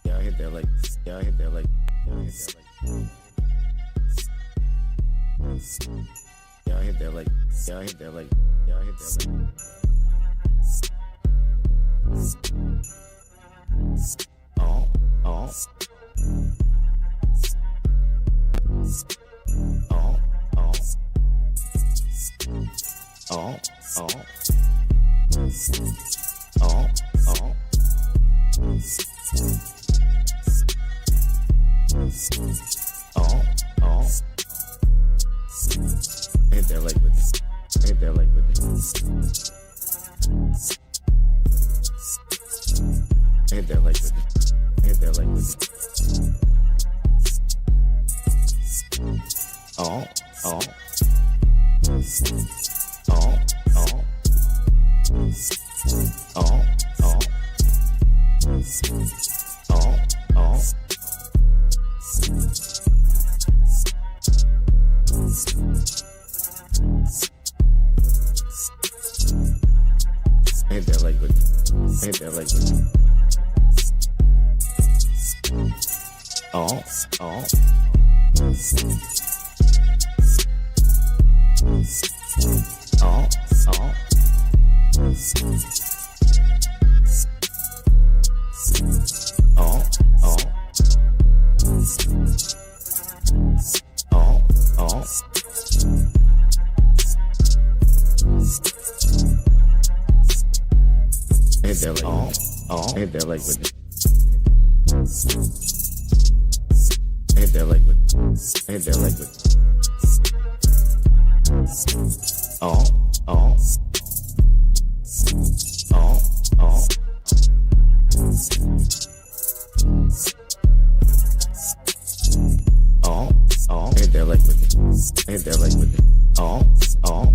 Yeah, I hit that like. Yeah, I hit that like. Yeah, I hit that like. Yeah, I hit that like. Yeah, I hit that like. Yeah, I hit that like. Oh, oh. Oh, oh. Oh, oh. Oh, oh. Oh, oh. Hit that like with it. Hit that like with it. Hit that like with it. Hit that like with it. Oh, oh. Oh, oh. Oh, oh. Oh, oh. Hit that like with it. Hit that like with it. Oh, oh. Oh, oh. Oh, oh. Oh, oh. Hit that like, oh, oh. Hit that like with it. Hit that like with it. Hit that like with it. Oh, oh. Oh, oh. Oh, oh. Hit that like with it. Hit that like with it. Oh, oh.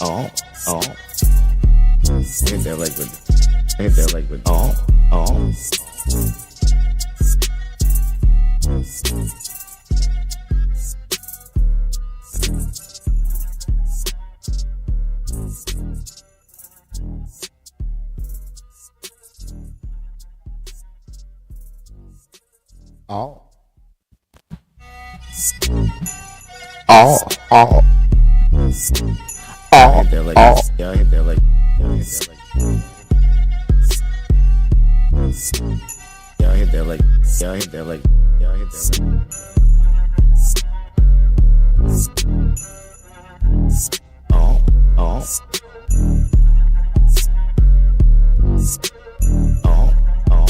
Oh, oh. Hit that like with it. Hit that like with it. Oh, oh. Oh. Oh, oh. Oh, hit that like, oh. Yeah, I hit that like, yeah, I hit that like. Yeah, I hit that like, yeah, I hit that like, yeah, I hit that like. Oh, oh. Oh, oh.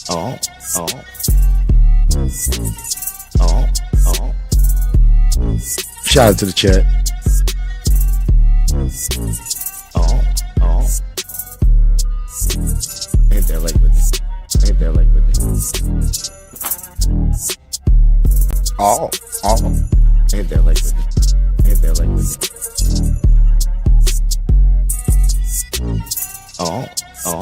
Oh, oh. Oh, oh. Shout out to the chat. Oh, oh. Hit that like with it. Hit that like with it. Oh, oh. Hit that like with it. Hit that like with it. Oh, oh.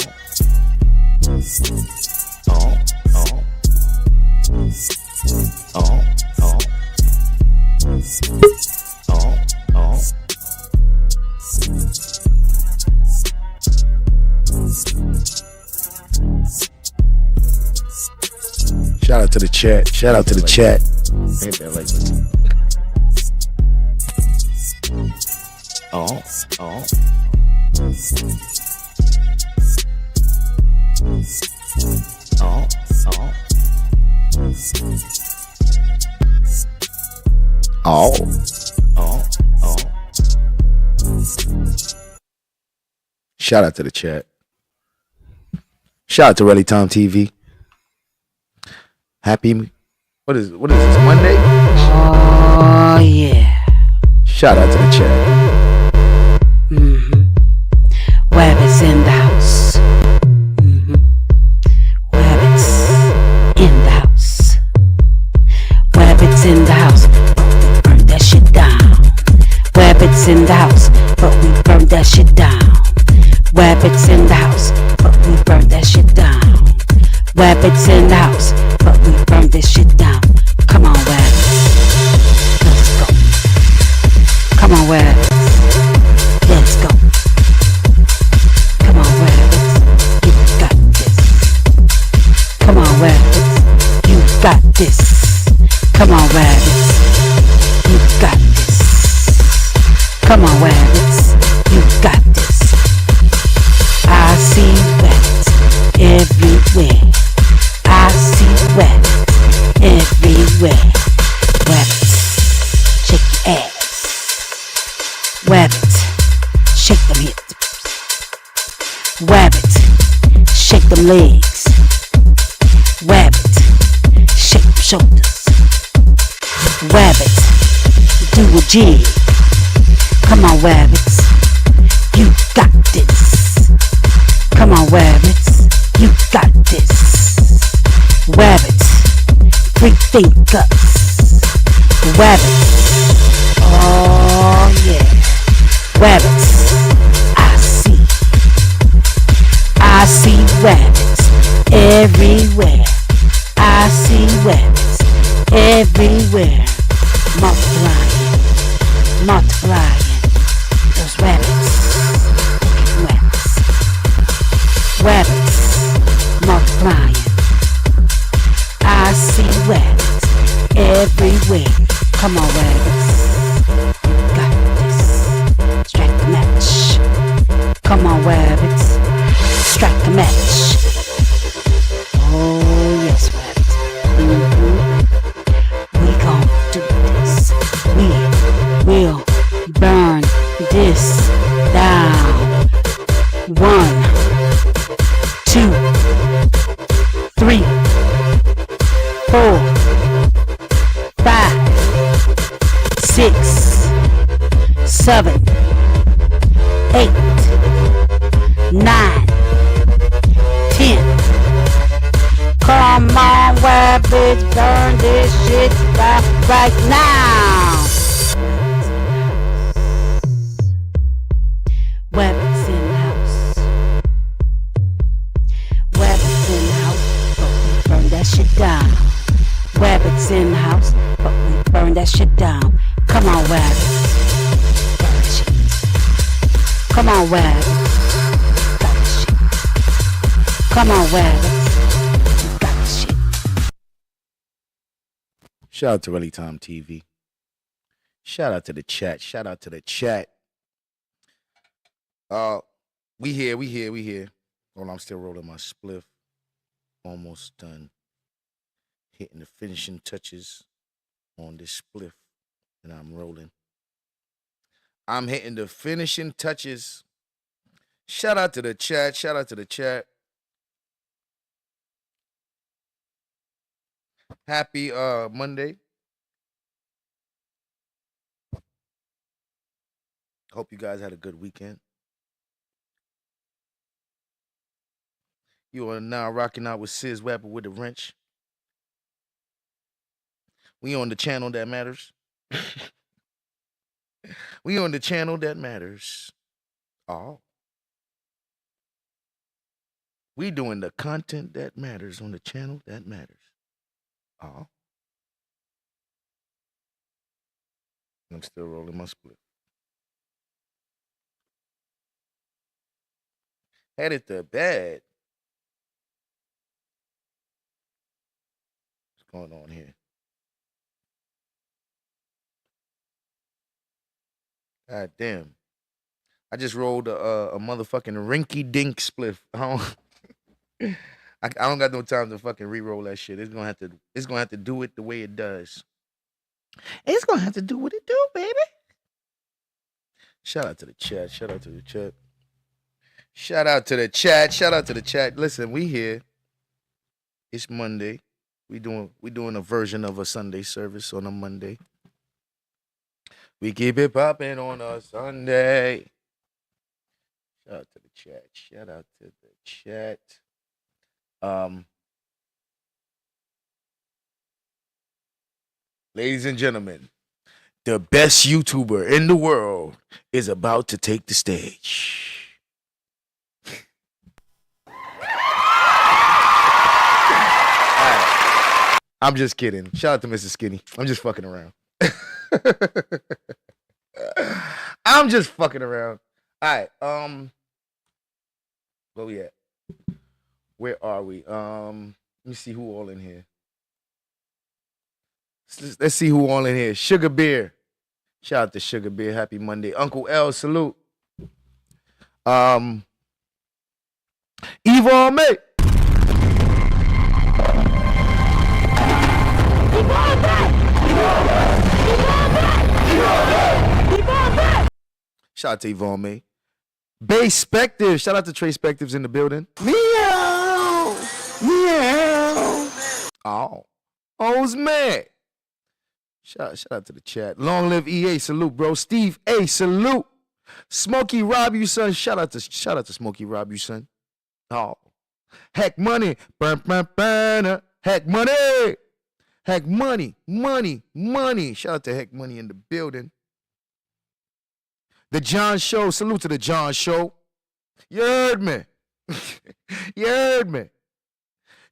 Oh, oh. Oh, oh. Oh, oh. Shout out to the chat. Shout out to the chat. Hit that like with it. Oh, oh. Oh, oh. Oh, oh, oh. Shout out to the chat. Shout out to Relly Tom TV. Happy, what is this, Monday? Oh, yeah. Shout out to the chat. Wabbits in the house. Wabbits in the house. Wabbits in the house. Burn that shit down. Wabbits in the house, but we burn that shit down. Wabbits in the house, but we burn that shit down. Wabbits in the house, but we burn this shit down. Come on, Wabbits. Let's go. Come on, Wabbits. Come on, rabbits, you got this. I see rabbits everywhere. I see rabbits everywhere. Rabbits, shake your ass. Rabbits, shake them hips. Rabbits, shake them legs. Rabbits, shake them shoulders. Rabbits, do a jig. Come on, rabbits, you got this. Come on, rabbits, you got this. Rabbits, free thinkers. Rabbits, oh yeah. Rabbits, I see rabbits everywhere. I see rabbits everywhere. Multiplying, those rabbits, rabbits multiplying. I see rabbits everywhere. Come on, rabbits, you got this. Strike the match. Come on, rabbits, strike the match. Oh yes, rabbits. We gon' do this. We will burn this down. 1, 2, 3, 4, 5, 6, 7, 8, 9, 10. Come on, rabbits, burn this shit right now. Rabbits in the house. Rabbits in the house, but we burn that shit down. Rabbits in the house, but we burn that shit down. Come on, rabbits, burn that shit. Come on, rabbits, got this shit. Come on, rabbits, you got this shit. Shout out to Early Time TV. Shout out to the chat. Shout out to the chat. We here. Well, I'm still rolling my spliff. Almost done. Hitting the finishing touches on this spliff. And I'm rolling. I'm hitting the finishing touches. Shout out to the chat. Happy Monday. Hope you guys had a good weekend. You are now rocking out with Sis Rapper with the Wrench. We on the channel that matters. We on the channel that matters. Oh. We doing the content that matters on the channel that matters. Oh. I'm still rolling my split. Headed to bed. What's going on here? God damn. I just rolled a motherfucking rinky dink spliff. I don't got no time to fucking re-roll that shit. It's gonna have to do it the way it does. It's gonna have to do what it do, baby. Shout out to the chat. Shout out to the chat. Listen, we here. It's Monday. We doing a version of a Sunday service on a Monday. We keep it popping on a Sunday. Shout out to the chat. Ladies and gentlemen, the best YouTuber in the world is about to take the stage. Right. I'm just kidding. Shout out to Mrs. Skinny. I'm just fucking around. I'm just fucking around. All right. Where we at? Where are we? Let me see who all in here. Let's see who all in here. Sugar Beer. Shout out to Sugar Bear. Happy Monday. Uncle L, salute. Evil mate. Shout out to Yvonne May. Bay Spectives. Shout out to Trey Spectives in the building. Meow. Meow. Oh. O's man. Shout out to the chat. Long live EA. Salute, bro. Steve A. Salute. Smokey Rob you son. Shout out to Smokey Rob you son. Oh. Heck money. Burn. Heck money. Heck money. Money. Shout out to Heck Money in the building. The John Show. Salute to the John Show. You heard me. You heard me.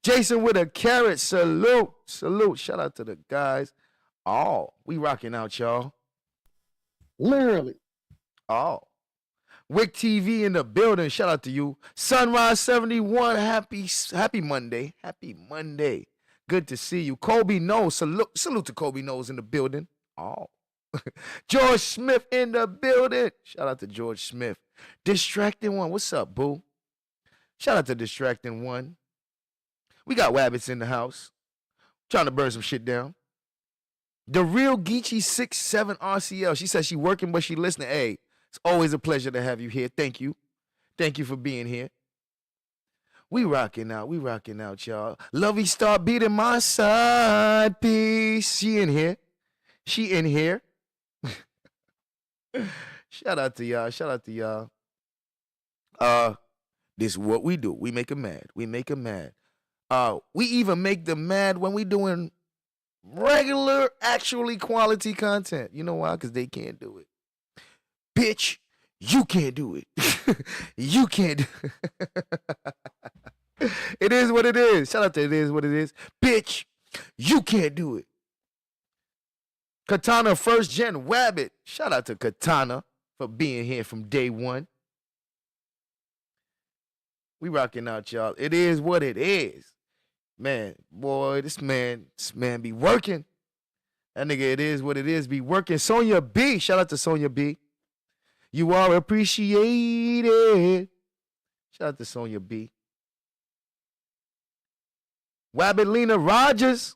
Jason with a carrot. Salute. Shout out to the guys. Oh, we rocking out, y'all. Literally. Oh. Wick TV in the building. Shout out to you. Sunrise 71. Happy Monday. Happy Monday. Good to see you. Kobe Knowles. Salute to Kobe Knowles in the building. Oh. George Smith in the building. Shout out to George Smith. Distracting One. What's up, boo? Shout out to Distracting One. We got Wabbits in the house. Trying to burn some shit down. The real Geechee 67 RCL. She says she working, but she listening. Hey, it's always a pleasure to have you here. Thank you. Thank you for being here. We rocking out, y'all. Lovey Star beating my side piece. She in here. Shout out to y'all. This is what we do. We make them mad. We even make them mad when we doing regular, actually quality content. You know why? Because they can't do it. Bitch, you can't do it. You can't do it. It is what it is. Shout out to It Is What It Is. Bitch, you can't do it. Katana First Gen Wabbit. Shout out to Katana for being here from day one. We rocking out, y'all. It is what it is. Man, boy, this man be working. That nigga, it is what it is, be working. Sonya B. Shout out to Sonya B. You are appreciated. Shout out to Sonya B. Wabbelina Rogers.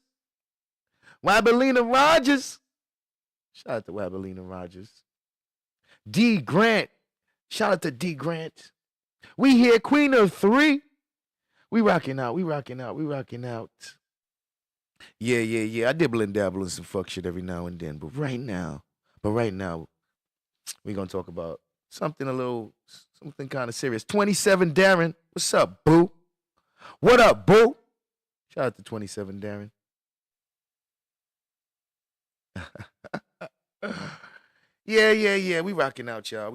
Shout out to Wabbelina Rogers. D. Grant. Shout out to D. Grant. We here, Queen of Three. We rocking out. Yeah. I dibble and dabble in some fuck shit every now and then. But right now, we gonna talk about something kind of serious. 27 Darren. What's up, boo? What up, boo? Shout out to 27 Darren. Yeah. We rocking out, y'all.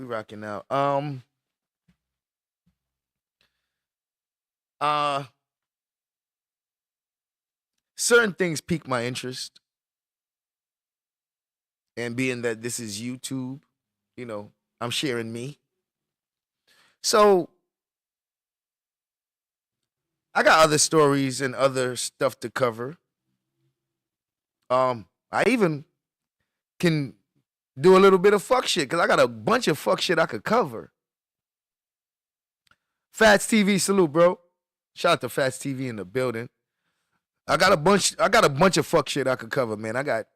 Certain things pique my interest. And being that this is YouTube, you know, I'm sharing me. So I got other stories and other stuff to cover. I even can do a little bit of fuck shit because I got a bunch of fuck shit I could cover. Fats TV, salute, bro. Shout out to Fats TV in the building. I got a bunch of fuck shit I could cover, man. I got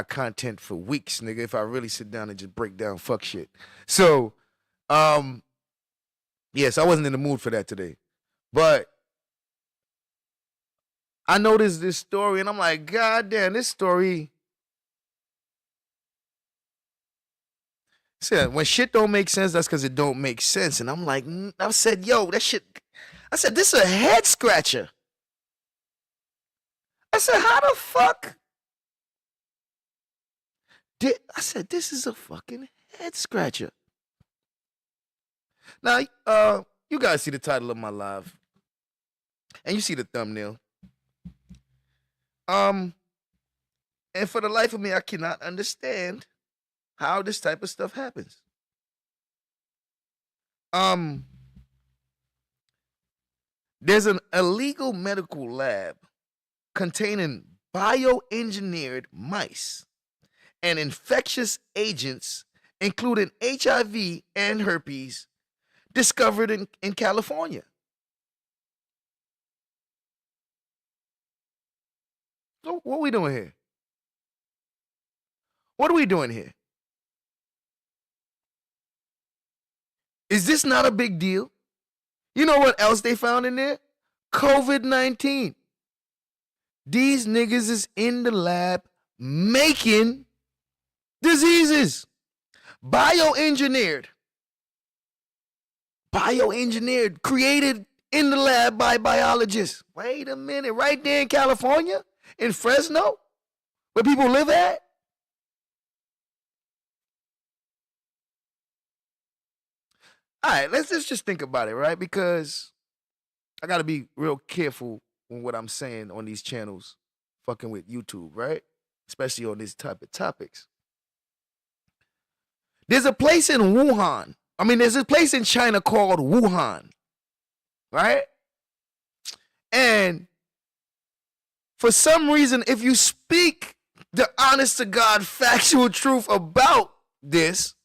content for weeks, nigga, if I really sit down and just break down fuck shit. So, yes, I wasn't in the mood for that today. But I noticed this story and I'm like, God damn, this story. See, when shit don't make sense, that's because it don't make sense. And I'm like, I said, yo, that shit. I said, this is a head scratcher. I said, how the fuck? I said, this is a fucking head scratcher. Now, you guys see the title of my live. And you see the thumbnail. And for the life of me, I cannot understand how this type of stuff happens. There's an illegal medical lab containing bioengineered mice and infectious agents, including HIV and herpes, discovered in California. So what are we doing here? What are we doing here? Is this not a big deal? You know what else they found in there? COVID-19. These niggas is in the lab making diseases. Bioengineered, created in the lab by biologists. Wait a minute, right there in California, in Fresno, where people live at? All right, let's just think about it, right? Because I got to be real careful on what I'm saying on these channels, fucking with YouTube, right? Especially on these type of topics. There's a place in Wuhan. There's a place in China called Wuhan, right? And for some reason, if you speak the honest to God factual truth about this,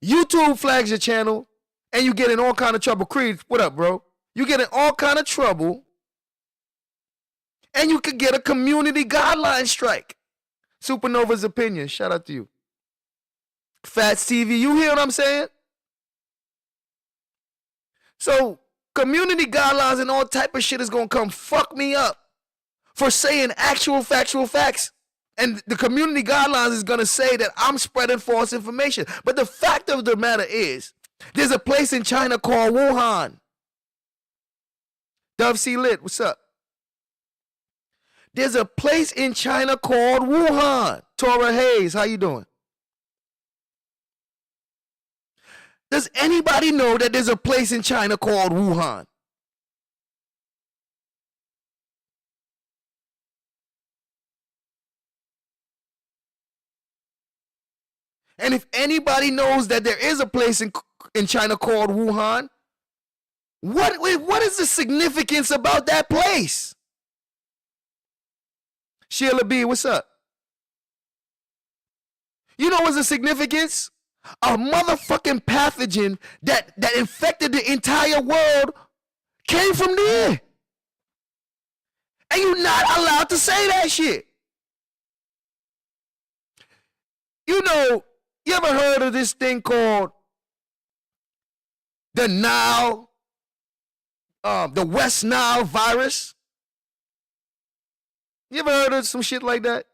YouTube flags your channel and you get in all kind of trouble. Creed, what up, bro? You get in all kind of trouble and you could get a community guideline strike. Supernova's opinion, shout out to you. Fats TV, you hear what I'm saying? So community guidelines and all type of shit is gonna come fuck me up for saying actual factual facts. And the community guidelines is gonna say that I'm spreading false information. But the fact of the matter is, there's a place in China called Wuhan. Dove C. Lit, what's up? There's a place in China called Wuhan. Tora Hayes, how you doing? Does anybody know that there's a place in China called Wuhan? And if anybody knows that there is a place in China called Wuhan, what is the significance about that place? Sheila B, what's up? You know what's the significance? A motherfucking pathogen that infected the entire world came from there. And you're not allowed to say that shit. You know, you ever heard of this thing called the West Nile virus? You ever heard of some shit like that?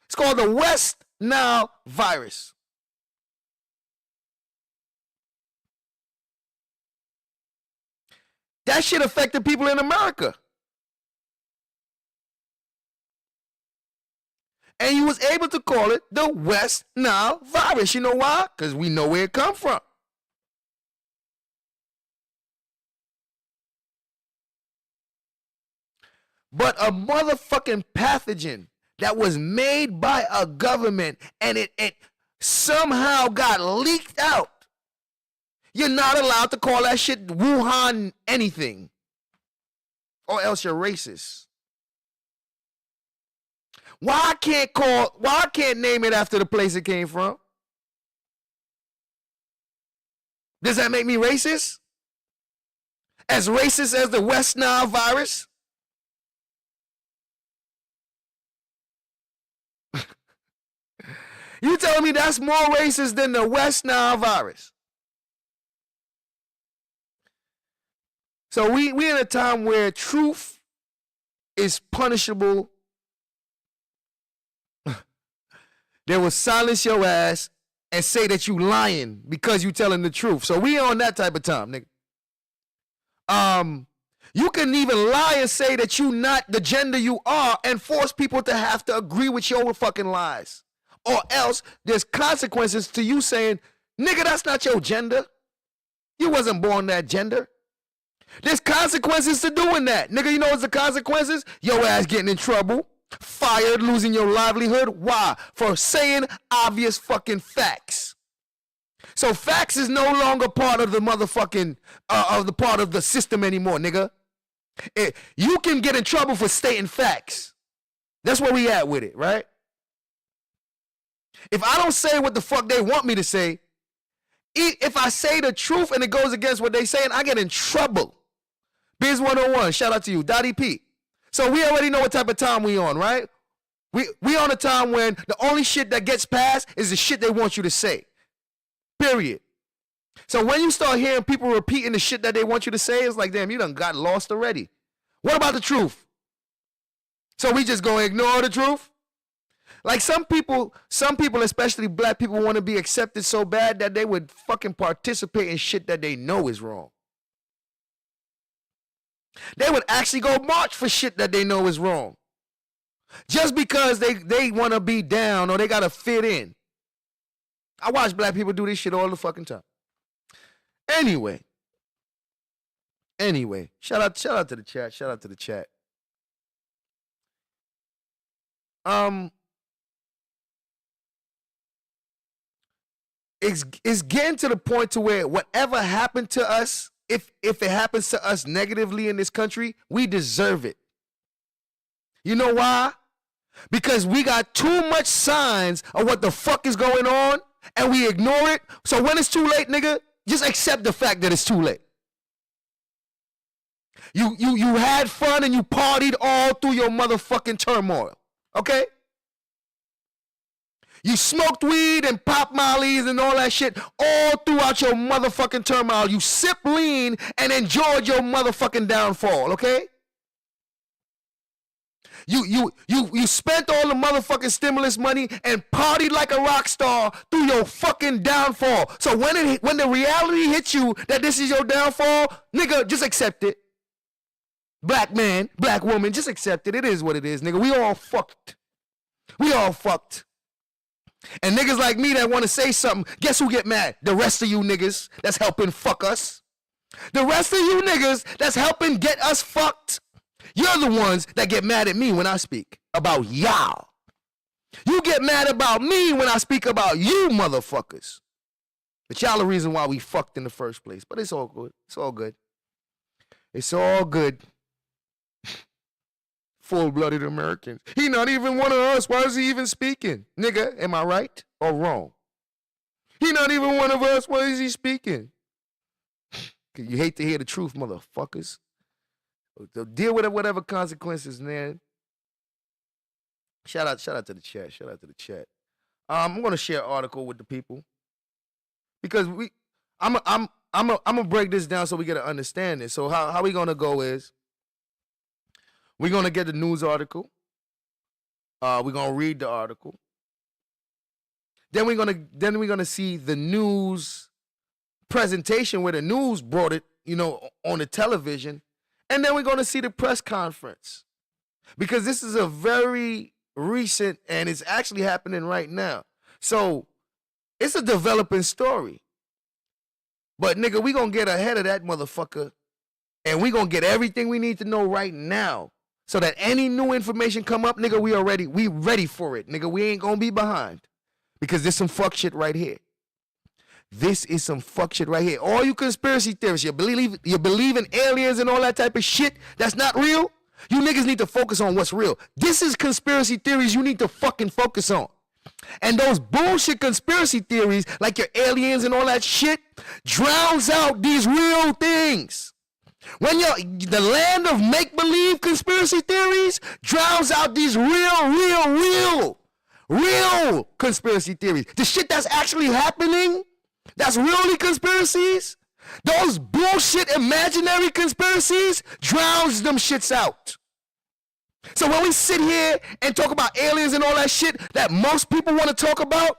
It's called the West Nile virus. That shit affected people in America. And you was able to call it the West Nile virus. You know why? Because we know where it come from. But a motherfucking pathogen that was made by a government and it somehow got leaked out. You're not allowed to call that shit Wuhan anything. Or else you're racist. Why I can't name it after the place it came from? Does that make me racist? As racist as the West Nile virus? You telling me that's more racist than the West Nile virus? So we in a time where truth is punishable. They will silence your ass and say that you lying because you telling the truth. So we on that type of time, nigga. You can even lie and say that you not the gender you are and force people to have to agree with your fucking lies. Or else there's consequences to you saying, nigga, that's not your gender. You wasn't born that gender. There's consequences to doing that. Nigga, you know what's the consequences? Your ass getting in trouble, fired, losing your livelihood. Why? For saying obvious fucking facts. So facts is no longer part of the motherfucking, part of the system anymore, nigga. You can get in trouble for stating facts. That's where we at with it, right? If I don't say what the fuck they want me to say, if I say the truth and it goes against what they saying, I get in trouble. Biz 101, shout out to you, Dottie P. So we already know what type of time we on, right? We on a time when the only shit that gets passed is the shit they want you to say. Period. So when you start hearing people repeating the shit that they want you to say, it's like, damn, you done got lost already. What about the truth? So we just gonna ignore the truth? Like some people, especially black people, want to be accepted so bad that they would fucking participate in shit that they know is wrong. They would actually go march for shit that they know is wrong. Just because they want to be down or they got to fit in. I watch black people do this shit all the fucking time. Anyway, shout out to the chat. Shout out to the chat. It's getting to the point to where whatever happened to us, if it happens to us negatively in this country, we deserve it. You know why? Because we got too much signs of what the fuck is going on and we ignore it. So when it's too late, nigga, just accept the fact that it's too late. You had fun and you partied all through your motherfucking turmoil. Okay? You smoked weed and popped mollies and all that shit all throughout your motherfucking turmoil. You sipped lean and enjoyed your motherfucking downfall, okay? You spent all the motherfucking stimulus money and partied like a rock star through your fucking downfall. So when the reality hits you that this is your downfall, nigga, just accept it. Black man, black woman, just accept it. It is what it is, nigga. We all fucked. We all fucked. And niggas like me that want to say something, guess who get mad? The rest of you niggas that's helping fuck us. The rest of you niggas that's helping get us fucked. You're the ones that get mad at me when I speak about y'all. You get mad about me when I speak about you motherfuckers. But y'all the reason why we fucked in the first place. But it's all good. It's all good. It's all good. Full-blooded Americans. He not even one of us. Why is he even speaking? Nigga, am I right or wrong? He not even one of us. Why is he speaking? Cause you hate to hear the truth, motherfuckers. So deal with whatever consequences, man. Shout out to the chat. Shout out to the chat. I'm gonna share an article with the people because I'm gonna break this down so we get to understand it. So how we gonna go is we're gonna get the news article. We're gonna read the article. Then we're gonna see the news presentation where the news brought it, on the television. And then we're going to see the press conference because this is a very recent and it's actually happening right now. So it's a developing story. But nigga, we going to get ahead of that motherfucker and we going to get everything we need to know right now so that any new information come up, nigga, we ready for it. Nigga, we ain't going to be behind because there's some fuck shit right here. This is some fuck shit right here. All you conspiracy theorists, you believe in aliens and all that type of shit that's not real? You niggas need to focus on what's real. This is conspiracy theories you need to fucking focus on. And those bullshit conspiracy theories, like your aliens and all that shit, drowns out these real things. When the land of make-believe conspiracy theories drowns out these real conspiracy theories. The shit that's actually happening, that's really conspiracies. Those bullshit imaginary conspiracies drowns them shits out. So when we sit here and talk about aliens and all that shit that most people want to talk about,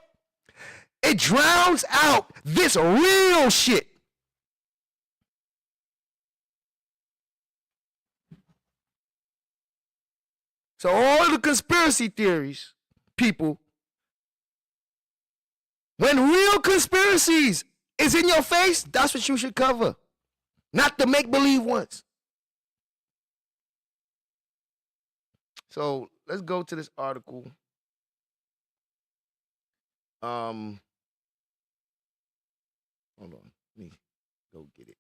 it drowns out this real shit. So all of the conspiracy theories, people, when real conspiracies is in your face, that's what you should cover. Not the make-believe ones. So let's go to this article. Hold on. Let me go get it.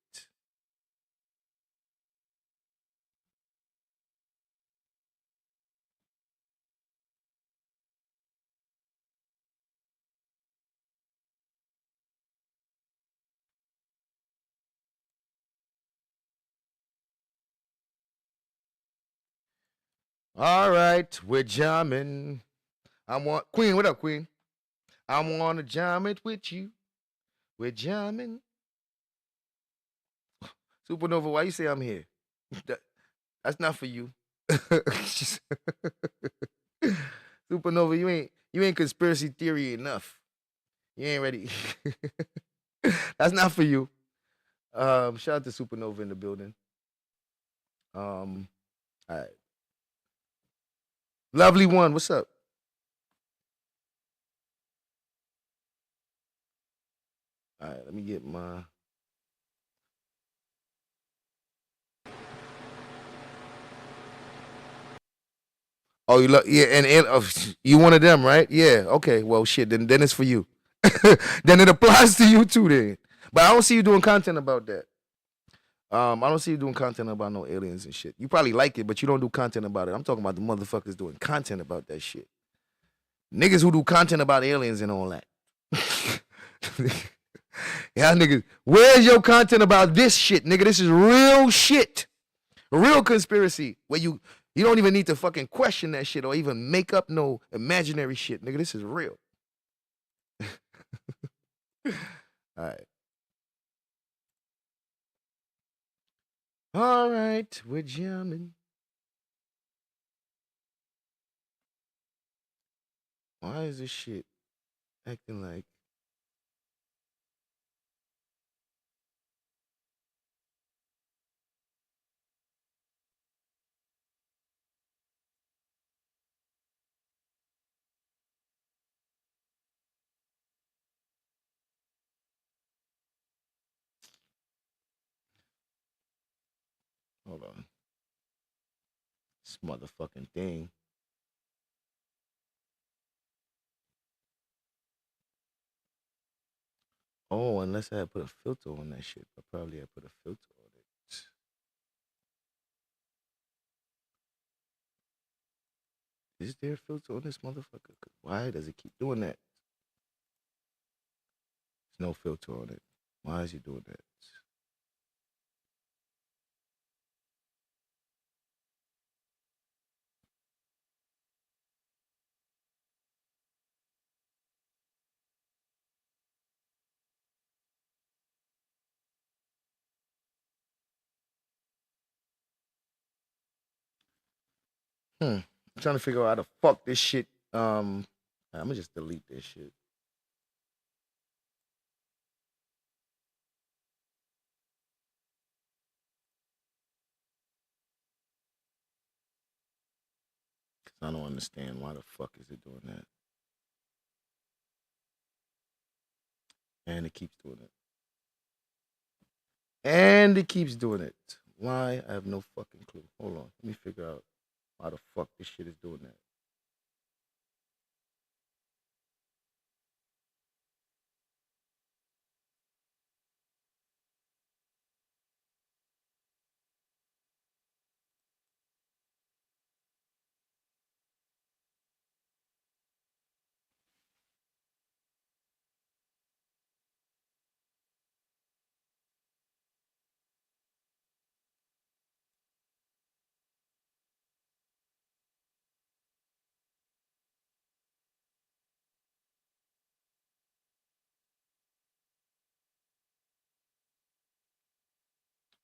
All right, we're jamming. I want Queen. What up, Queen? I want to jam it with you. We're jamming. Supernova, why you say I'm here? That's not for you. Supernova, you ain't conspiracy theory enough. You ain't ready. That's not for you. Shout out to Supernova in the building. All right. Lovely one, what's up? All right, let me get my. Oh, yeah, and you one of them, right? Yeah. Okay. Well, shit. Then it's for you. Then it applies to you too. Then, but I don't see you doing content about that. I don't see you doing content about no aliens and shit. You probably like it, but you don't do content about it. I'm talking about the motherfuckers doing content about that shit. Niggas who do content about aliens and all that. Yeah, niggas. Where's your content about this shit, nigga? This is real shit. Real conspiracy. Where you don't even need to fucking question that shit or even make up no imaginary shit, nigga. This is real. All right. All right, we're jamming. Why is this shit acting like? Hold on. This motherfucking thing. Oh, unless I had put a filter on that shit. I probably had put a filter on it. Is there a filter on this motherfucker? Why does it keep doing that? There's no filter on it. Why is he doing that? I'm trying to figure out how to fuck this shit. I'm gonna just delete this shit. Cause I don't understand why the fuck is it doing that. And it keeps doing it. And it keeps doing it. Why? I have no fucking clue. Hold on. Let me figure out why the fuck this shit is doing that.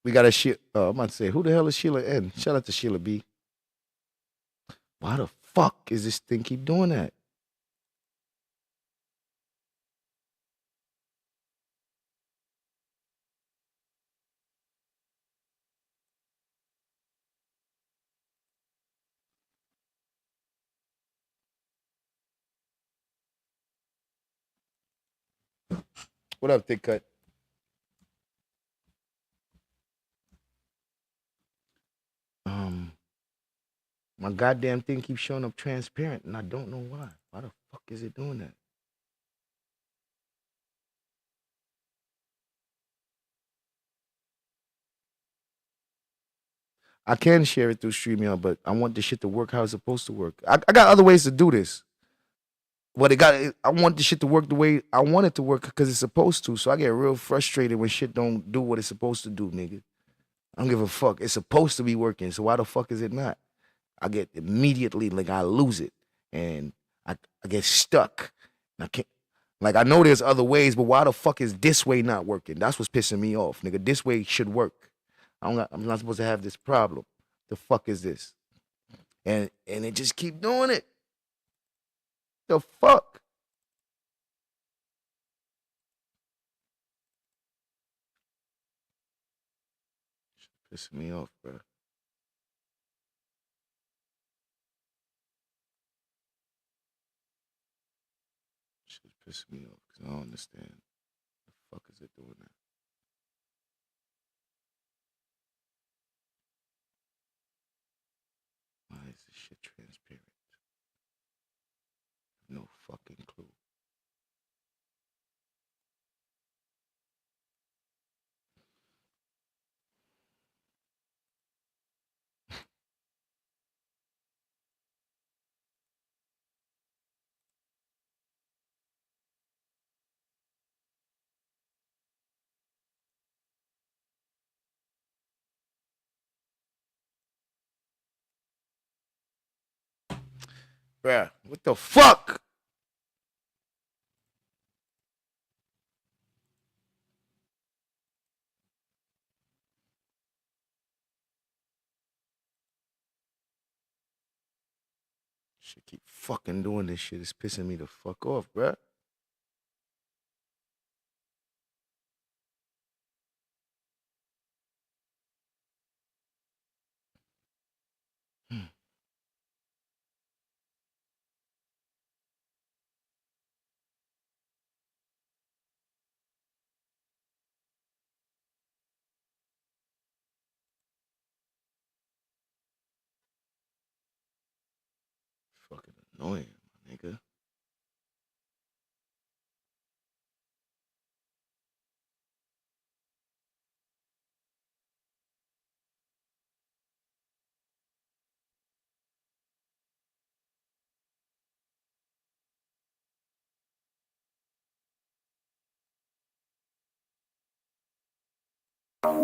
We got a shit. I'm about to say, who the hell is Sheila N? Shout out to Sheila B. Why the fuck is this thing keep doing that? What up, Thick Cut? My goddamn thing keeps showing up transparent, and I don't know why. Why the fuck is it doing that? I can share it through StreamYard, but I want this shit to work how it's supposed to work. I got other ways to do this. But I want this shit to work the way I want it to work because it's supposed to. So I get real frustrated when shit don't do what it's supposed to do, nigga. I don't give a fuck. It's supposed to be working. So why the fuck is it not? I get immediately like I lose it, and I get stuck. And I can't. Like I know there's other ways, but why the fuck is this way not working? That's what's pissing me off, nigga. This way should work. I'm not supposed to have this problem. The fuck is this? And it just keep doing it. The fuck? Pissing me off, bro. Shit pissing me off because I don't understand. The fuck is it doing that? Why is this shit transparent? No fucking clue. Bruh, what the fuck? Shit keep fucking doing this shit. It's pissing me the fuck off, bruh. Fucking annoying, my nigga.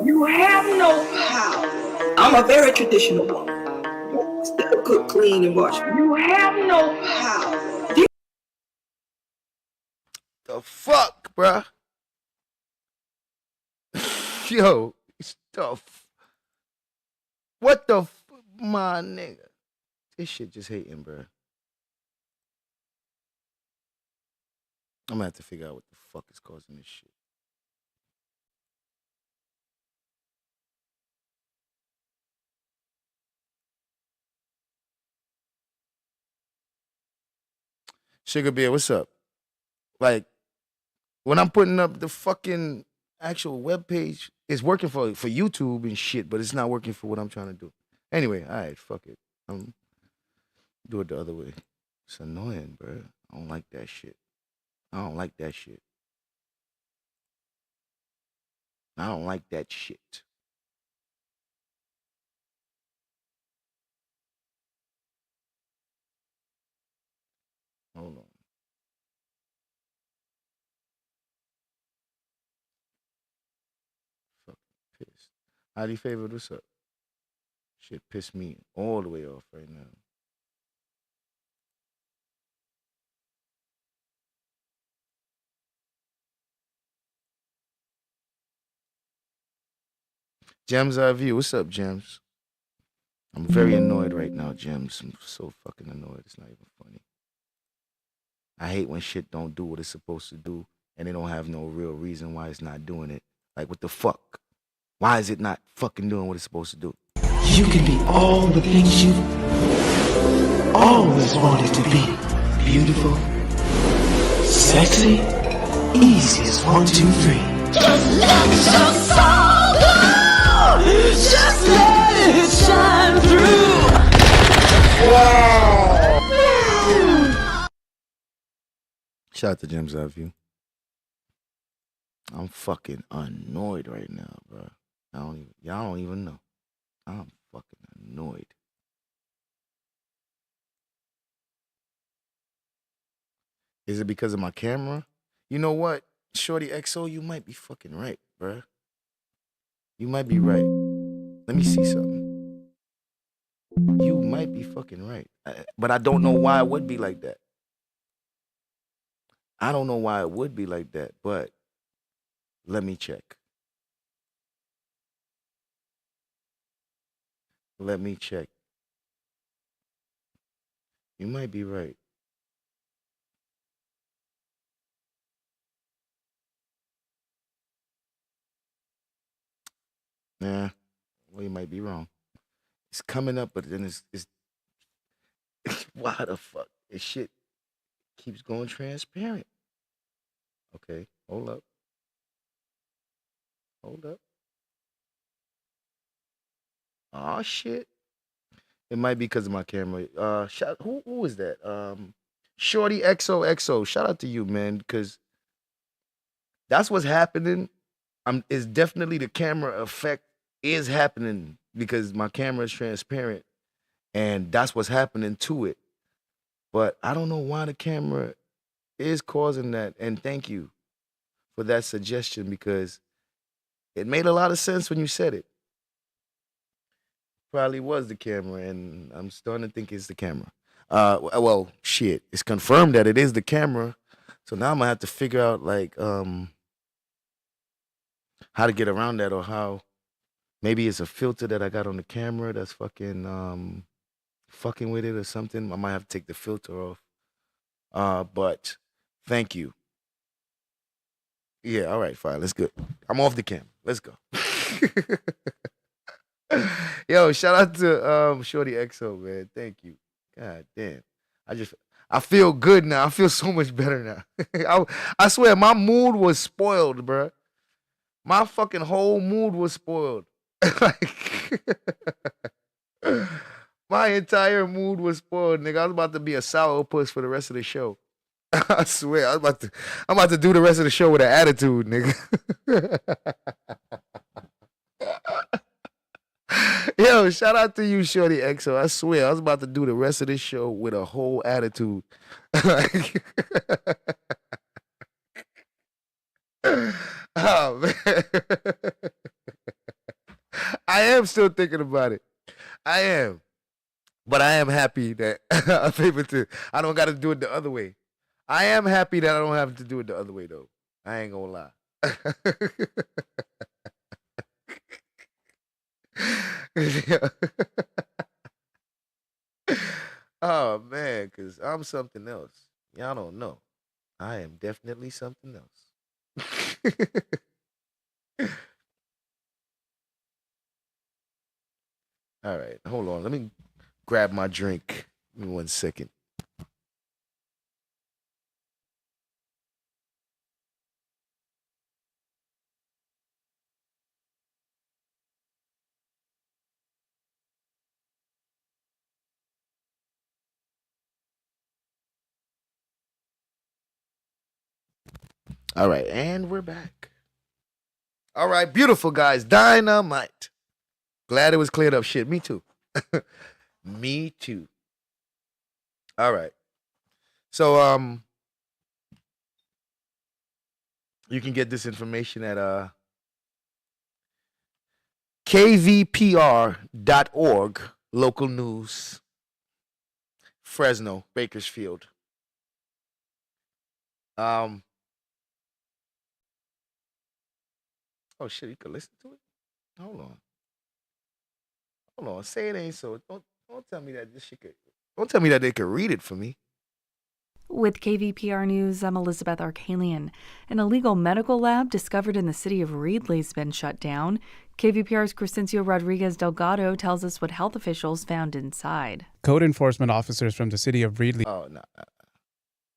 You have no power. I'm a very traditional woman. Still cook, clean, and wash. You have no power. The fuck, bruh? Yo, stuff. What the my nigga? This shit just hating, bruh. I'm gonna have to figure out what the fuck is causing this shit. Sugar Bear, what's up? Like, when I'm putting up the fucking actual web page, it's working for YouTube and shit, but it's not working for what I'm trying to do. Anyway, all right, fuck it. Do it the other way. It's annoying, bro. I don't like that shit. I don't like that shit. I don't like that shit. Hold on. Fucking pissed. How do you favor this up? Shit pissed me all the way off right now. Gems I view. What's up, Gems? I'm very annoyed right now, Gems. I'm so fucking annoyed. It's not even funny. I hate when shit don't do what it's supposed to do and they don't have no real reason why it's not doing it. Like, what the fuck? Why is it not fucking doing what it's supposed to do? You can be all the things you always wanted to be. Beautiful, sexy, easy as 1, 2, 3. Just let your soul go! Just let it shine through! Shout out to Gems I view. I'm fucking annoyed right now, bro. Y'all don't even know. I'm fucking annoyed. Is it because of my camera? You know what? Shorty XO, you might be fucking right, bruh. You might be right. Let me see something. You might be fucking right. But I don't know why it would be like that. I don't know why it would be like that, but let me check. Let me check. You might be right. Nah, well, you might be wrong. It's coming up, but then it's why the fuck? This shit keeps going transparent. Okay, hold up. Hold up. Oh shit. It might be because of my camera. Who is that? Shorty XOXO. Shout out to you, man, because that's what's happening. It's definitely the camera effect is happening because my camera is transparent, and that's what's happening to it. But I don't know why the camera is causing that. And thank you for that suggestion because it made a lot of sense when you said it. Probably was the camera, and I'm starting to think it's the camera. Well, shit, it's confirmed that it is the camera. So now I'm gonna have to figure out like how to get around that, or how maybe it's a filter that I got on the camera that's fucking with it or something. I might have to take the filter off. But thank you. Yeah, all right, fine. Let's go. I'm off the camera. Let's go. Yo, shout out to Shorty XO, man. Thank you. God damn. I feel good now. I feel so much better now. I swear my mood was spoiled, bro. My fucking whole mood was spoiled. Like my entire mood was spoiled, nigga. I was about to be a sourpuss for the rest of the show. I swear, I'm about to do the rest of the show with an attitude, nigga. Yo, shout out to you, Shorty XO. I swear, I was about to do the rest of this show with a whole attitude. Like, oh man. I am still thinking about it. I am. But I am happy that I'm able to. I don't got to do it the other way. I am happy that I don't have to do it the other way, though. I ain't gonna lie. Yeah. Oh man, cause I'm something else. Y'all don't know. I am definitely something else. All right, hold on. Let me grab my drink. Give me 1 second. All right, and we're back. All right, beautiful guys. Dynamite. Glad it was cleared up. Shit, me too. Me too. All right. So you can get this information at kvpr.org, local news, Fresno, Bakersfield. Oh shit, you can listen to it? Hold on. Hold on. Say it ain't so. Don't tell me that this shit could. Don't tell me that they could read it for me. With KVPR News, I'm Elizabeth Arkalian. An illegal medical lab discovered in the city of Reedley has been shut down. KVPR's Crescencio Rodriguez Delgado tells us what health officials found inside. Code enforcement officers from the city of Reedley. Oh no,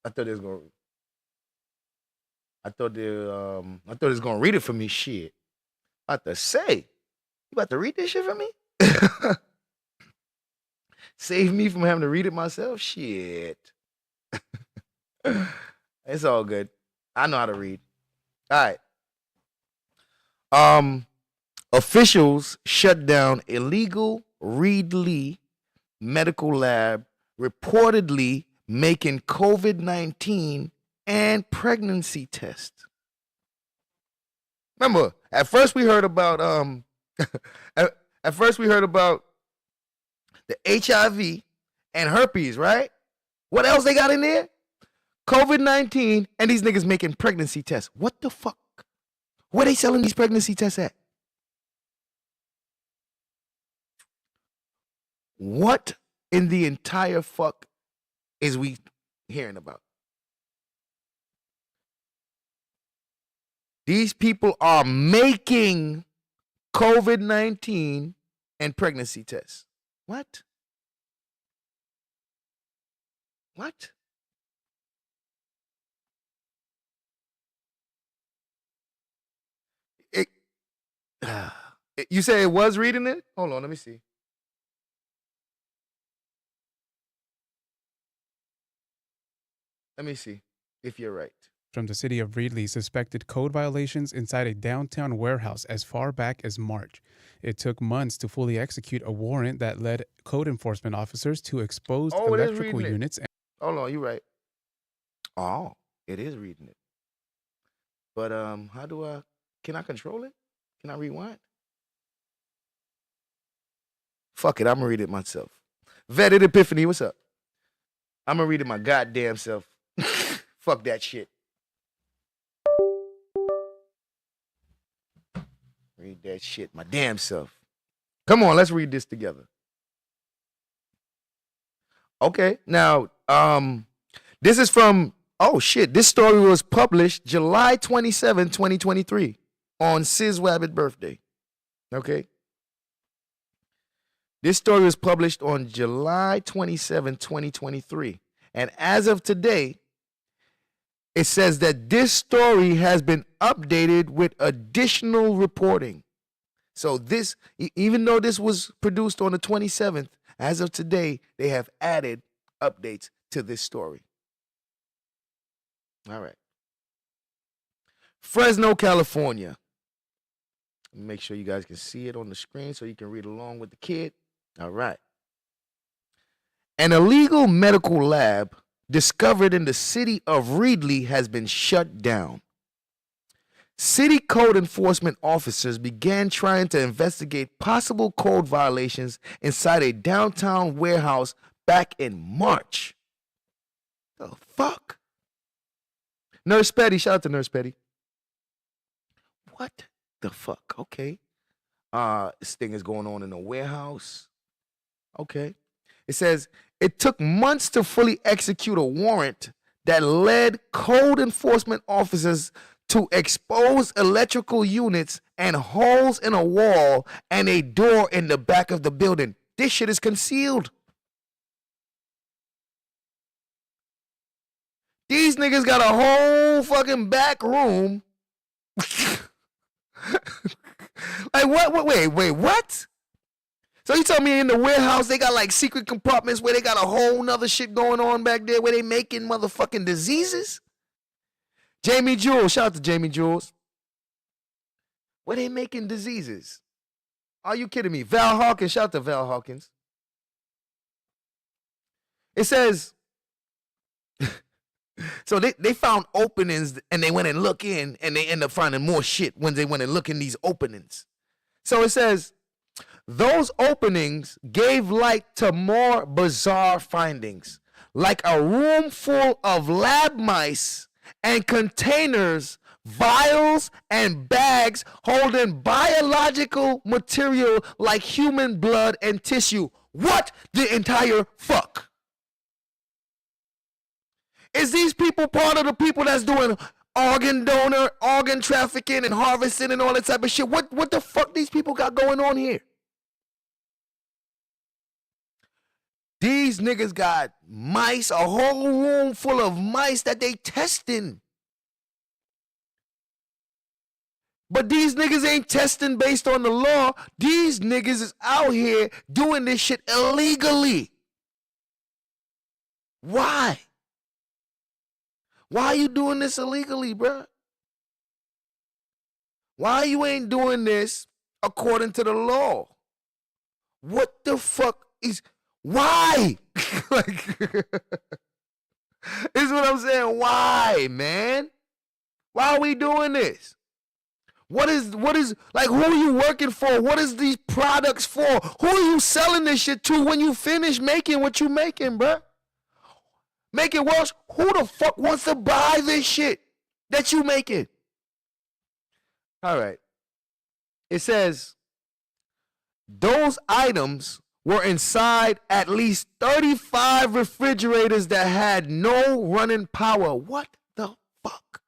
I thought they was gonna. I thought they was gonna read it for me. Shit, I about to say, you about to read this shit for me? Save me from having to read it myself. Shit. It's all good. I know how to read. All right. Officials shut down illegal Reedley medical lab reportedly making COVID-19 and pregnancy test. Remember, at first we heard about the HIV, and herpes, right? What else they got in there? COVID-19, and these niggas making pregnancy tests. What the fuck? Where they selling these pregnancy tests at? What in the entire fuck is we hearing about? These people are making COVID-19 and pregnancy tests. What? What? You say it was reading it? Hold on, let me see. Let me see if you're right. From the City of Reedley suspected code violations inside a downtown warehouse as far back as March. It took months to fully execute a warrant that led code enforcement officers to expose electrical units. Hold on, you're right. Oh, it is reading it. But how do I? Can I control it? Can I rewind? Fuck it, I'm gonna read it myself. Vetted Epiphany, what's up? I'm gonna read it my goddamn self. Fuck that shit. Read that shit my damn self. Come on, let's read this together. Okay, now, this is from, oh shit, this story was published July 27, 2023 on Sis Wabbit birthday. Okay. This story was published on July 27, 2023. And as of today, it says that this story has been updated with additional reporting. So this, even though this was produced on the 27th, as of today, they have added updates to this story. All right. Fresno, California. Make sure you guys can see it on the screen so you can read along with the kid. All right. An illegal medical lab discovered in the city of Reedley has been shut down. City code enforcement officers began trying to investigate possible code violations inside a downtown warehouse back in March. The fuck? Nurse Petty, shout out to Nurse Petty. What the fuck? Okay. This thing is going on in a warehouse. Okay. It says it took months to fully execute a warrant that led code enforcement officers to expose electrical units and holes in a wall and a door in the back of the building. This shit is concealed. These niggas got a whole fucking back room. Like what? Wait, what? So you tell me in the warehouse they got like secret compartments where they got a whole nother shit going on back there where they making motherfucking diseases? Jamie Jules, shout out to Jamie Jules. Where they making diseases? Are you kidding me? Val Hawkins, shout out to Val Hawkins. It says, so they found openings and they went and look in and they end up finding more shit when they went and look in these openings. So it says, those openings gave light to more bizarre findings, like a room full of lab mice and containers, vials, and bags holding biological material like human blood and tissue. What the entire fuck? Is these people part of the people that's doing organ donor, organ trafficking, and harvesting and all that type of shit? What the fuck these people got going on here? These niggas got mice, a whole room full of mice that they testing. But these niggas ain't testing based on the law. These niggas is out here doing this shit illegally. Why? Why are you doing this illegally, bruh? Why you ain't doing this according to the law? What the fuck is... Why? Like, this is what I'm saying. Why, man? Why are we doing this? What is like, who are you working for? What is these products for? Who are you selling this shit to when you finish making what you making, bruh? Make it worse. Who the fuck wants to buy this shit that you making? All right. It says those items were inside at least 35 refrigerators that had no running power. What the fuck?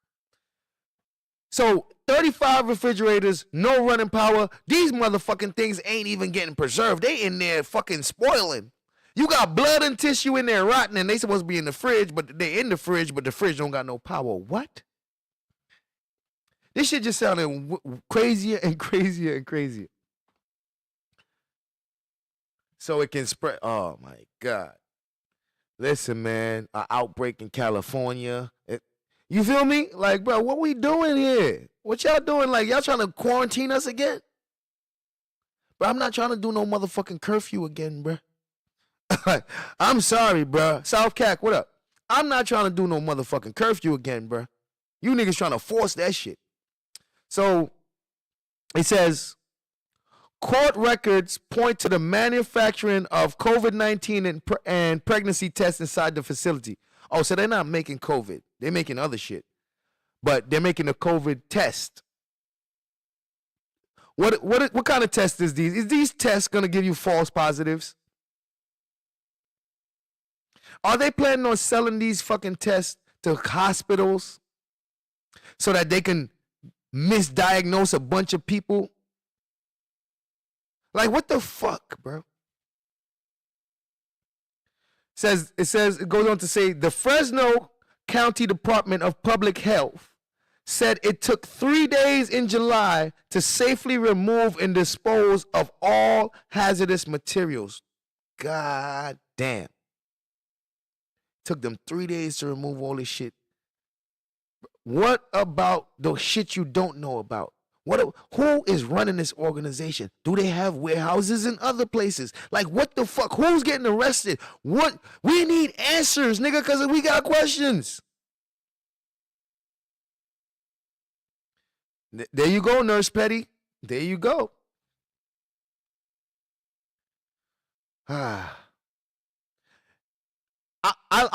So 35 refrigerators, no running power. These motherfucking things ain't even getting preserved. They in there fucking spoiling. You got blood and tissue in there rotting, and they supposed to be in the fridge, but they in the fridge, but the fridge don't got no power. What? This shit just sounded crazier and crazier and crazier. So it can spread. Oh my God. Listen, man, an outbreak in California. You feel me? Like, bro, what we doing here? What y'all doing? Like, y'all trying to quarantine us again? Bro, I'm not trying to do no motherfucking curfew again, bro. I'm sorry, bro. South Cac, what up? I'm not trying to do no motherfucking curfew again, bro. You niggas trying to force that shit. So, it says, court records point to the manufacturing of COVID-19 and pregnancy tests inside the facility. Oh, so they're not making COVID. They're making other shit. But they're making a COVID test. What kind of test is these? Is these tests going to give you false positives? Are they planning on selling these fucking tests to hospitals so that they can misdiagnose a bunch of people? Like, what the fuck, bro? It goes on to say the Fresno County Department of Public Health said it took 3 days in July to safely remove and dispose of all hazardous materials. God damn. Took them 3 days to remove all this shit. What about the shit you don't know about? Who is running this organization? Do they have warehouses in other places? Like, what the fuck? Who's getting arrested? What? We need answers, nigga, because we got questions. There you go, Nurse Petty. There you go. I'm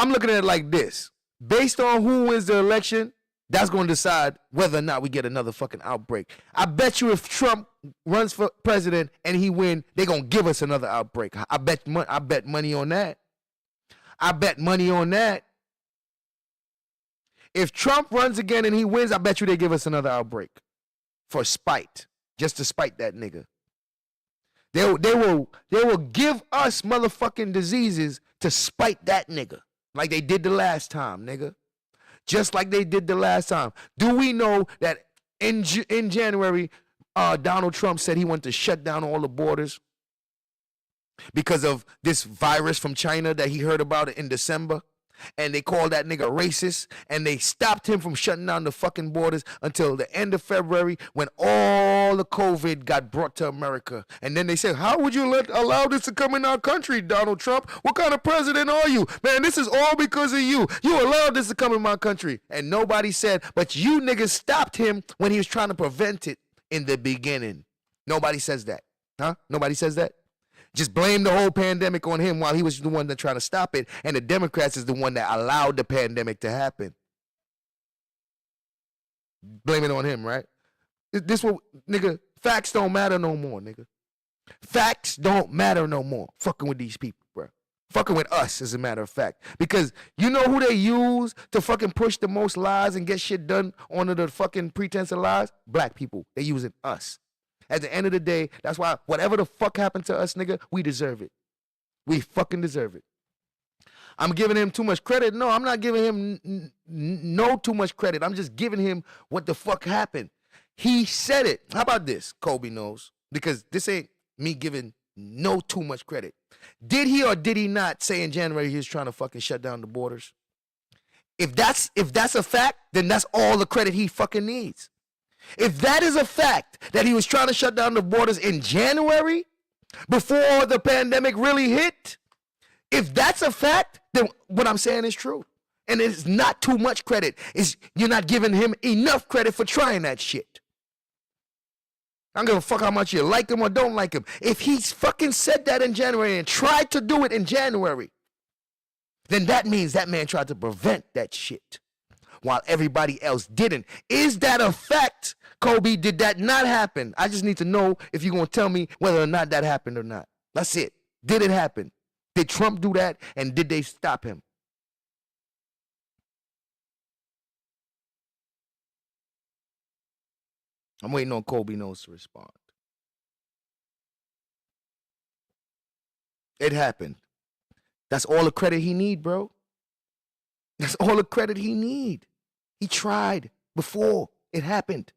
looking at it like this. Based on who wins the election, that's going to decide whether or not we get another fucking outbreak. I bet you if Trump runs for president and he win, they're going to give us another outbreak. I bet money on that. I bet money on that. If Trump runs again and he wins, I bet you they give us another outbreak for spite, just to spite that nigga. They will give us motherfucking diseases to spite that nigga, like they did the last time, nigga. Just like they did the last time. Do we know that in January, Donald Trump said he wanted to shut down all the borders because of this virus from China that he heard about in December? And they called that nigga racist, and they stopped him from shutting down the fucking borders until the end of February when all the COVID got brought to America. And then they said, how would you allow this to come in our country, Donald Trump? What kind of president are you? Man, this is all because of you. You allowed this to come in my country. And nobody said, but you niggas stopped him when he was trying to prevent it in the beginning. Nobody says that. Huh? Nobody says that? Just blame the whole pandemic on him while he was the one that tried to stop it, and the Democrats is the one that allowed the pandemic to happen. Blame it on him, right? This what, nigga, facts don't matter no more, nigga. Facts don't matter no more. Fucking with these people, bro. Fucking with us, as a matter of fact. Because you know who they use to fucking push the most lies and get shit done under the fucking pretense of lies? Black people. They using us. At the end of the day, that's why whatever the fuck happened to us, nigga, we deserve it. We fucking deserve it. I'm giving him too much credit. No, I'm not giving him no too much credit. I'm just giving him what the fuck happened. He said it. How about this? Kobe knows. Because this ain't me giving no too much credit. Did he or did he not say in January he was trying to fucking shut down the borders? If that's a fact, then that's all the credit he fucking needs. If that is a fact that he was trying to shut down the borders in January before the pandemic really hit, if that's a fact, then what I'm saying is true. And it's not too much credit. You're not giving him enough credit for trying that shit. I don't give a fuck how much you like him or don't like him. If he fucking said that in January and tried to do it in January, then that means that man tried to prevent that shit while everybody else didn't. Is that a fact, Kobe? Did that not happen? I just need to know if you're going to tell me whether or not that happened or not. That's it. Did it happen? Did Trump do that, and did they stop him? I'm waiting on Kobe Knows to respond. It happened. That's all the credit he need, bro. That's all the credit he need. He tried before it happened.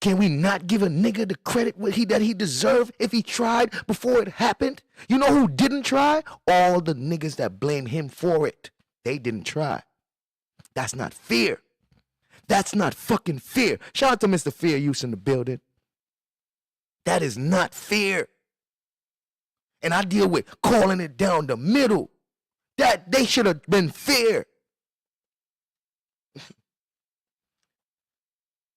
Can we not give a nigga the credit that he deserved if he tried before it happened? You know who didn't try? All the niggas that blame him for it. They didn't try. That's not fear. That's not fucking fear. Shout out to Mr. Fear Use in the building. That is not fear. And I deal with calling it down the middle. That they should have been fear.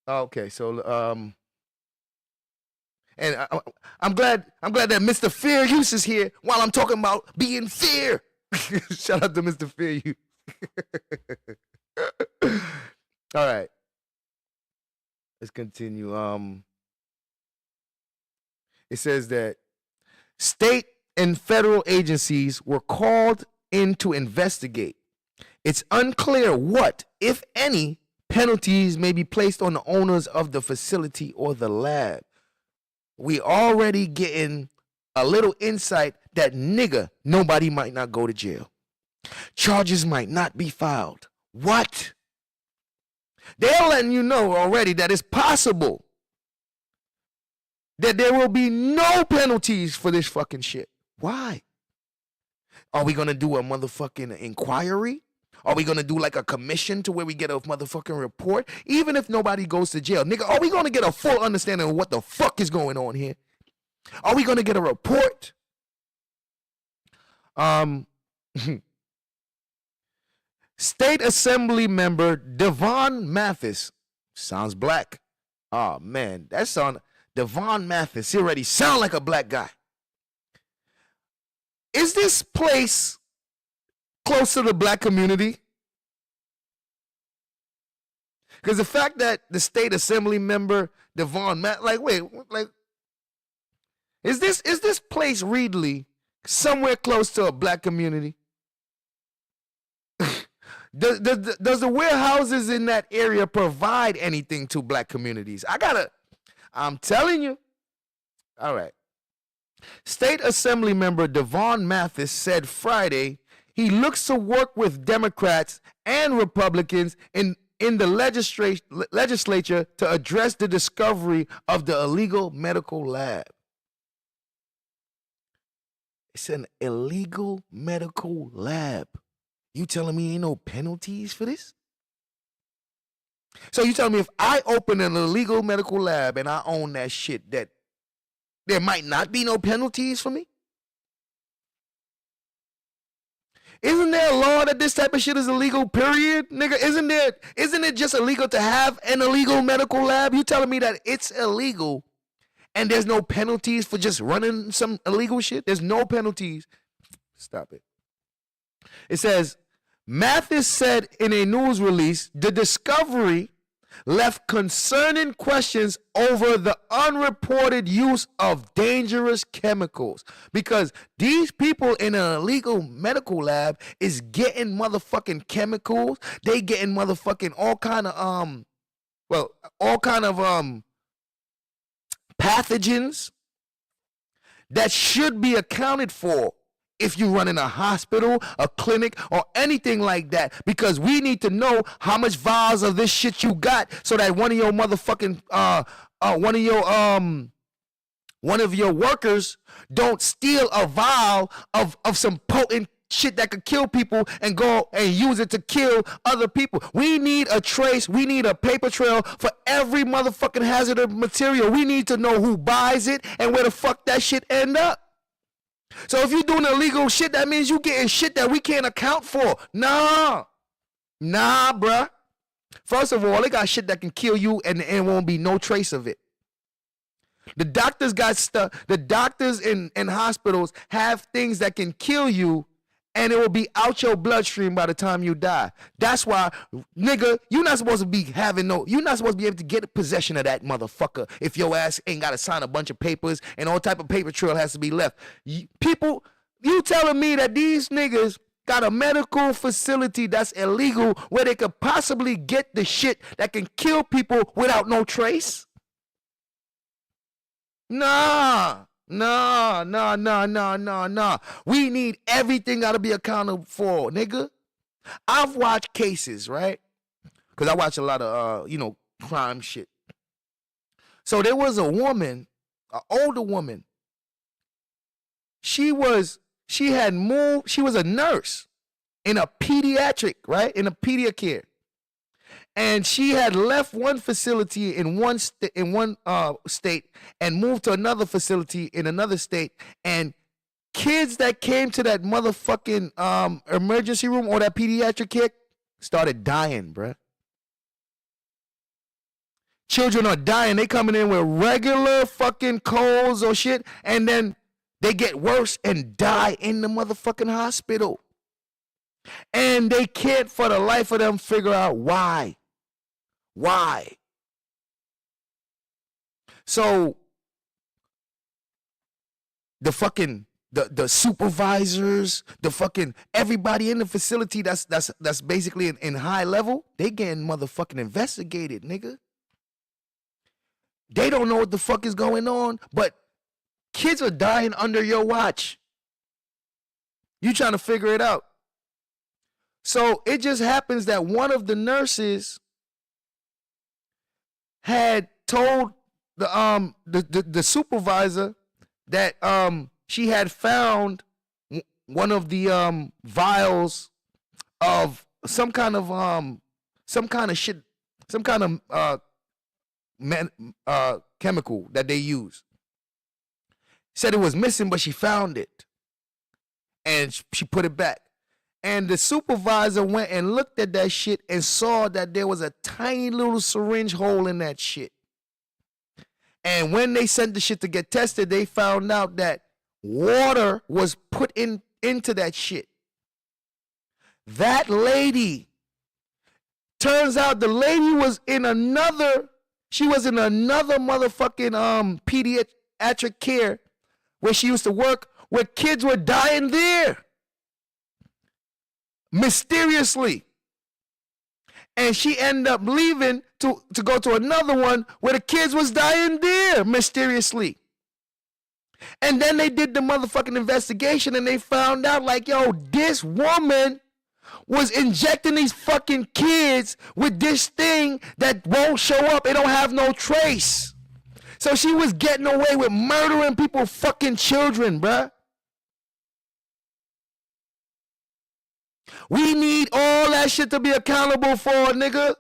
Okay, so and I'm glad that Mr. Fear Use is here while I'm talking about being fear. Shout out to Mr. Fear Use. All right. Let's continue. It says that state and federal agencies were called in to investigate. It's unclear what, if any, penalties may be placed on the owners of the facility or the lab. We already getting a little insight that nobody might not go to jail. Charges might not be filed. What? They're letting you know already that it's possible that there will be no penalties for this fucking shit. Why? Are we gonna do a motherfucking inquiry? Are we gonna do like a commission to where we get a motherfucking report? Even if nobody goes to jail, nigga, are we gonna get a full understanding of what the fuck is going on here? Are we gonna get a report? State Assembly member Devon Mathis, sounds black. Oh man, that sound Devon Mathis. He already sound like a black guy. Is this place close to the black community? Because the fact that the State Assembly member Devon Mathis, is this place Reedley somewhere close to a black community? Does the warehouses in that area provide anything to black communities? I'm telling you. All right. State Assembly member Devon Mathis said Friday he looks to work with Democrats and Republicans in the legislature to address the discovery of the illegal medical lab. It's an illegal medical lab. You telling me ain't no penalties for this? So you telling me if I open an illegal medical lab and I own that shit, that there might not be no penalties for me? Isn't there a law that this type of shit is illegal, period? Nigga, isn't it just illegal to have an illegal medical lab? You telling me that it's illegal and there's no penalties for just running some illegal shit? There's no penalties. Stop it. It says, Mathis said in a news release, the discovery left concerning questions over the unreported use of dangerous chemicals, because these people in an illegal medical lab is getting motherfucking chemicals. They getting motherfucking all kind of pathogens that should be accounted for if you run in a hospital, a clinic, or anything like that, because we need to know how much vials of this shit you got, so that one of your motherfucking one of your workers don't steal a vial of some potent shit that could kill people and go and use it to kill other people. We need a trace. We need a paper trail for every motherfucking hazardous material. We need to know who buys it and where the fuck that shit end up. So if you're doing illegal shit, that means you getting shit that we can't account for. Nah, bruh. First of all, they got shit that can kill you and there won't be no trace of it. The doctors got stuff. The doctors in hospitals have things that can kill you, and it will be out your bloodstream by the time you die. That's why, nigga, you're not supposed to be you're not supposed to be able to get possession of that motherfucker if your ass ain't got to sign a bunch of papers and all type of paper trail has to be left. You telling me that these niggas got a medical facility that's illegal where they could possibly get the shit that can kill people without no trace? Nah. We need everything got to be accounted for, nigga. I've watched cases, right? Because I watch a lot of, crime shit. So there was a woman, an older woman. She was a nurse in a pediatric, right? In a pediatric care. And she had left one facility in one state and moved to another facility in another state. And kids that came to that motherfucking emergency room or that pediatric care started dying, bruh. Children are dying. They coming in with regular fucking colds or shit, and then they get worse and die in the motherfucking hospital. And they can't for the life of them figure out why. Why? So the fucking the supervisors, the fucking everybody in the facility that's basically in high level, they getting motherfucking investigated, nigga. They don't know what the fuck is going on, but kids are dying under your watch. You trying to figure it out. So it just happens that one of the nurses had told the supervisor that she had found one of the vials of some kind of chemical that they use. Said it was missing, but she found it, and she put it back. And the supervisor went and looked at that shit and saw that there was a tiny little syringe hole in that shit. And when they sent the shit to get tested, they found out that water was put into that shit. That lady, turns out the lady was in another motherfucking pediatric care where she used to work, where kids were dying there. Mysteriously. And she ended up leaving to go to another one where the kids was dying there mysteriously. And then they did the motherfucking investigation and they found out like, yo, this woman was injecting these fucking kids with this thing that won't show up. It don't have no trace. So she was getting away with murdering people's fucking children, bruh. We need all that shit to be accountable for, nigga.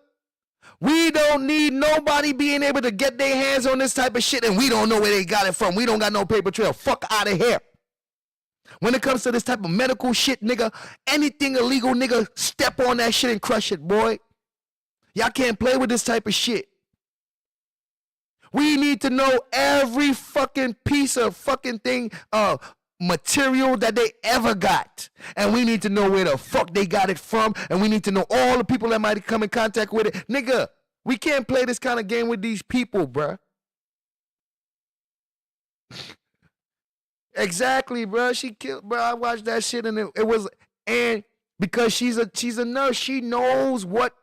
We don't need nobody being able to get their hands on this type of shit and we don't know where they got it from. We don't got no paper trail. Fuck out of here. When it comes to this type of medical shit, nigga, anything illegal, nigga, step on that shit and crush it, boy. Y'all can't play with this type of shit. We need to know every fucking piece of fucking thing, material that they ever got. And we need to know where the fuck they got it from. And we need to know all the people that might come in contact with it. Nigga, we can't play this kind of game with these people, bruh. Exactly, bruh. She killed, bruh. I watched that shit and it was, and because she's a nurse, she knows what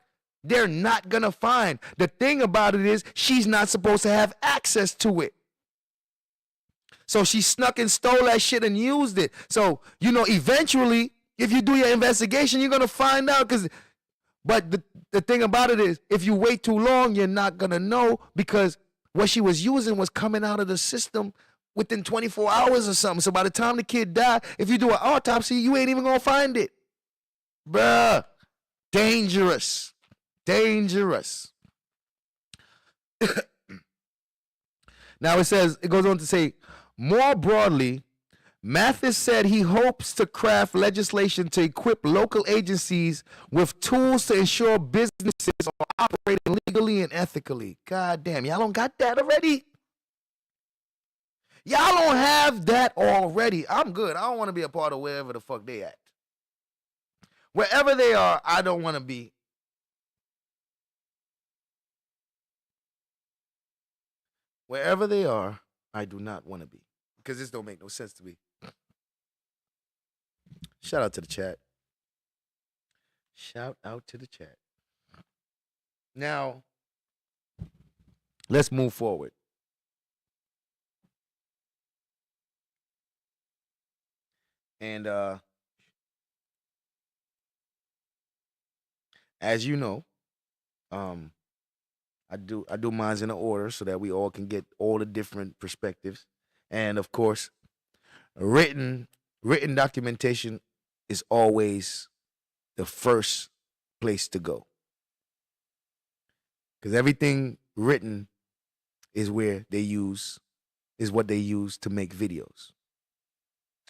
they're not gonna find. The thing about it is she's not supposed to have access to it. So she snuck and stole that shit and used it. So, eventually, if you do your investigation, you're going to find out. But the thing about it is, if you wait too long, you're not going to know because what she was using was coming out of the system within 24 hours or something. So by the time the kid died, if you do an autopsy, you ain't even going to find it. Bruh. Dangerous. Dangerous. Now it goes on to say, more broadly, Mathis said he hopes to craft legislation to equip local agencies with tools to ensure businesses are operating legally and ethically. God damn, y'all don't got that already? Y'all don't have that already. I'm good. I don't want to be a part of wherever the fuck they at. Wherever they are, I don't want to be. Wherever they are, I do not want to be. Because this don't make no sense to me. Shout out to the chat. Shout out to the chat. Now, let's move forward. And as you know, I do mines in an order so that we all can get all the different perspectives. And of course, written documentation is always the first place to go. Because everything written is what they use to make videos.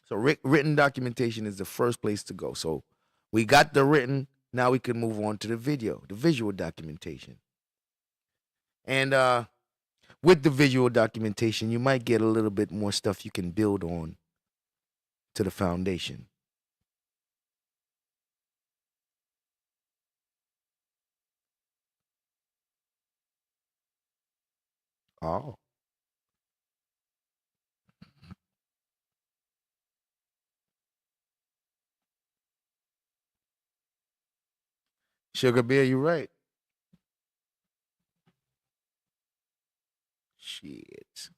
So written documentation is the first place to go. So we got the written, now we can move on to the visual documentation. And with the visual documentation, you might get a little bit more stuff you can build on to the foundation. Oh. Sugar Bear, you're right. Shit.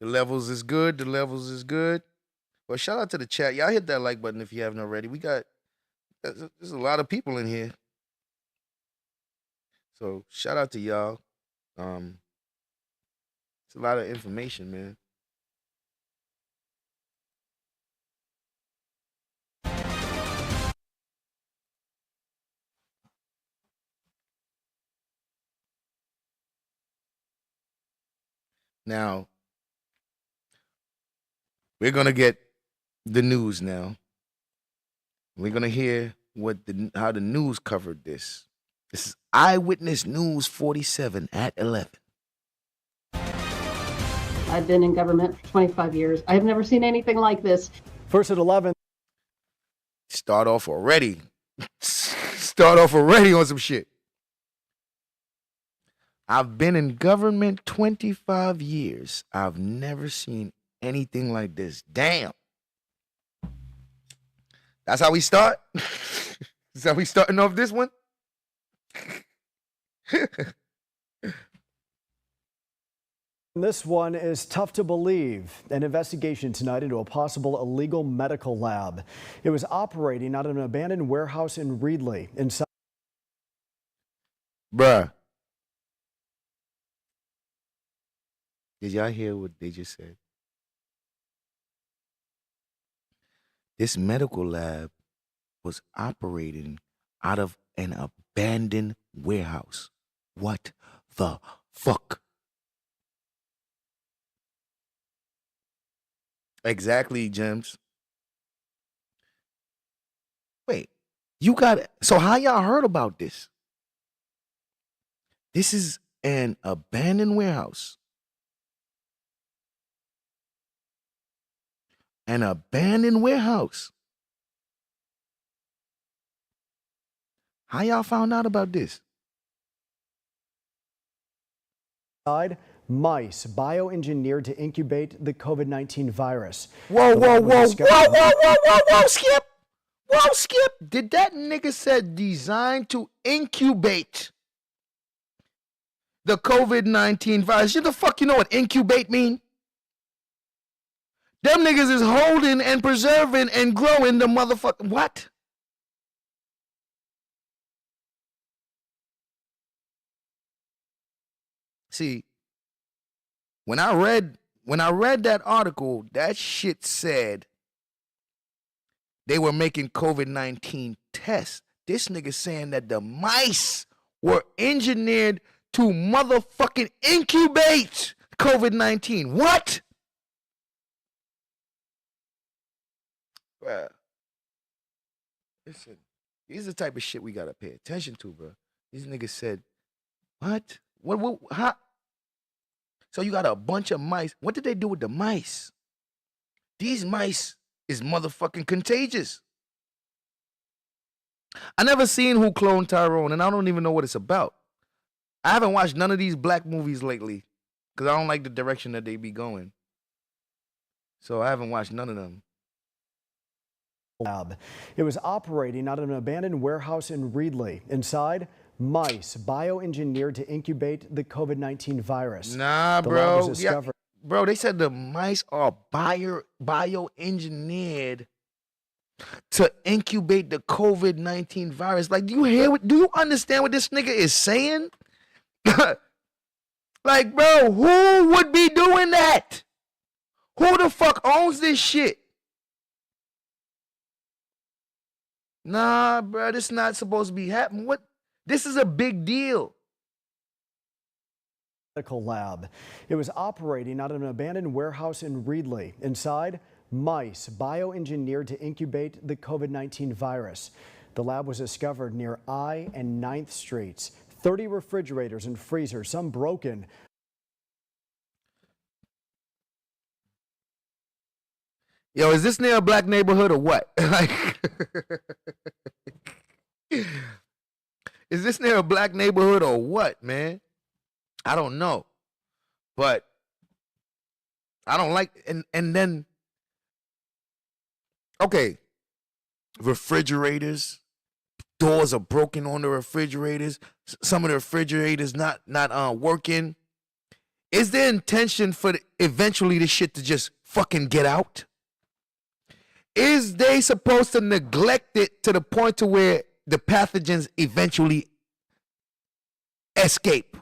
The levels is good. Well, shout out to the chat. Y'all hit that like button if you haven't already. There's a lot of people in here. So shout out to y'all. It's a lot of information, man. Now, we're going to get the news now. We're going to hear how the news covered this. This is Eyewitness News 47 at 11. I've been in government for 25 years. I have never seen anything like this. First at 11. Start off already on some shit. I've been in government 25 years. I've never seen anything like this. Damn. That's how we start? Is that we starting off this one? This one is tough to believe. An investigation tonight into a possible illegal medical lab. It was operating out of an abandoned warehouse in Reedley. Bruh. Did y'all hear what they just said? This medical lab was operating out of an abandoned warehouse. What the fuck? Exactly, James. Wait, so how y'all heard about this? This is an abandoned warehouse. An abandoned warehouse. How y'all found out about this? Mice bioengineered to incubate the COVID-19 virus. Whoa, Skip. Whoa, Skip. Did that nigga said designed to incubate the COVID-19 virus? You the fuck you know what incubate mean? Them niggas is holding and preserving and growing the motherfucker. What? See, when I read that article, that shit said they were making COVID-19 tests. This nigga saying that the mice were engineered to motherfucking incubate COVID-19. What? Bruh. Listen, these are the type of shit we gotta pay attention to, bro. These niggas said, what? How? So you got a bunch of mice. What did they do with the mice? These mice is motherfucking contagious. I never seen Who Cloned Tyrone, and I don't even know what it's about. I haven't watched none of these black movies lately because I don't like the direction that they be going. So I haven't watched none of them. Lab. It was operating out of an abandoned warehouse in Reedley. Inside, mice bioengineered to incubate the COVID-19 virus. Nah, The lab bro. was discovered- Bro, they said the mice are bioengineered to incubate the COVID-19 virus. Like, do you understand what this nigga is saying? Like, bro, who would be doing that? Who the fuck owns this shit? Nah, bro, this is not supposed to be happening. What? This is a big deal. Medical lab. It was operating out of an abandoned warehouse in Reedley. Inside, mice bioengineered to incubate the COVID-19 virus. The lab was discovered near I and 9th Streets. 30 refrigerators and freezers, some broken. Yo, is this near a black neighborhood or what? Like, is this near a black neighborhood or what, man? I don't know. But I don't like, and then, okay, refrigerators, doors are broken on the refrigerators. Some of the refrigerators not working. Is there intention for eventually this shit to just fucking get out? Is they supposed to neglect it to the point to where the pathogens eventually escape?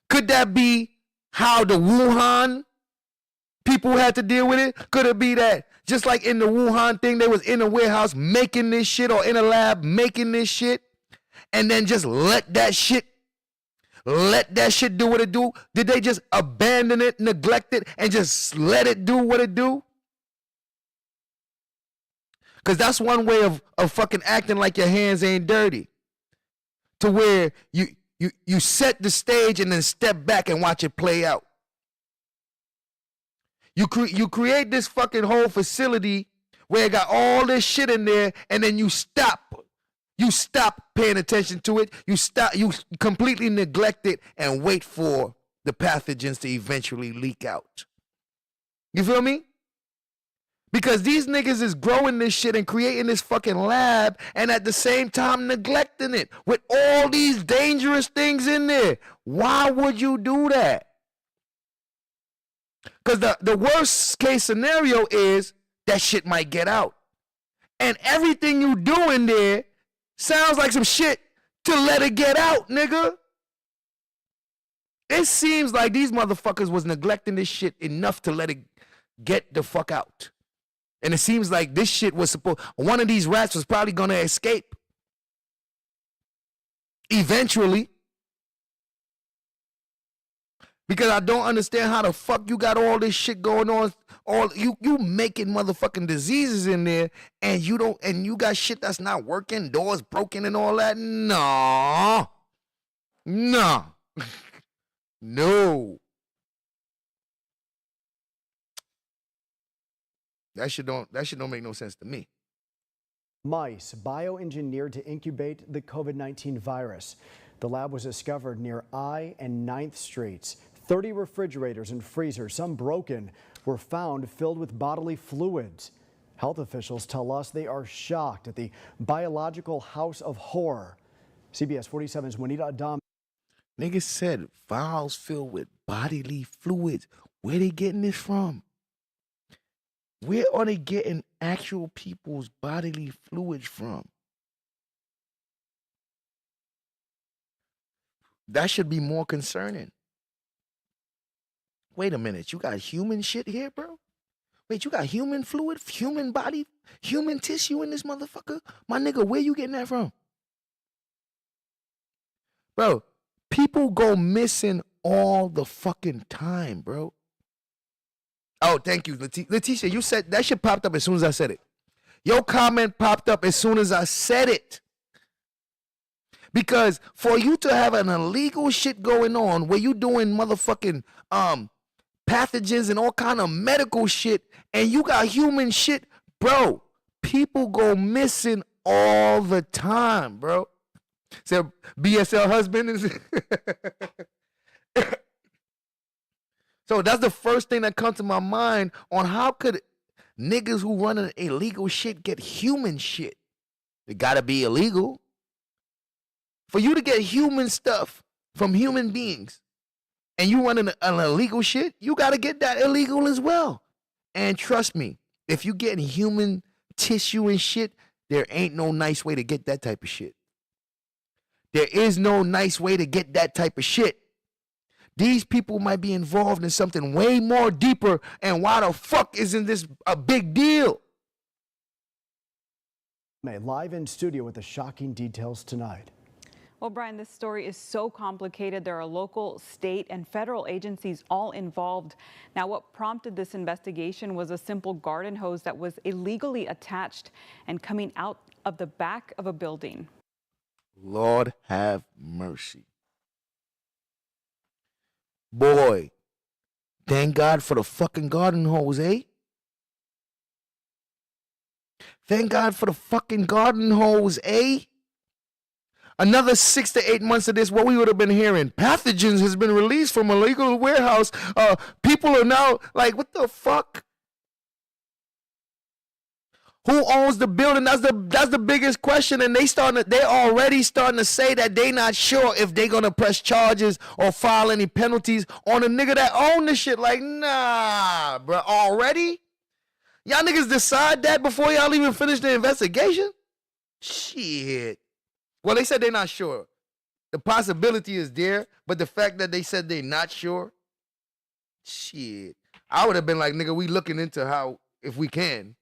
Could that be how the Wuhan people had to deal with it? Could it be that just like in the Wuhan thing, they was in a warehouse making this shit or in a lab making this shit and then just let that shit do what it do? Did they just abandon it, neglect it, and just let it do what it do? Because that's one way of fucking acting like your hands ain't dirty. To where you set the stage and then step back and watch it play out. You create this fucking whole facility where it got all this shit in there, and then you stop paying attention to it. You completely neglect it and wait for the pathogens to eventually leak out. You feel me? Because these niggas is growing this shit and creating this fucking lab and at the same time neglecting it with all these dangerous things in there. Why would you do that? Because the worst case scenario is that shit might get out. And everything you do in there sounds like some shit to let it get out, nigga. It seems like these motherfuckers was neglecting this shit enough to let it get the fuck out. And it seems like this shit was one of these rats was probably gonna escape. Eventually. Because I don't understand how the fuck you got all this shit going on. You making motherfucking diseases in there and you got shit that's not working, doors broken and all that. No. No. No. That shit don't make no sense to me. Mice bioengineered to incubate the COVID-19 virus. The lab was discovered near I and 9th Streets. 30 refrigerators and freezers, some broken, were found filled with bodily fluids. Health officials tell us they are shocked at the biological house of horror. CBS 47's Juanita Adam. Niggas said vials filled with bodily fluids. Where they getting this from? Where are they getting actual people's bodily fluids from? That should be more concerning. Wait a minute, you got human shit here, bro? Wait, you got human fluid, human body, human tissue in this motherfucker? My nigga, where you getting that from? Bro, people go missing all the fucking time, bro. Oh, thank you, Leticia. You said that shit popped up as soon as I said it. Your comment popped up as soon as I said it. Because for you to have an illegal shit going on where you doing motherfucking pathogens and all kind of medical shit and you got human shit, bro, people go missing all the time, bro. So BSL husband is So that's the first thing that comes to my mind on how could niggas who run an illegal shit get human shit. It gotta be illegal. For you to get human stuff from human beings and you running an illegal shit, you gotta get that illegal as well. And trust me, if you getting human tissue and shit, there ain't no nice way to get that type of shit. There is no nice way to get that type of shit. These people might be involved in something way more deeper, and why the fuck isn't this a big deal? Live in studio with the shocking details tonight. Well, Brian, this story is so complicated. There are local, state, and federal agencies all involved. Now, what prompted this investigation was a simple garden hose that was illegally attached and coming out of the back of a building. Lord have mercy. Boy, thank God for the fucking garden hose, eh? Thank God for the fucking garden hose, eh? Another 6 to 8 months of this, what we would have been hearing. Pathogens has been released from a legal warehouse. People are now like, what the fuck? Who owns the building? That's the biggest question. And they already starting to say that they not sure if they gonna press charges or file any penalties on a nigga that own the shit. Like, nah, bro, already? Y'all niggas decide that before y'all even finish the investigation? Shit. Well, they said they're not sure. The possibility is there, but the fact that they said they're not sure, shit. I would have been like, nigga, we looking into how, if we can.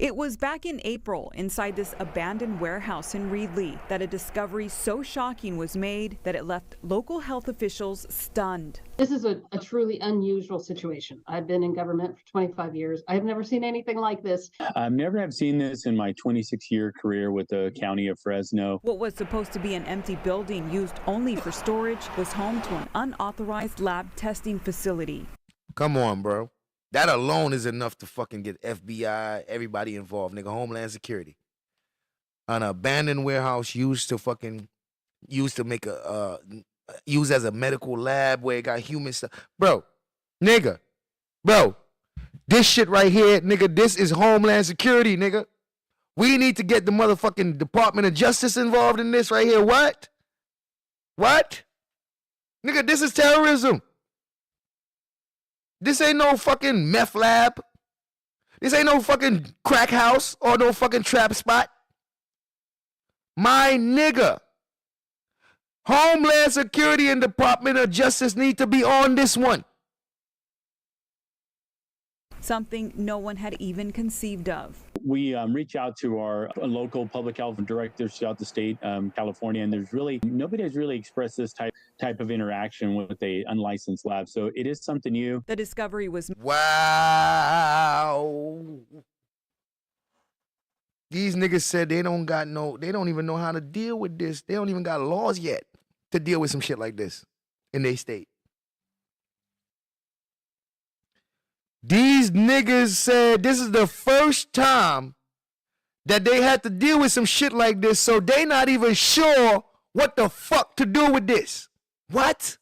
It was back in April inside this abandoned warehouse in Reedley that a discovery so shocking was made that it left local health officials stunned. This is a truly unusual situation. I've been in government for 25 years. I've never seen anything like this. I've never have seen this in my 26-year career with the county of Fresno. What was supposed to be an empty building used only for storage was home to an unauthorized lab testing facility. Come on, bro. That alone is enough to fucking get FBI, everybody involved, nigga, Homeland Security. An abandoned warehouse used as a medical lab where it got human stuff. Bro, this shit right here, nigga, this is Homeland Security, nigga. We need to get the motherfucking Department of Justice involved in this right here. What? Nigga, this is terrorism. This ain't no fucking meth lab. This ain't no fucking crack house or no fucking trap spot. My nigga. Homeland Security and Department of Justice need to be on this one. Something no one had even conceived of. We reach out to our local public health directors throughout the state, California, and nobody has really expressed this type of interaction with a unlicensed lab. So it is something new. The discovery was wow. These niggas said they don't even know how to deal with this. They don't even got laws yet to deal with some shit like this in their state. These niggas said this is the first time that they had to deal with some shit like this, so they not even sure what the fuck to do with this. What?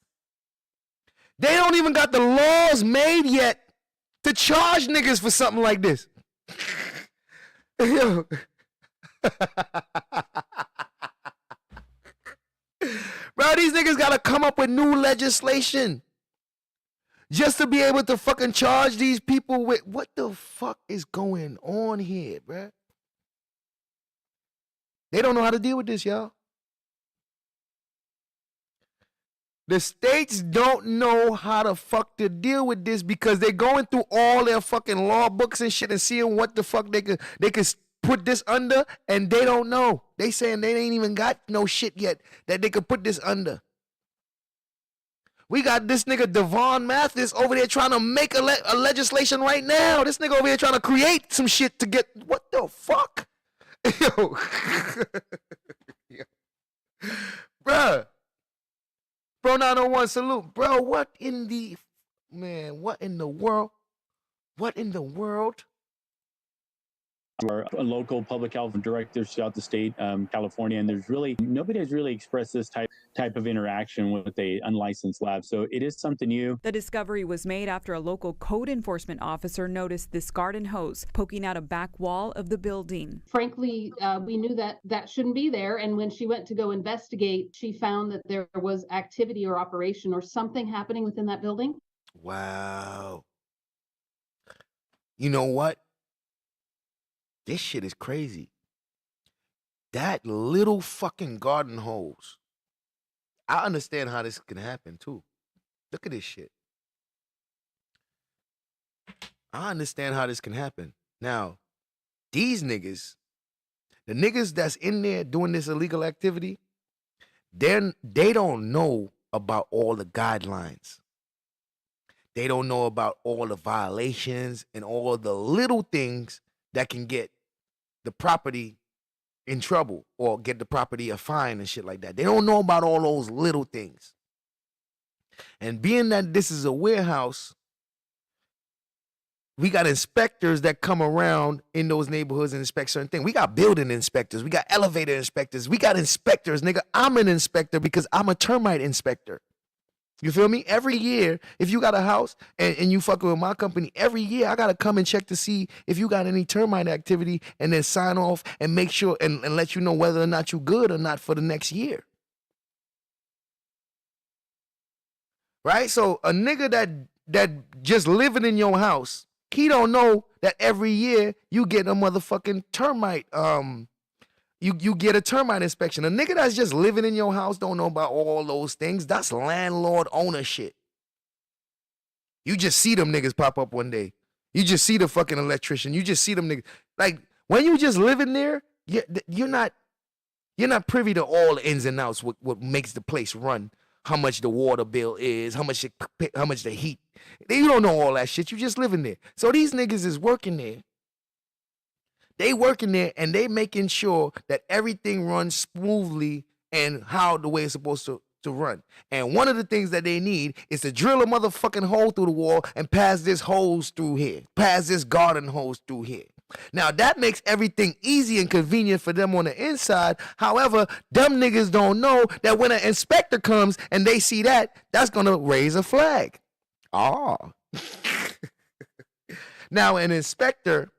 They don't even got the laws made yet to charge niggas for something like this. Yo. Bro, these niggas gotta come up with new legislation just to be able to fucking charge these people with what the fuck is going on here, bro? They don't know how to deal with this, y'all. The states don't know how the fuck to deal with this because they're going through all their fucking law books and shit and seeing what the fuck they could put this under, and they don't know. They saying they ain't even got no shit yet that they could put this under. We got this nigga Devon Mathis over there trying to make a legislation right now. This nigga over here trying to create some shit to get, what the fuck? Yo. Yo. Bruh. Bro 901, salute. Bro, what in the world? What in the world? Our local public health directors throughout the state, California, and there's really nobody has really expressed this type of interaction with a unlicensed lab. So it is something new. The discovery was made after a local code enforcement officer noticed this garden hose poking out a back wall of the building. Frankly, we knew that shouldn't be there. And when she went to go investigate, she found that there was activity or operation or something happening within that building. Wow. You know what? This shit is crazy. That little fucking garden hose. I understand how this can happen too. Look at this shit. I understand how this can happen. Now, these niggas, the niggas that's in there doing this illegal activity, they don't know about all the guidelines. They don't know about all the violations and all the little things that can get the property in trouble or get the property a fine and shit like that. They don't know about all those little things. And being that this is a warehouse, we got inspectors that come around in those neighborhoods and inspect certain things. We got building inspectors. We got elevator inspectors. We got inspectors, nigga. I'm an inspector because I'm a termite inspector. You feel me? Every year, if you got a house and you fucking with my company, every year I got to come and check to see if you got any termite activity and then sign off and make sure and let you know whether or not you good or not for the next year. Right? So a nigga that just living in your house, he don't know that every year you get a motherfucking termite You get a termite inspection. A nigga that's just living in your house don't know about all those things. That's landlord ownership. You just see them niggas pop up one day. You just see the fucking electrician. You just see them niggas. Like, when you just living there, you're not privy to all the ins and outs, what makes the place run, how much the water bill is, how much the heat. You don't know all that shit. You just living there. So these niggas is working there. They working there and they making sure that everything runs smoothly and how the way it's supposed to run. And one of the things that they need is to drill a motherfucking hole through the wall and pass this hose through here. Pass this garden hose through here. Now that makes everything easy and convenient for them on the inside. However, them niggas don't know that when an inspector comes and they see that, that's gonna raise a flag. Now an inspector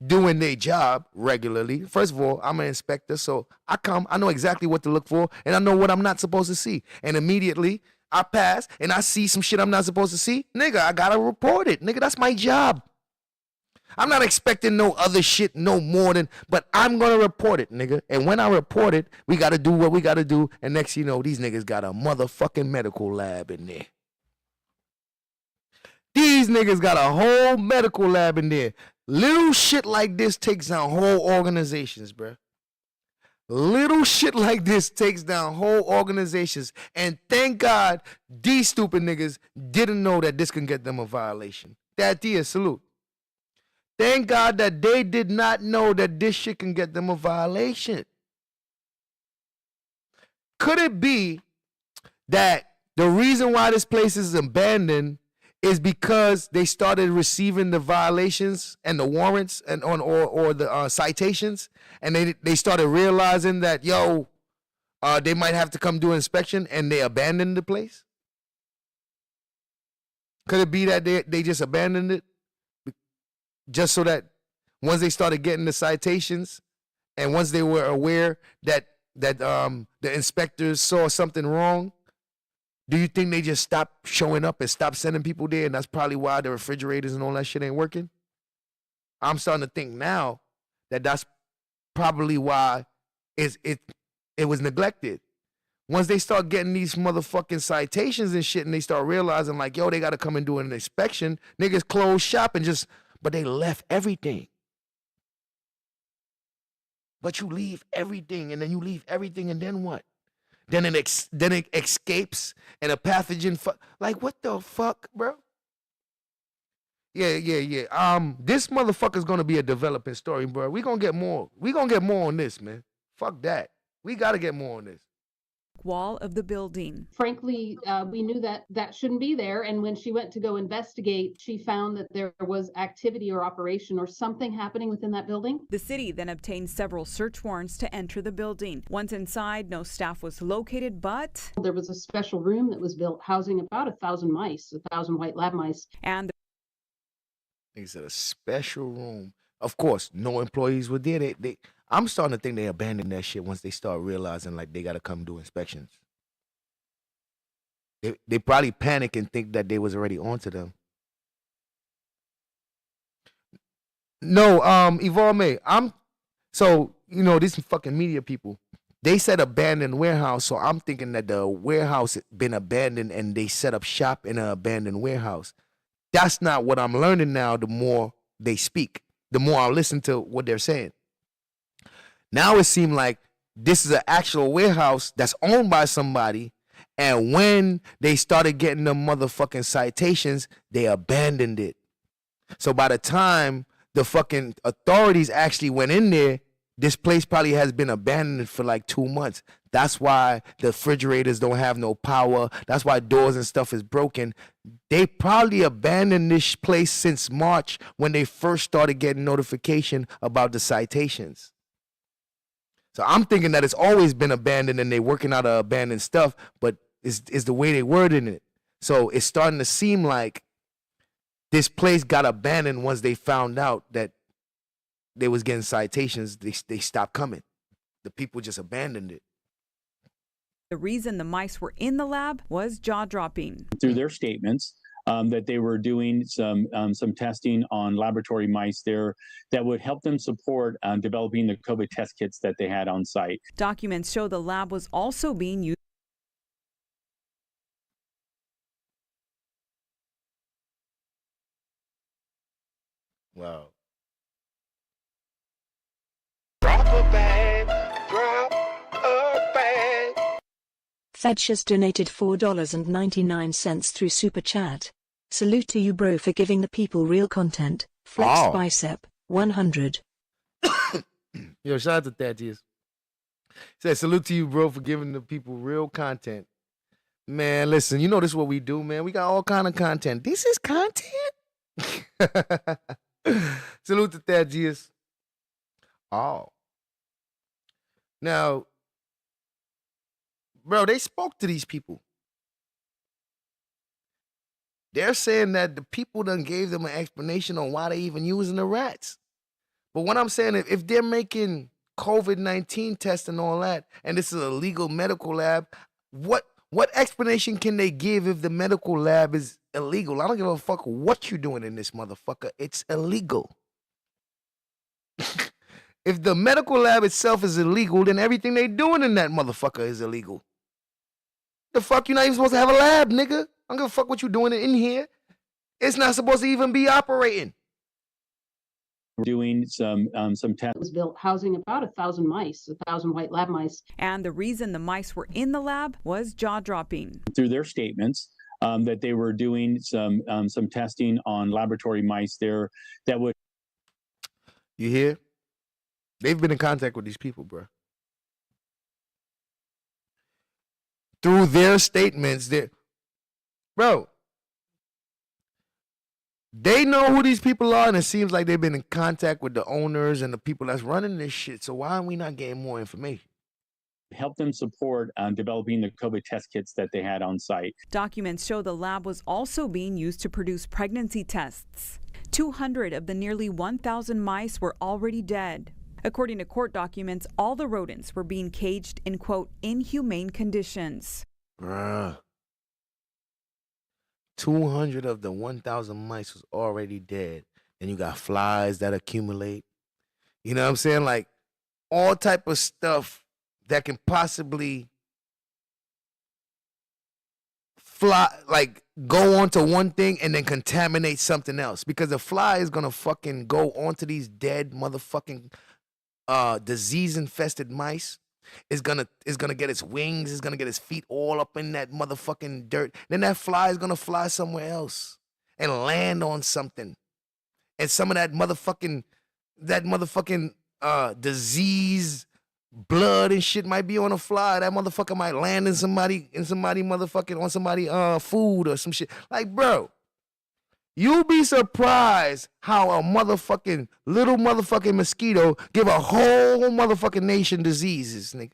doing their job regularly. First of all, I'm an inspector, so I know exactly what to look for, and I know what I'm not supposed to see. And immediately, I pass, and I see some shit I'm not supposed to see. Nigga, I gotta report it. Nigga, that's my job. I'm not expecting no other shit no more than, but I'm gonna report it, nigga. And when I report it, we gotta do what we gotta do, and next you know, these niggas got a motherfucking medical lab in there. These niggas got a whole medical lab in there. Little shit like this takes down whole organizations, bruh. Little shit like this takes down whole organizations. And thank God these stupid niggas didn't know that this can get them a violation. That is salute. Thank God that they did not know that this shit can get them a violation. Could it be that the reason why this place is abandoned is because they started receiving the violations and the warrants and or the citations, and they started realizing that they might have to come do an inspection, and they abandoned the place? Could it be that they just abandoned it just so that once they started getting the citations and once they were aware that the inspectors saw something wrong, do you think they just stopped showing up and stopped sending people there, and that's probably why the refrigerators and all that shit ain't working? I'm starting to think now that that's probably why it was neglected. Once they start getting these motherfucking citations and shit, and they start realizing like, they got to come and do an inspection, niggas close shop and but they left everything. But you leave everything, and then you leave everything, and then what? then it escapes, and a pathogen. Like, what the fuck, bro? Yeah. This motherfucker's gonna be a developing story, bro. We gonna get more. We gonna get more on this, man. Fuck that. We gotta get more on this. Wall of the building. Frankly, we knew that shouldn't be there. And when she went to go investigate, she found that there was activity or operation or something happening within that building. The city then obtained several search warrants to enter the building. Once inside, no staff was located, but there was a special room that was built housing about 1,000 mice, 1,000 white lab mice. And he said a special room. Of course, no employees were there. I'm starting to think they abandoned that shit once they start realizing like they gotta come do inspections. They probably panic and think that they was already onto them. No, Evolve, so these fucking media people, they said abandoned warehouse, so I'm thinking that the warehouse been abandoned and they set up shop in an abandoned warehouse. That's not what I'm learning now. The more they speak, the more I listen to what they're saying. Now it seemed like this is an actual warehouse that's owned by somebody, and when they started getting the motherfucking citations, they abandoned it. So by the time the fucking authorities actually went in there, this place probably has been abandoned for like 2 months. That's why the refrigerators don't have no power. That's why doors and stuff is broken. They probably abandoned this place since March when they first started getting notification about the citations. So I'm thinking that it's always been abandoned and they're working out of abandoned stuff, but it's the way they worded it. So it's starting to seem like this place got abandoned once they found out that they was getting citations. They stopped coming. The people just abandoned it. The reason the mice were in the lab was jaw-dropping. Through their statements, that they were doing some testing on laboratory mice there that would help them support developing the COVID test kits that they had on site. Documents show the lab was also being used. Wow. Drop a bag, drop a bag. Infectious donated $4.99 through Super Chat. Salute to you, bro, for giving the people real content. Flex bicep, 100. Yo, shout out to Thaddeus. Said, salute to you, bro, for giving the people real content. Man, listen, this is what we do, man. We got all kind of content. This is content? Salute to Thaddeus. Oh. Now, bro, they spoke to these people. They're saying that the people done gave them an explanation on why they even using the rats. But what I'm saying, if they're making COVID-19 tests and all that, and this is a legal medical lab, what explanation can they give if the medical lab is illegal? I don't give a fuck what you're doing in this motherfucker. It's illegal. If the medical lab itself is illegal, then everything they doing in that motherfucker is illegal. The fuck, you're not even supposed to have a lab, nigga. I don't give a fuck what you doing in here. It's not supposed to even be operating. Doing some tests. It was built housing about 1,000 mice, 1,000 white lab mice. And the reason the mice were in the lab was jaw-dropping. Through their statements, that they were doing some testing on laboratory mice there that would. You hear? They've been in contact with these people, bro. Through their statements, bro, they know who these people are, and it seems like they've been in contact with the owners and the people that's running this shit. So why are we not getting more information? Help them support developing the COVID test kits that they had on site. Documents show the lab was also being used to produce pregnancy tests. 200 of the nearly 1,000 mice were already dead. According to court documents, all the rodents were being caged in, quote, inhumane conditions. Bruh. 200 of the 1,000 mice was already dead. And you got flies that accumulate. You know what I'm saying? Like, all type of stuff that can possibly go onto one thing and then contaminate something else. Because the fly is going to fucking go onto these dead motherfucking disease-infested mice. It's gonna get its wings. It's gonna get its feet all up in that motherfucking dirt. Then that fly is gonna fly somewhere else and land on something. And some of that motherfucking disease, blood and shit might be on a fly. That motherfucker might land in somebody motherfucking on somebody food or some shit. Like, bro, you'll be surprised how a motherfucking little motherfucking mosquito give a whole motherfucking nation diseases, nigga.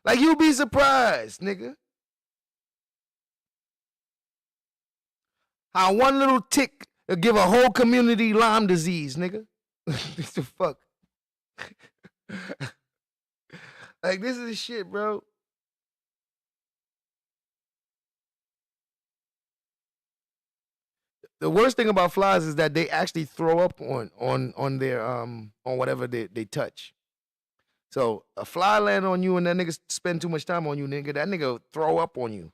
Like, you'll be surprised, nigga. How one little tick will give a whole community Lyme disease, nigga. What the fuck? Like, this is the shit, bro. The worst thing about flies is that they actually throw up on their on whatever they touch. So a fly land on you and that nigga spend too much time on you, nigga, that nigga throw up on you.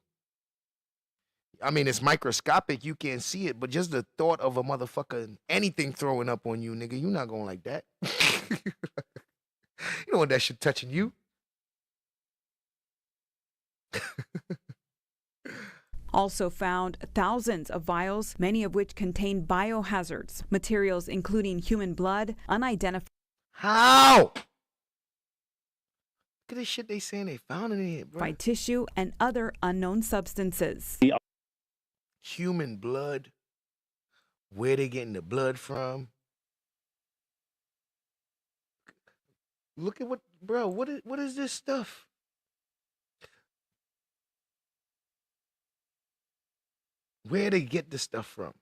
I mean, it's microscopic, you can't see it, but just the thought of a motherfucker, anything throwing up on you, nigga, you not going like that. You don't want that shit touching you. Also found thousands of vials, many of which contain biohazards, materials including human blood, unidentified. How? Look at this shit they saying they found in it, bro. By tissue and other unknown substances. Human blood. Where they getting the blood from? Look at what is this stuff? Where they get this stuff from?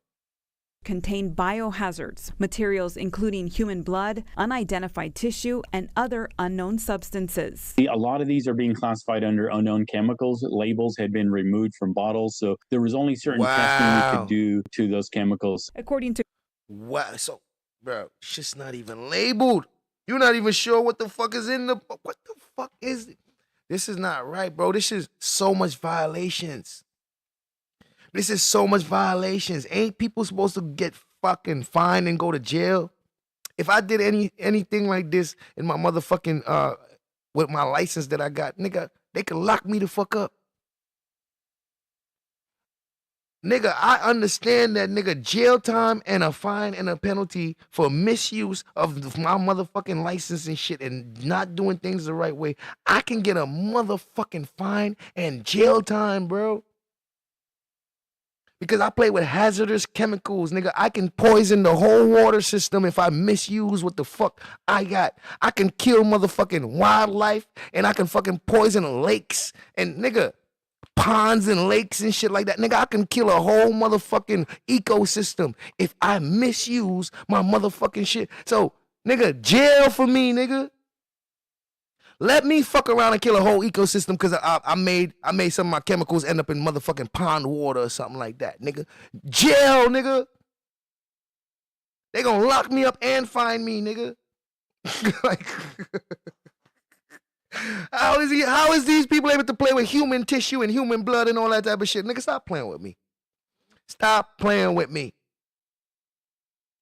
Contain biohazards, materials including human blood, unidentified tissue, and other unknown substances. A lot of these are being classified under unknown chemicals. Labels had been removed from bottles, so there was only certain testing we could do to those chemicals. According to... Wow, so, bro, shit's not even labeled. You're not even sure what the fuck is in the... What the fuck is it? This is not right, bro. This is so much violations. This is so much violations. Ain't people supposed to get fucking fined and go to jail? If I did anything like this in my motherfucking with my license that I got, nigga, they could lock me the fuck up. Nigga, I understand that, nigga, jail time and a fine and a penalty for misuse of my motherfucking license and shit and not doing things the right way. I can get a motherfucking fine and jail time, bro. Because I play with hazardous chemicals, nigga. I can poison the whole water system if I misuse what the fuck I got. I can kill motherfucking wildlife and I can fucking poison lakes and, nigga, ponds and lakes and shit like that. Nigga, I can kill a whole motherfucking ecosystem if I misuse my motherfucking shit. So, nigga, jail for me, nigga. Let me fuck around and kill a whole ecosystem because I made some of my chemicals end up in motherfucking pond water or something like that, nigga. Jail, nigga. They gonna lock me up and fine me, nigga. Like, how is these people able to play with human tissue and human blood and all that type of shit? Nigga, stop playing with me. Stop playing with me.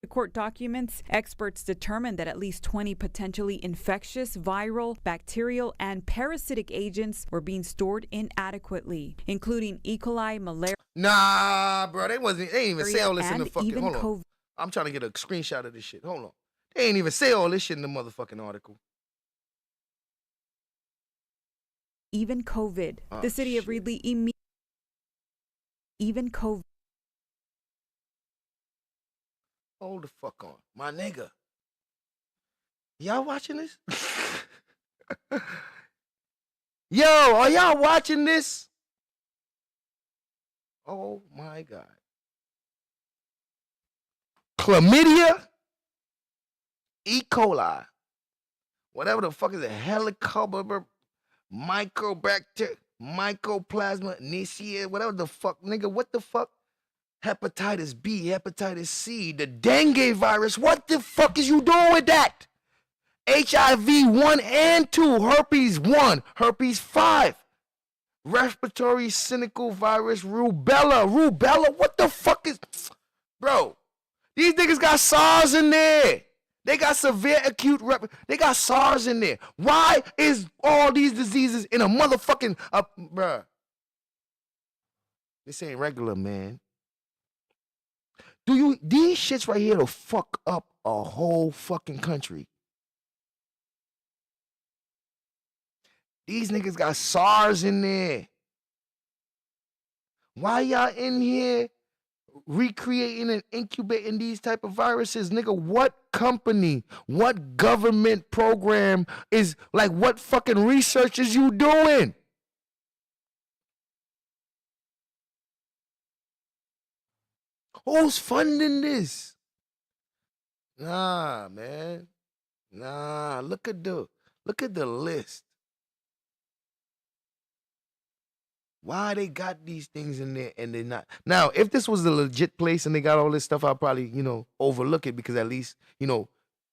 The court documents, experts determined that at least 20 potentially infectious, viral, bacterial, and parasitic agents were being stored inadequately, including E. coli, malaria. Nah, bro, they ain't even say all this in the fucking, hold on. COVID. I'm trying to get a screenshot of this shit. Hold on. They ain't even say all this shit in the motherfucking article. Even COVID. The city of Reedley even COVID. Hold the fuck on. My nigga. Y'all watching this? Yo, are y'all watching this? Oh my God. Chlamydia, E. coli, whatever the fuck is a helicobacter, microbacter, mycoplasma, Neisseria, whatever the fuck, nigga, what the fuck? Hepatitis B, hepatitis C, the dengue virus. What the fuck is you doing with that? HIV 1 and 2, herpes 1, herpes 5, respiratory syncytial virus, rubella. What the fuck is, bro? These niggas got SARS in there. They got severe acute they got SARS in there. Why is all these diseases in a motherfucking bruh? This ain't regular, man. These shits right here to fuck up a whole fucking country. These niggas got SARS in there. Why y'all in here recreating and incubating these type of viruses? Nigga, what company, what government program is, like, what fucking research is you doing? Who's funding this? Nah, man. Nah, look at the list. Why they got these things in there and they're not? Now, if this was a legit place and they got all this stuff, I'll probably, overlook it, because at least,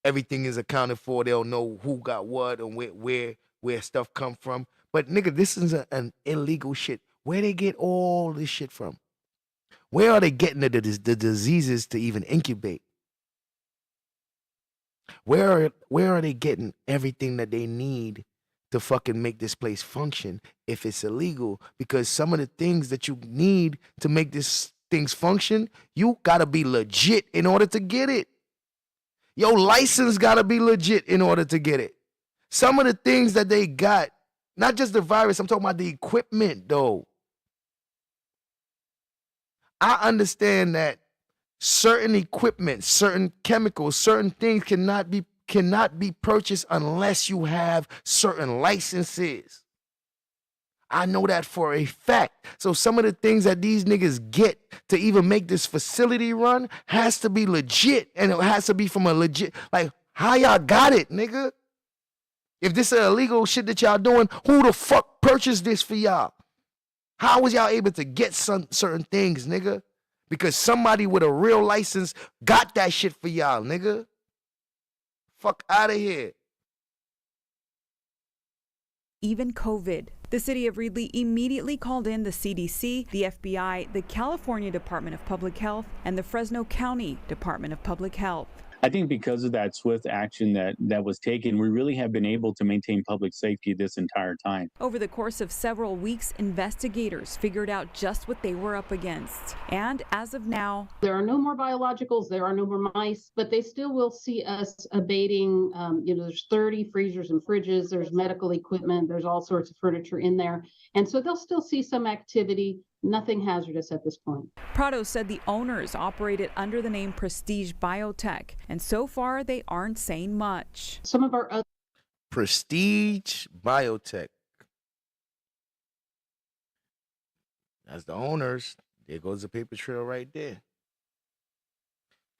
everything is accounted for. They'll know who got what and where stuff come from. But nigga, this is an illegal shit. Where they get all this shit from? Where are they getting the diseases to even incubate? Where are they getting everything that they need to fucking make this place function if it's illegal? Because some of the things that you need to make this things function, you gotta be legit in order to get it. Your license gotta be legit in order to get it. Some of the things that they got, not just the virus, I'm talking about the equipment though. I understand that certain equipment, certain chemicals, certain things cannot be purchased unless you have certain licenses. I know that for a fact. So some of the things that these niggas get to even make this facility run has to be legit, and it has to be from a legit, like, how y'all got it, nigga? If this is illegal shit that y'all doing, who the fuck purchased this for y'all? How was y'all able to get certain things, nigga? Because somebody with a real license got that shit for y'all, nigga. Fuck out of here. Even COVID. The City of Reedley immediately called in the CDC, the FBI, the California Department of Public Health, and the Fresno County Department of Public Health. I think because of that swift action that was taken, we really have been able to maintain public safety this entire time. Over the course of several weeks, investigators figured out just what they were up against. And as of now, there are no more biologicals, there are no more mice, but they still will see us abating. There's 30 freezers and fridges, there's medical equipment, there's all sorts of furniture in there. And so they'll still see some activity. Nothing hazardous at this point. Prado said the owners operated under the name Prestige Biotech, and so far they aren't saying much. Some of our other Prestige Biotech. That's the owners. There goes the paper trail right there.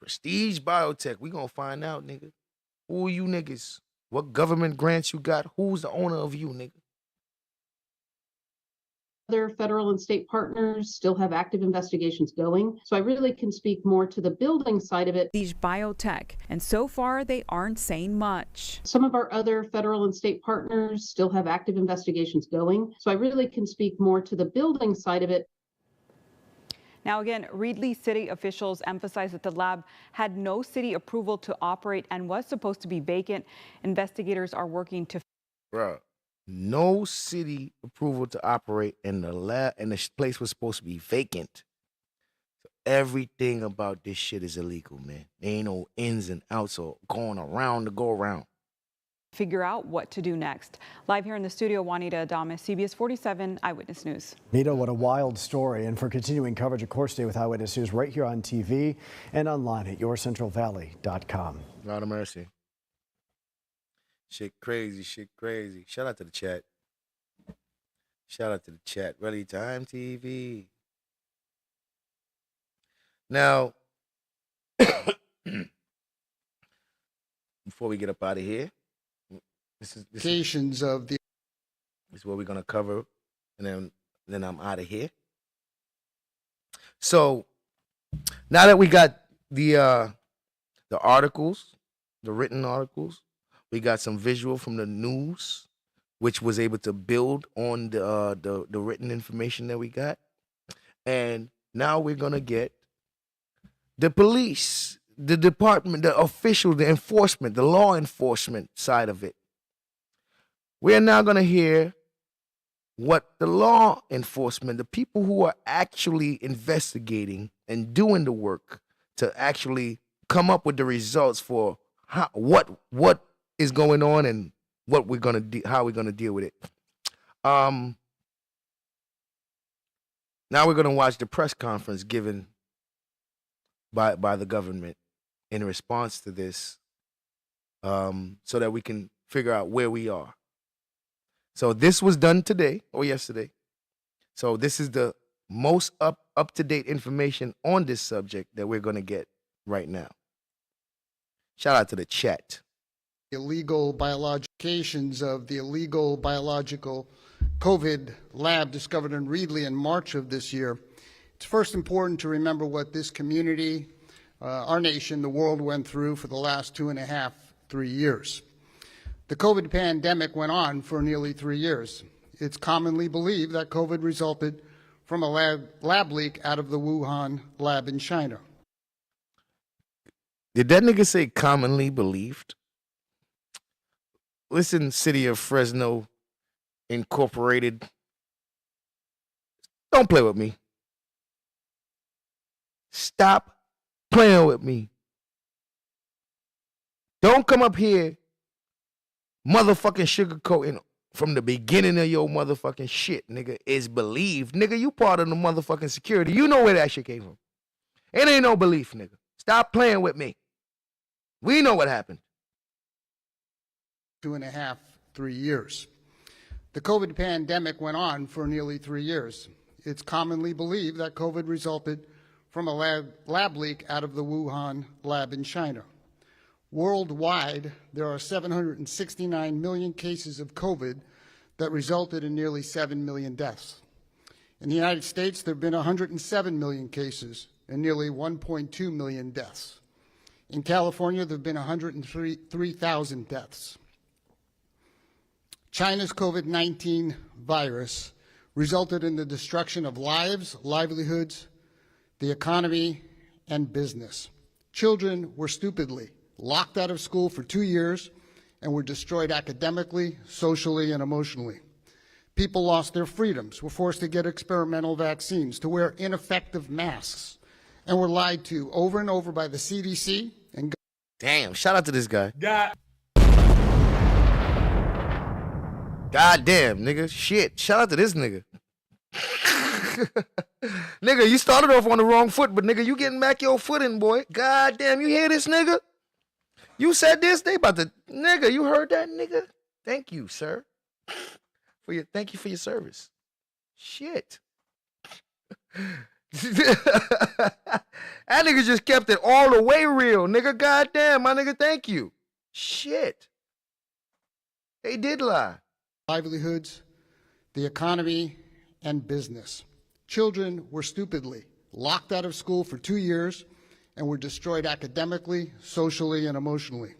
Prestige Biotech. We gonna find out, nigga. Who are you niggas? What government grants you got? Who's the owner of you, nigga? Other federal and state partners still have active investigations going. So I really can speak more to the building side of it. Prestige Biotech, and so far they aren't saying much. Some of our other federal and state partners still have active investigations going. So I really can speak more to the building side of it. Now again, Reedley city officials emphasized that the lab had no city approval to operate and was supposed to be vacant. Investigators are working to... Bruh. No city approval to operate, and the lab and the place was supposed to be vacant. So everything about this shit is illegal, man. There ain't no ins and outs or going around to go around. Figure out what to do next. Live here in the studio, Juanita Adames, CBS 47 Eyewitness News. Nita, what a wild story. And for continuing coverage, of course, stay with Eyewitness News right here on TV and online at yourcentralvalley.com. God of mercy. Shit crazy, shit crazy. Shout out to the chat. Shout out to the chat. Ready Time TV. Now, before we get up out of here, this is what we're gonna cover, and then I'm out of here. So now that we got the articles, the written articles, we got some visual from the news, which was able to build on the written information that we got. And now we're going to get the police. the department, the official, the enforcement, the law enforcement side of it. We're now going to hear what the law enforcement, the people who are actually investigating and doing the work to actually come up with the results for what is going on and what we're going to how we're going to deal with it. Now we're going to watch the press conference given by the government in response to this, so that we can figure out where we are. So this was done today or yesterday. So this is the most up-to-date information on this subject that we're going to get right now. Shout out to the chat. Illegal biologications of the illegal biological COVID lab discovered in Reedley in March of this year. It's first important to remember what this community, our nation, the world went through for the last 2.5, 3 years. The COVID pandemic went on for nearly 3 years. It's commonly believed that COVID resulted from a lab leak out of the Wuhan lab in China. Did that nigga say commonly believed? Listen, City of Fresno Incorporated. Don't play with me. Stop playing with me. Don't come up here motherfucking sugarcoating from the beginning of your motherfucking shit, nigga. Is believed. Nigga, you part of the motherfucking security. You know where that shit came from. It ain't no belief, nigga. Stop playing with me. We know what happened. 2.5, 3 years. The COVID pandemic went on for nearly 3 years. It's commonly believed that COVID resulted from a lab leak out of the Wuhan lab in China. Worldwide, there are 769 million cases of COVID that resulted in nearly 7 million deaths. In the United States, there have been 107 million cases and nearly 1.2 million deaths. In California, there have been 103,000 deaths. China's COVID-19 virus resulted in the destruction of lives, livelihoods, the economy, and business. Children were stupidly locked out of school for 2 years and were destroyed academically, socially, and emotionally. People lost their freedoms, were forced to get experimental vaccines, to wear ineffective masks, and were lied to over and over by the CDC and damn, shout out to this guy. God damn, nigga. Shit. Shout out to this nigga. Nigga, you started off on the wrong foot, but nigga, you getting back your footing, boy. God damn, you hear this, nigga? You said this, they about to, nigga, you heard that, nigga? Thank you, sir. Thank you for your service. Shit. That nigga just kept it all the way real, nigga. God damn, my nigga, thank you. Shit. They did lie. Livelihoods, the economy, and business. Children were stupidly locked out of school for 2 years and were destroyed academically, socially, and emotionally.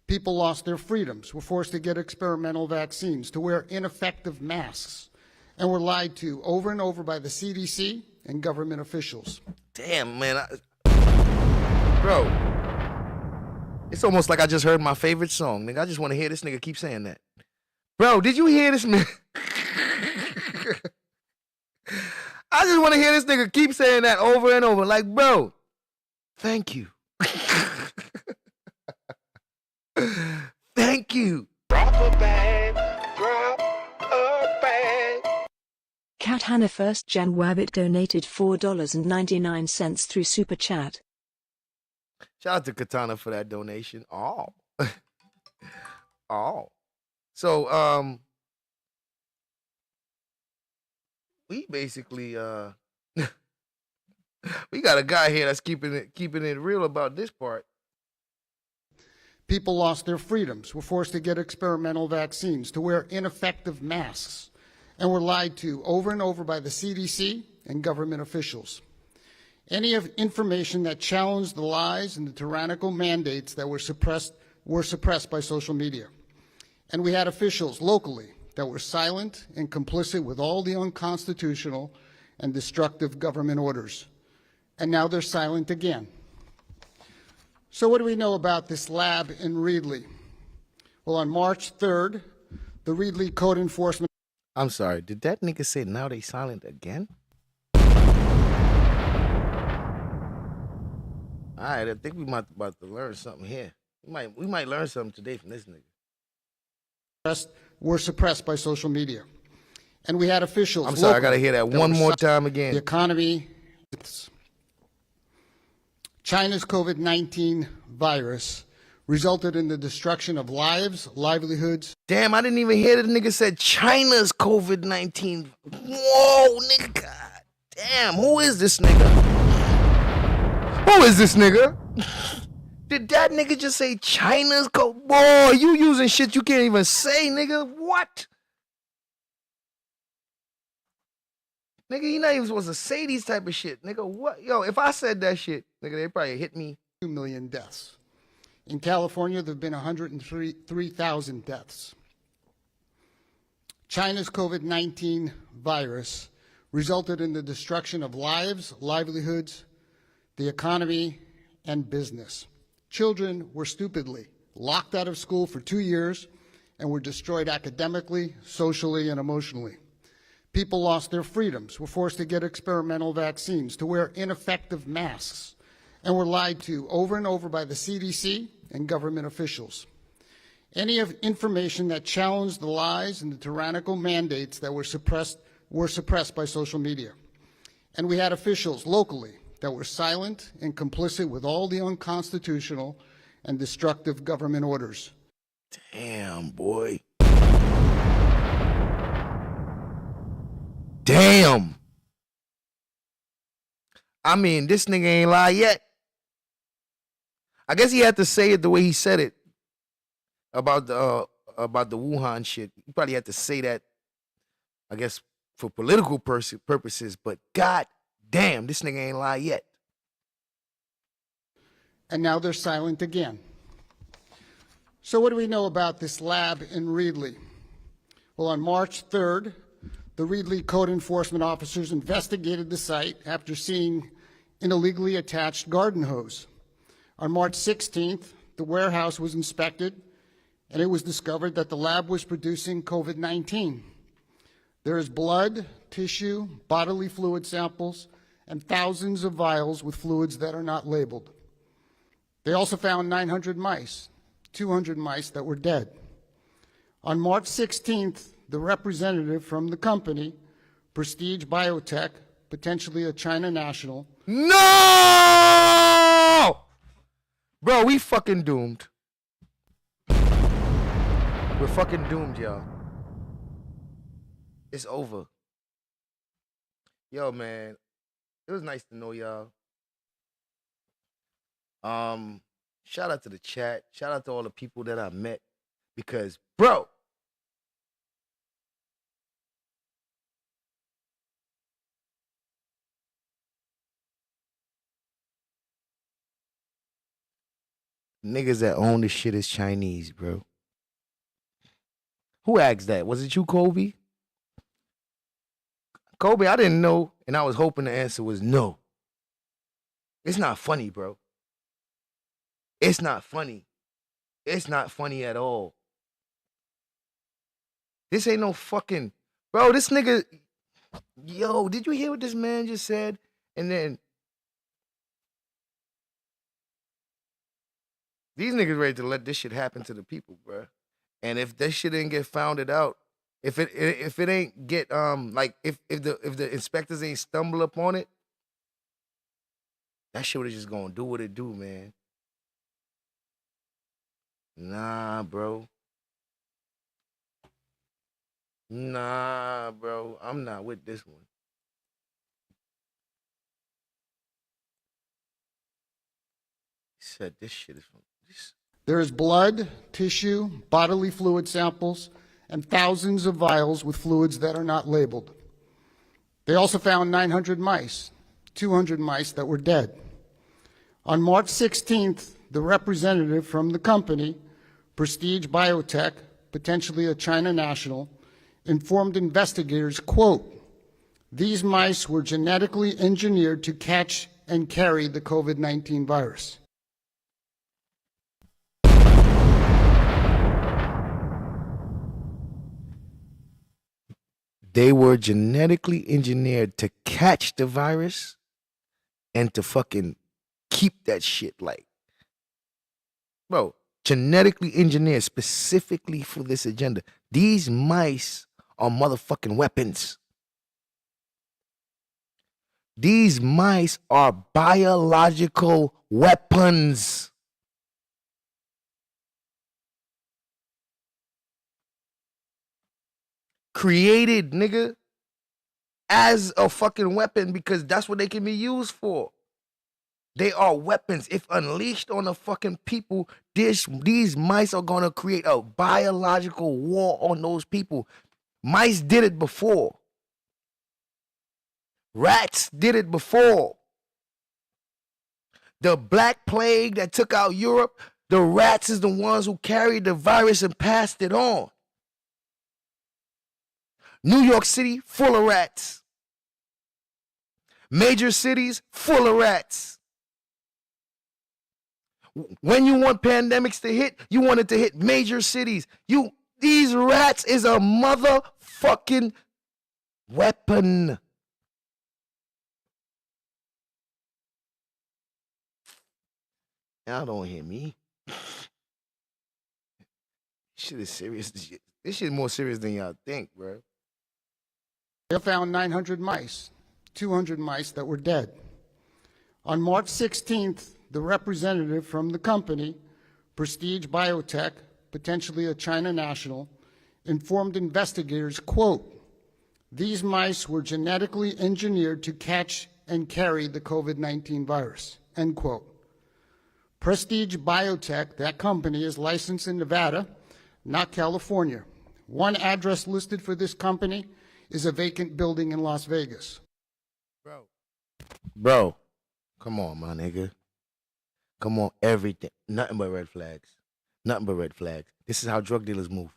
People lost their freedoms, were forced to get experimental vaccines, to wear ineffective masks, and were lied to over and over by the CDC and government officials. Damn, man. Bro, it's almost like I just heard my favorite song, nigga. I just want to hear this nigga keep saying that. Bro, did you hear this, man? I just want to hear this nigga keep saying that over and over. Like, bro, thank you. Thank you. Drop a bag, drop a bag. Cat Hannah First Gen Wabbit donated $4.99 through Super Chat. Shout out to Katana for that donation. Oh. So, we basically, we got a guy here that's keeping it real about this part. People lost their freedoms, were forced to get experimental vaccines, to wear ineffective masks, and were lied to over and over by the CDC and government officials. Any information that challenged the lies and the tyrannical mandates that were suppressed by social media. And we had officials locally that were silent and complicit with all the unconstitutional and destructive government orders. And now they're silent again. So what do we know about this lab in Reedley? Well, on March 3rd, the Reedley Code Enforcement... I'm sorry, did that nigga say now they silent again? All right, I think we might about to learn something here. We might learn something today from this nigga. Were suppressed by social media. And we had officials... I'm sorry, I gotta hear that one more time again. The economy... China's COVID-19 virus resulted in the destruction of lives, livelihoods... Damn, I didn't even hear the nigga said China's COVID-19. Whoa, nigga, god damn, who is this nigga? Who is this nigga? Did that nigga just say China's COVID? Boy, you using shit you can't even say, nigga. What? Nigga, you not even supposed to say these type of shit. Nigga, what? Yo, if I said that shit, nigga, they probably hit me. 2 million deaths. In California, there have been 103,000 deaths. China's COVID-19 virus resulted in the destruction of lives, livelihoods, the economy, and business. Children were stupidly locked out of school for 2 years and were destroyed academically, socially, and emotionally. People lost their freedoms, were forced to get experimental vaccines, to wear ineffective masks, and were lied to over and over by the CDC and government officials. Any information that challenged the lies and the tyrannical mandates that were suppressed by social media. And we had officials locally that were silent and complicit with all the unconstitutional and destructive government orders. Damn, boy. Damn. I mean, this nigga ain't lie yet. I guess he had to say it the way he said it about the Wuhan shit. He probably had to say that, I guess, for political purposes, but god damn, this nigga ain't lie yet. And now they're silent again. So what do we know about this lab in Reedley? Well, on March 3rd, the Reedley Code Enforcement officers investigated the site after seeing an illegally attached garden hose. On March 16th, the warehouse was inspected, and it was discovered that the lab was producing COVID-19. There is blood, tissue, bodily fluid samples, and thousands of vials with fluids that are not labeled. They also found 900 mice, 200 mice that were dead. On March 16th, the representative from the company, Prestige Biotech, potentially a China national... No! Bro, we fucking doomed. We're fucking doomed, y'all. It's over. Yo, man. It was nice to know y'all. Shout out to the chat. Shout out to all the people that I met. Because, bro, niggas that own this shit is Chinese, bro. Who asked that? Was it you, Kobe? Kobe, I didn't know, and I was hoping the answer was no. It's not funny, bro. It's not funny. It's not funny at all. This ain't no fucking... Bro, this nigga... Yo, did you hear what this man just said? And then... These niggas ready to let this shit happen to the people, bro. And if this shit didn't get founded out, if it ain't get like if the inspectors ain't stumble upon it, that shit was just gonna do what it do, man. Nah, bro. Nah, bro. I'm not with this one. He said this shit is from this. There is blood, tissue, bodily fluid samples, and thousands of vials with fluids that are not labeled. They also found 900 mice, 200 mice that were dead. On March 16th, the representative from the company, Prestige Biotech, potentially a China national, informed investigators, quote, "These mice were genetically engineered to catch and carry the COVID-19 virus." They were genetically engineered to catch the virus and to fucking keep that shit like, bro, genetically engineered specifically for this agenda. These mice are motherfucking weapons. These mice are biological weapons. Created, nigga, as a fucking weapon because that's what they can be used for. They are weapons. If unleashed on the fucking people, these mice are gonna create a biological war on those people. Mice did it before. Rats did it before. The Black Plague that took out Europe, the rats is the ones who carried the virus and passed it on. New York City, full of rats. Major cities, full of rats. When you want pandemics to hit, you want it to hit major cities. These rats is a motherfucking weapon. Y'all don't hear me. Shit is serious. This shit is more serious than y'all think, bro. They found 900 mice, 200 mice that were dead. On March 16th, the representative from the company, Prestige Biotech, potentially a China national, informed investigators, quote, "These mice were genetically engineered to catch and carry the COVID-19 virus," end quote. Prestige Biotech, that company, is licensed in Nevada, not California. One address listed for this company is a vacant building in Las Vegas. Bro, come on, my nigga. Come on, everything. Nothing but red flags. Nothing but red flags. This is how drug dealers move.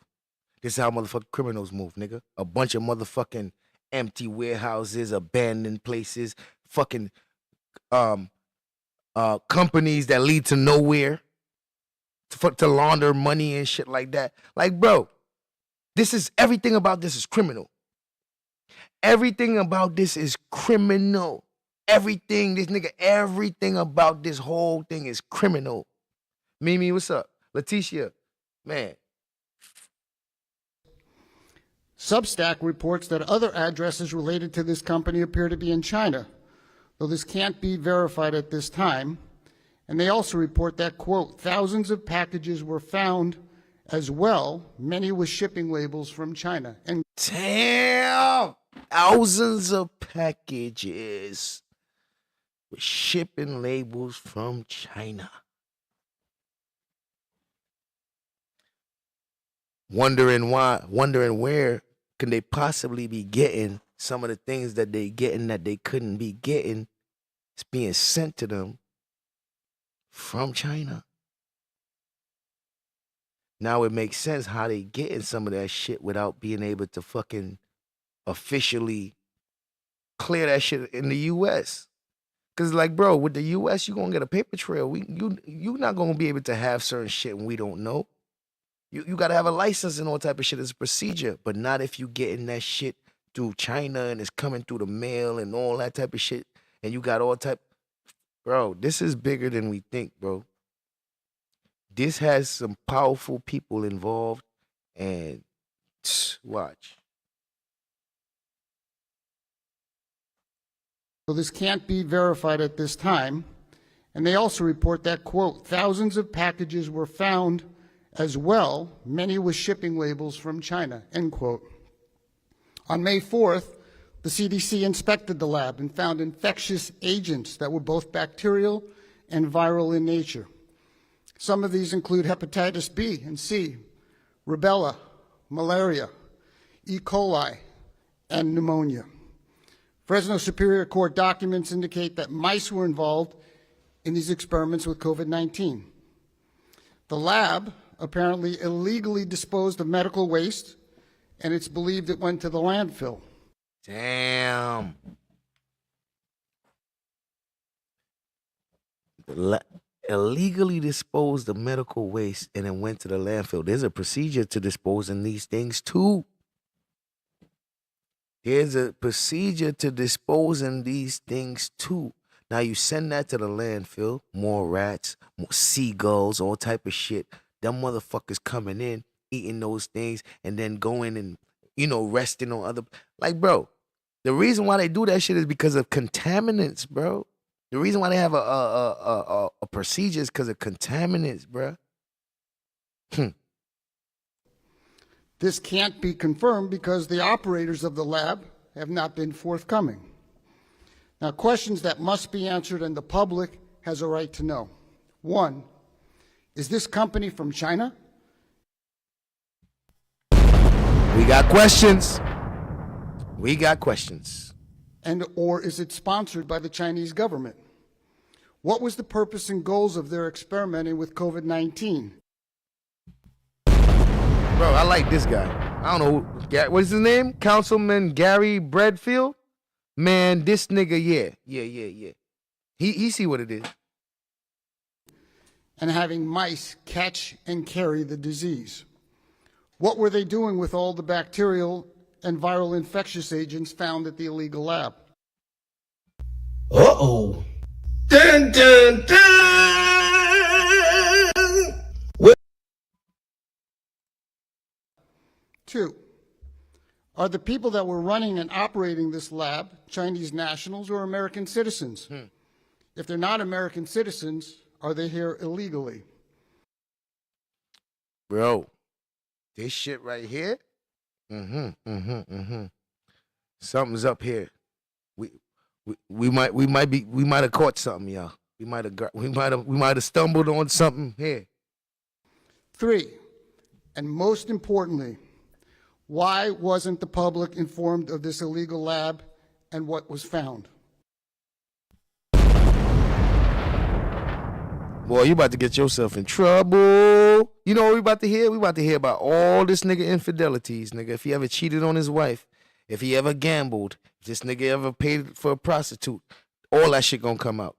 This is how motherfucking criminals move, nigga. A bunch of motherfucking empty warehouses, abandoned places, fucking companies that lead to nowhere to launder money and shit like that. Like, bro, everything about this is criminal. Everything about this is criminal. Everything about this whole thing is criminal. Mimi, what's up? Leticia, man. Substack reports that other addresses related to this company appear to be in China, though this can't be verified at this time. And they also report that, quote, "Thousands of packages were found as well, many with shipping labels from China." And damn, thousands of packages with shipping labels from China. Wondering where can they possibly be getting some of the things that they getting that they couldn't be getting. It's being sent to them from China. Now it makes sense how they getting some of that shit without being able to fucking officially clear that shit in the U.S. Cause like, bro, with the U.S., you gonna get a paper trail. You not gonna be able to have certain shit and we don't know. You gotta have a license and all type of shit as a procedure, but not if you getting that shit through China and it's coming through the mail and all that type of shit. And you got all type, bro. This is bigger than we think, bro. This has some powerful people involved, and watch. So this can't be verified at this time. And they also report that, quote, "Thousands of packages were found as well, many with shipping labels from China," end quote. On May 4th, the CDC inspected the lab and found infectious agents that were both bacterial and viral in nature. Some of these include hepatitis B and C, rubella, malaria, E. coli, and pneumonia. Fresno Superior Court documents indicate that mice were involved in these experiments with COVID-19. The lab apparently illegally disposed of medical waste, and it's believed it went to the landfill. Damn. Illegally disposed of medical waste and it went to the landfill. There's a procedure to disposing these things too. Here's a procedure to disposing these things too. Now you send that to the landfill, more rats, more seagulls, all type of shit. Them motherfuckers coming in, eating those things, and then going and, resting on other. Like, bro, the reason why they do that shit is because of contaminants, bro. The reason why they have a procedure is because of contaminants, bro. This can't be confirmed because the operators of the lab have not been forthcoming. Now, questions that must be answered and the public has a right to know. 1, is this company from China? We got questions. We got questions. And or is it sponsored by the Chinese government? What was the purpose and goals of their experimenting with COVID-19? Bro, I like this guy. I don't know what's his name? Councilman Gary Bradfield? Man, this nigga, yeah. He see what it is. And having mice catch and carry the disease. What were they doing with all the bacterial and viral infectious agents found at the illegal lab? Uh-oh. Dun, dun, dun! 2, are the people that were running and operating this lab Chinese nationals or American citizens? If they're not American citizens, are they here illegally? Bro, this shit right here, something's up here. We might have caught something, y'all. We might have stumbled on something here. 3, and most importantly, why wasn't the public informed of this illegal lab and what was found? Boy, you about to get yourself in trouble. You know what we about to hear? We about to hear about all this nigga infidelities, nigga. If he ever cheated on his wife, if he ever gambled, if this nigga ever paid for a prostitute, all that shit gonna come out.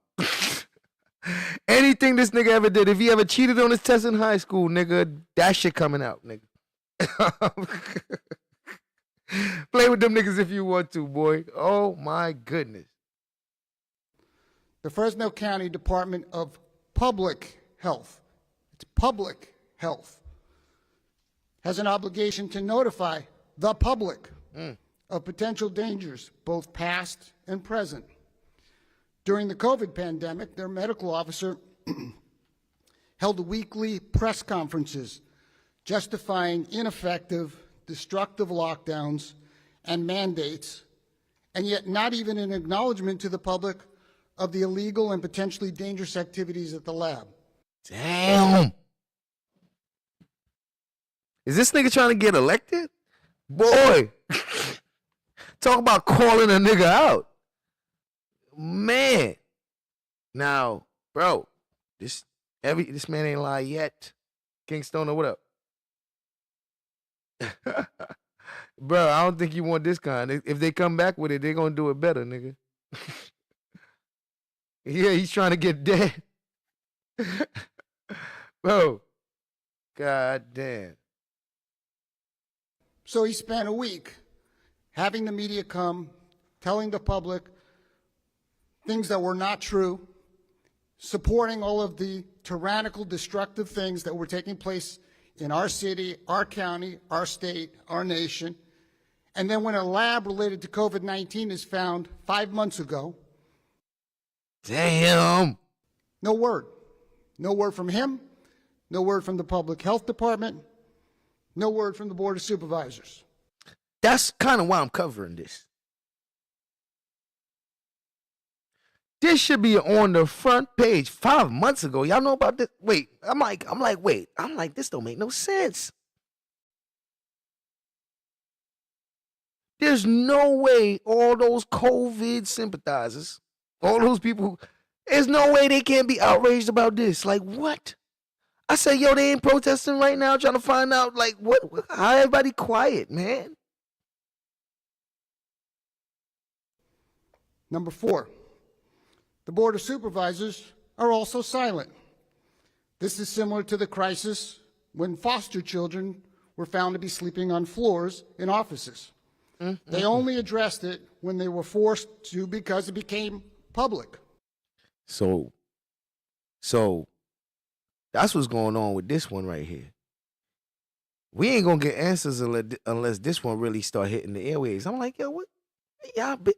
Anything this nigga ever did, if he ever cheated on his test in high school, nigga, that shit coming out, nigga. Play with them niggas if you want to, boy. Oh my goodness. The Fresno County Department of Public Health, it's public health, has an obligation to notify the public of potential dangers, both past and present. During the COVID pandemic, their medical officer held weekly press conferences justifying ineffective, destructive lockdowns and mandates, and yet not even an acknowledgement to the public of the illegal and potentially dangerous activities at the lab. Damn. Is this nigga trying to get elected? Boy. Talk about calling a nigga out. Man. Now, bro, this man ain't lie yet. King Stoner, what up? Bro, I don't think you want this kind. If they come back with it, they're gonna do it better, nigga. Yeah, he's trying to get dead. Bro, god damn. So he spent a week having the media come, telling the public things that were not true, supporting all of the tyrannical, destructive things that were taking place in our city, our county, our state, our nation. And then when a lab related to COVID-19 is found 5 months ago, damn. No word. No word from him, no word from the public health department, no word from the board of supervisors. That's kind of why I'm covering this. This should be on the front page 5 months ago. Y'all know about this? Wait, I'm like, this don't make no sense. There's no way all those COVID sympathizers, all those people, there's no way they can't be outraged about this. Like, what? I said, yo, they ain't protesting right now, trying to find out, like, what? How everybody quiet, man? Number 4, the board of supervisors are also silent. This is similar to the crisis when foster children were found to be sleeping on floors in offices. They only addressed it when they were forced to because it became public. So that's what's going on with this one right here. We ain't gonna get answers unless this one really start hitting the airwaves. I'm like, yo, what?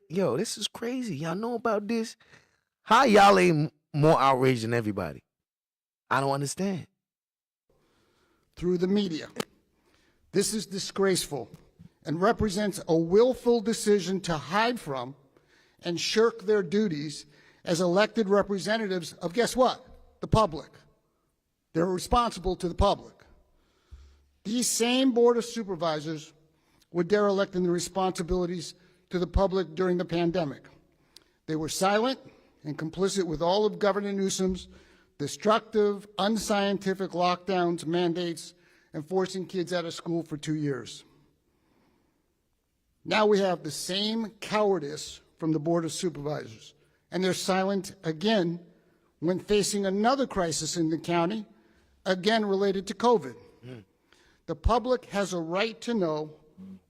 Yo, this is crazy. Y'all know about this? How y'all ain't more outraged than everybody? I don't understand. Through the media. This is disgraceful and represents a willful decision to hide from and shirk their duties as elected representatives of, guess what? The public. They're responsible to the public. These same Board of Supervisors were derelict in their responsibilities to the public during the pandemic. They were silent and complicit with all of Governor Newsom's destructive, unscientific lockdowns, mandates, and forcing kids out of school for 2 years. Now we have the same cowardice from the Board of Supervisors, and they're silent again when facing another crisis in the county, again related to COVID. The public has a right to know,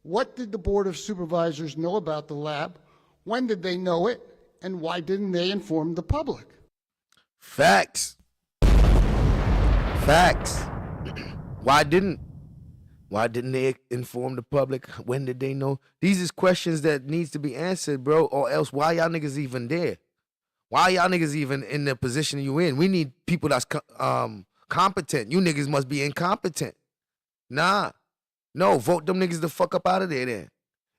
what did the Board of Supervisors know about the lab, when did they know it, and why didn't they inform the public? Facts. Why didn't they inform the public? When did they know? These is questions that needs to be answered, bro, or else why y'all niggas even there? Why y'all niggas even in the position you in? We need people that's competent. You niggas must be incompetent. Nah. No, vote them niggas the fuck up out of there then.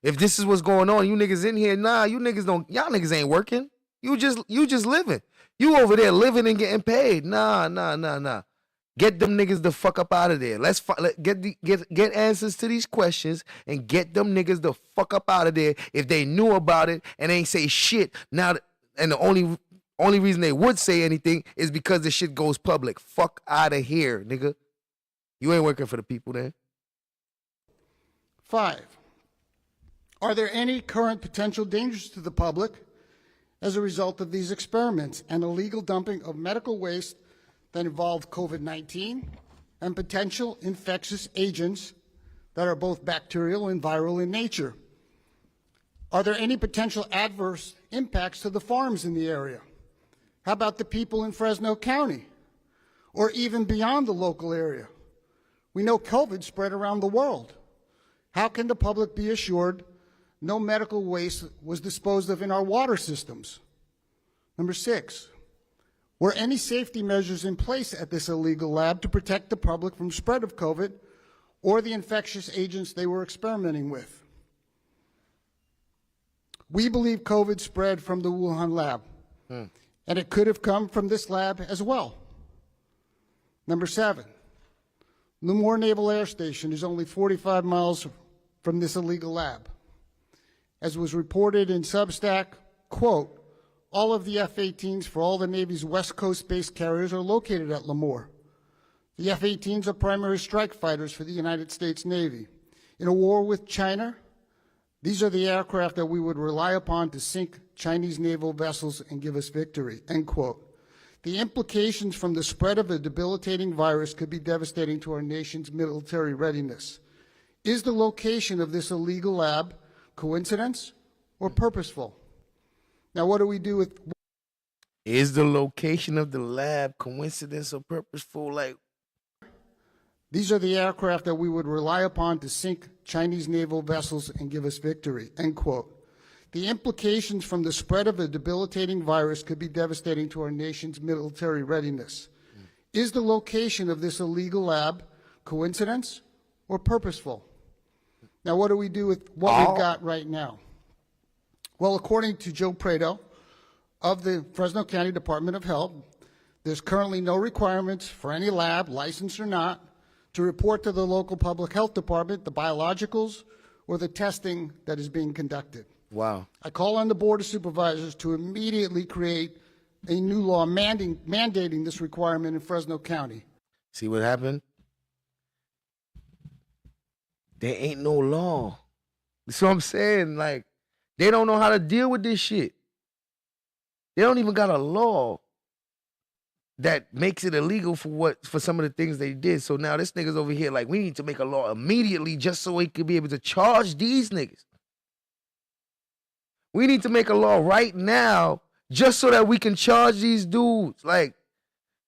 If this is what's going on, you niggas in here, nah, y'all niggas ain't working. You just living. You over there living and getting paid. Nah. Get them niggas the fuck up out of there. Let's get answers to these questions and get them niggas the fuck up out of there if they knew about it and ain't say shit. Now, and the only reason they would say anything is because the shit goes public. Fuck out of here, nigga. You ain't working for the people then. 5, are there any current potential dangers to the public as a result of these experiments and illegal dumping of medical waste that involve COVID-19 and potential infectious agents that are both bacterial and viral in nature? Are there any potential adverse impacts to the farms in the area? How about the people in Fresno County or even beyond the local area? We know COVID spread around the world. How can the public be assured no medical waste was disposed of in our water systems? Number 6, were any safety measures in place at this illegal lab to protect the public from spread of COVID or the infectious agents they were experimenting with? We believe COVID spread from the Wuhan lab, and it could have come from this lab as well. Number 7, Lemoore Naval Air Station is only 45 miles from this illegal lab. As was reported in Substack, quote, all of the F-18s for all the Navy's West Coast-based carriers are located at Lemoore. The F-18s are primary strike fighters for the United States Navy. In a war with China, these are the aircraft that we would rely upon to sink Chinese naval vessels and give us victory, end quote. The implications from the spread of a debilitating virus could be devastating to our nation's military readiness. Is the location of this illegal lab coincidence or purposeful? Now, what do we do with... Is the location of the lab coincidence or purposeful? Like, these are the aircraft that we would rely upon to sink Chinese naval vessels and give us victory, end quote. The implications from the spread of a debilitating virus could be devastating to our nation's military readiness. Is the location of this illegal lab coincidence or purposeful? Now, what do we do with what we've got right now? Well, according to Joe Prado of the Fresno County Department of Health, there's currently no requirements for any lab, licensed or not, to report to the local public health department the biologicals or the testing that is being conducted. Wow. I call on the Board of Supervisors to immediately create a new law mandating this requirement in Fresno County. See what happened? There ain't no law. That's what I'm saying. Like, they don't know how to deal with this shit. They don't even got a law that makes it illegal for some of the things they did. So now this nigga's over here like, we need to make a law immediately just so we could be able to charge these niggas. We need to make a law right now just so that we can charge these dudes. Like,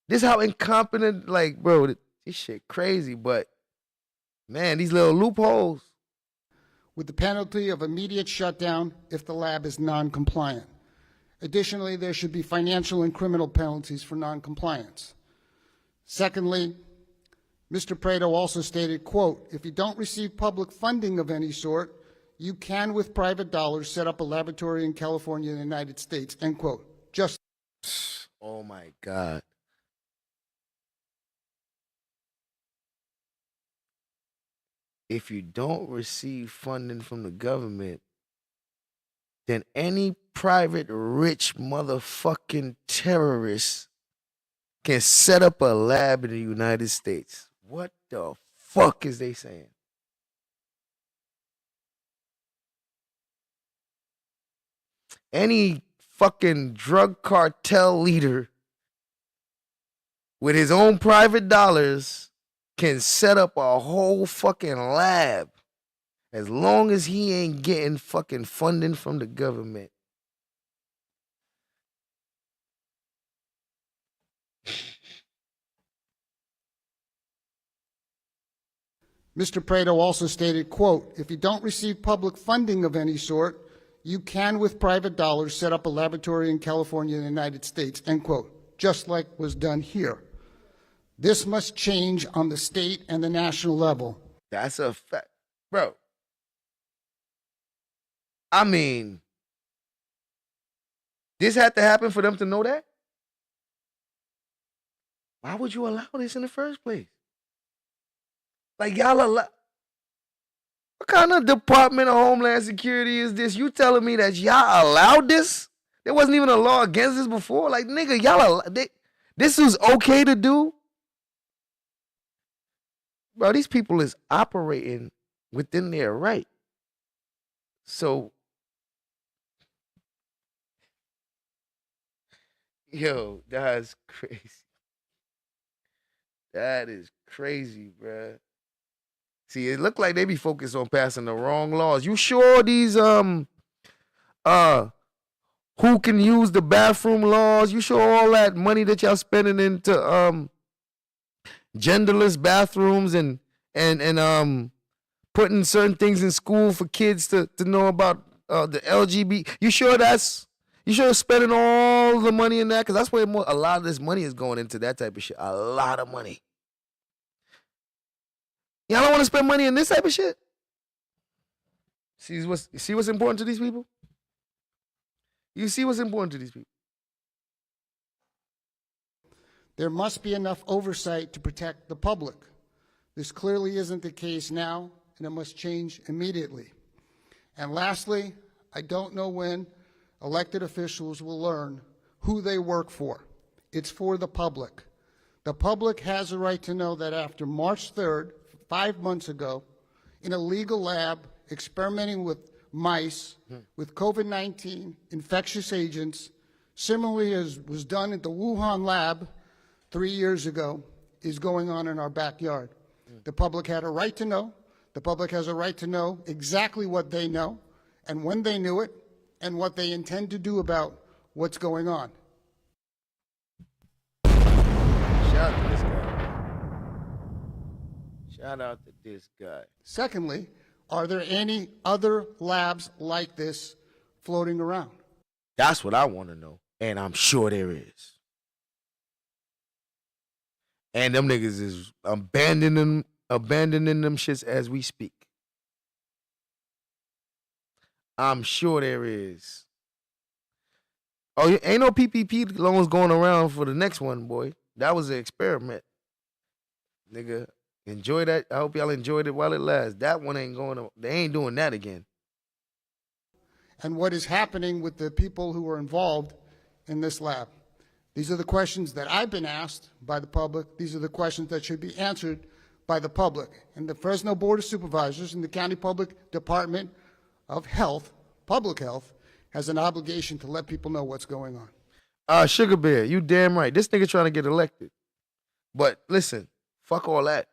this how incompetent, like, bro, this shit crazy, but, man, these little loopholes. With the penalty of immediate shutdown if the lab is non-compliant. Additionally, there should be financial and criminal penalties for non-compliance. Secondly, Mr. Prado also stated, quote, if you don't receive public funding of any sort, you can, with private dollars, set up a laboratory in California and the United States, end quote. Just. Oh, my God. If you don't receive funding from the government, then any private rich motherfucking terrorist can set up a lab in the United States. What the fuck is they saying? Any fucking drug cartel leader with his own private dollars can set up a whole fucking lab as long as he ain't getting fucking funding from the government. Mr. Prado also stated, quote, if you don't receive public funding of any sort, you can, with private dollars, set up a laboratory in California and the United States, end quote, just like was done here. This must change on the state and the national level. That's a fact. Bro, I mean, this had to happen for them to know that? Why would you allow this in the first place? Like, y'all allow... What kind of Department of Homeland Security is this? You telling me that y'all allowed this? There wasn't even a law against this before? Like, nigga, y'all... This was okay to do? Bro, these people is operating within their right. So, yo, that's crazy. That is crazy, bruh. See, it looked like they be focused on passing the wrong laws. You sure these who can use the bathroom laws? You sure all that money that y'all spending into genderless bathrooms and putting certain things in school for kids to know about the LGBT? You sure spending all the money in that? Because that's where a lot of this money is going into, that type of shit. A lot of money. Y'all don't want to spend money on this type of shit? See what's important to these people? You see what's important to these people? There must be enough oversight to protect the public. This clearly isn't the case now, and it must change immediately. And lastly, I don't know when elected officials will learn who they work for. It's for the public. The public has a right to know that after March 3rd, 5 months ago, in a legal lab, experimenting with mice with COVID-19 infectious agents, similarly as was done at the Wuhan lab 3 years ago, is going on in our backyard. The public had a right to know. The public has a right to know exactly what they know and when they knew it and what they intend to do about what's going on. Shout out to this guy. Shout out to this guy. Secondly, are there any other labs like this floating around? That's what I want to know. And I'm sure there is. And them niggas is abandoning them shits as we speak. I'm sure there is. Oh, ain't no PPP loans going around for the next one, boy. That was an experiment. Nigga, enjoy that. I hope y'all enjoyed it while it lasts. That one ain't going to, they ain't doing that again. And what is happening with the people who are involved in this lab? These are the questions that I've been asked by the public. These are the questions that should be answered by the public. And the Fresno Board of Supervisors and the County Public Department of Health, Public Health, has an obligation to let people know what's going on. Sugar Bear, you damn right. This nigga trying to get elected. But listen, fuck all that.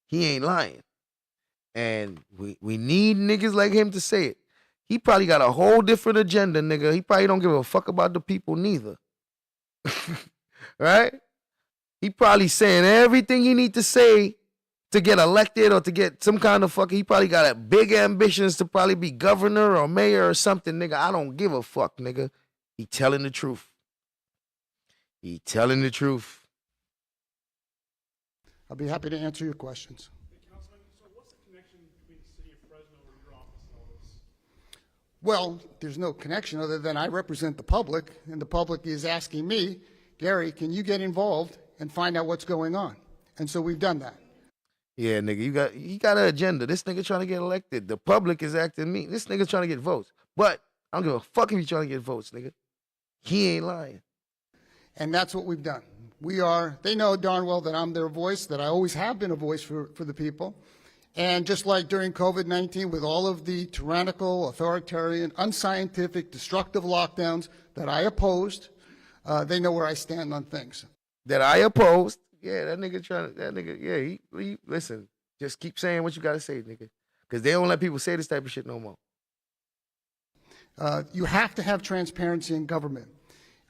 He ain't lying. And we need niggas like him to say it. He probably got a whole different agenda, nigga. He probably don't give a fuck about the people neither. Right? He probably saying everything he need to say to get elected or to get some kind of fucking, he probably got big ambitions to probably be governor or mayor or something, nigga. I don't give a fuck, nigga. He telling the truth. He telling the truth. I'll be happy to answer your questions. Councilman, so what's the connection between the city of Fresno and your office and all this? Well, there's no connection other than I represent the public, and the public is asking me, Gary, can you get involved and find out what's going on? And so we've done that. Yeah, nigga, he got an agenda. This nigga trying to get elected. The public is acting mean. This nigga trying to get votes. But I don't give a fuck if he trying to get votes, nigga. He ain't lying. And that's what we've done. They know darn well that I'm their voice, that I always have been a voice for the people. And just like during COVID-19, with all of the tyrannical, authoritarian, unscientific, destructive lockdowns that I opposed, they know where I stand on things. That I opposed. Yeah, he listen, just keep saying what you got to say, nigga. Because they don't let people say this type of shit no more. You have to have transparency in government.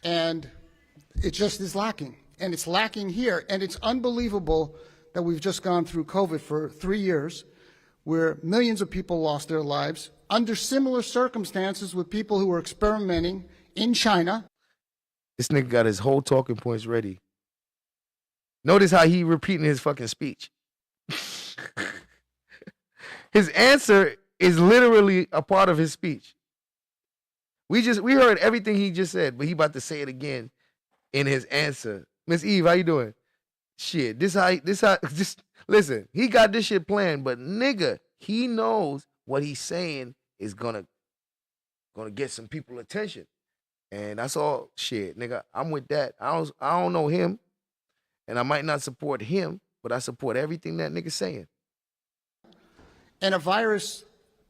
And it just is lacking. And it's lacking here. And it's unbelievable that we've just gone through COVID for 3 years, where millions of people lost their lives under similar circumstances with people who were experimenting in China. This nigga got his whole talking points ready. Notice how he repeating his fucking speech. His answer is literally a part of his speech. We heard everything he just said, but he about to say it again in his answer. Miss Eve, how you doing? Shit, just listen, he got this shit planned, but nigga, he knows what he's saying is gonna get some people attention. And that's all shit, nigga. I'm with that. I don't know him, and I might not support him, but I support everything that nigga's saying. And a virus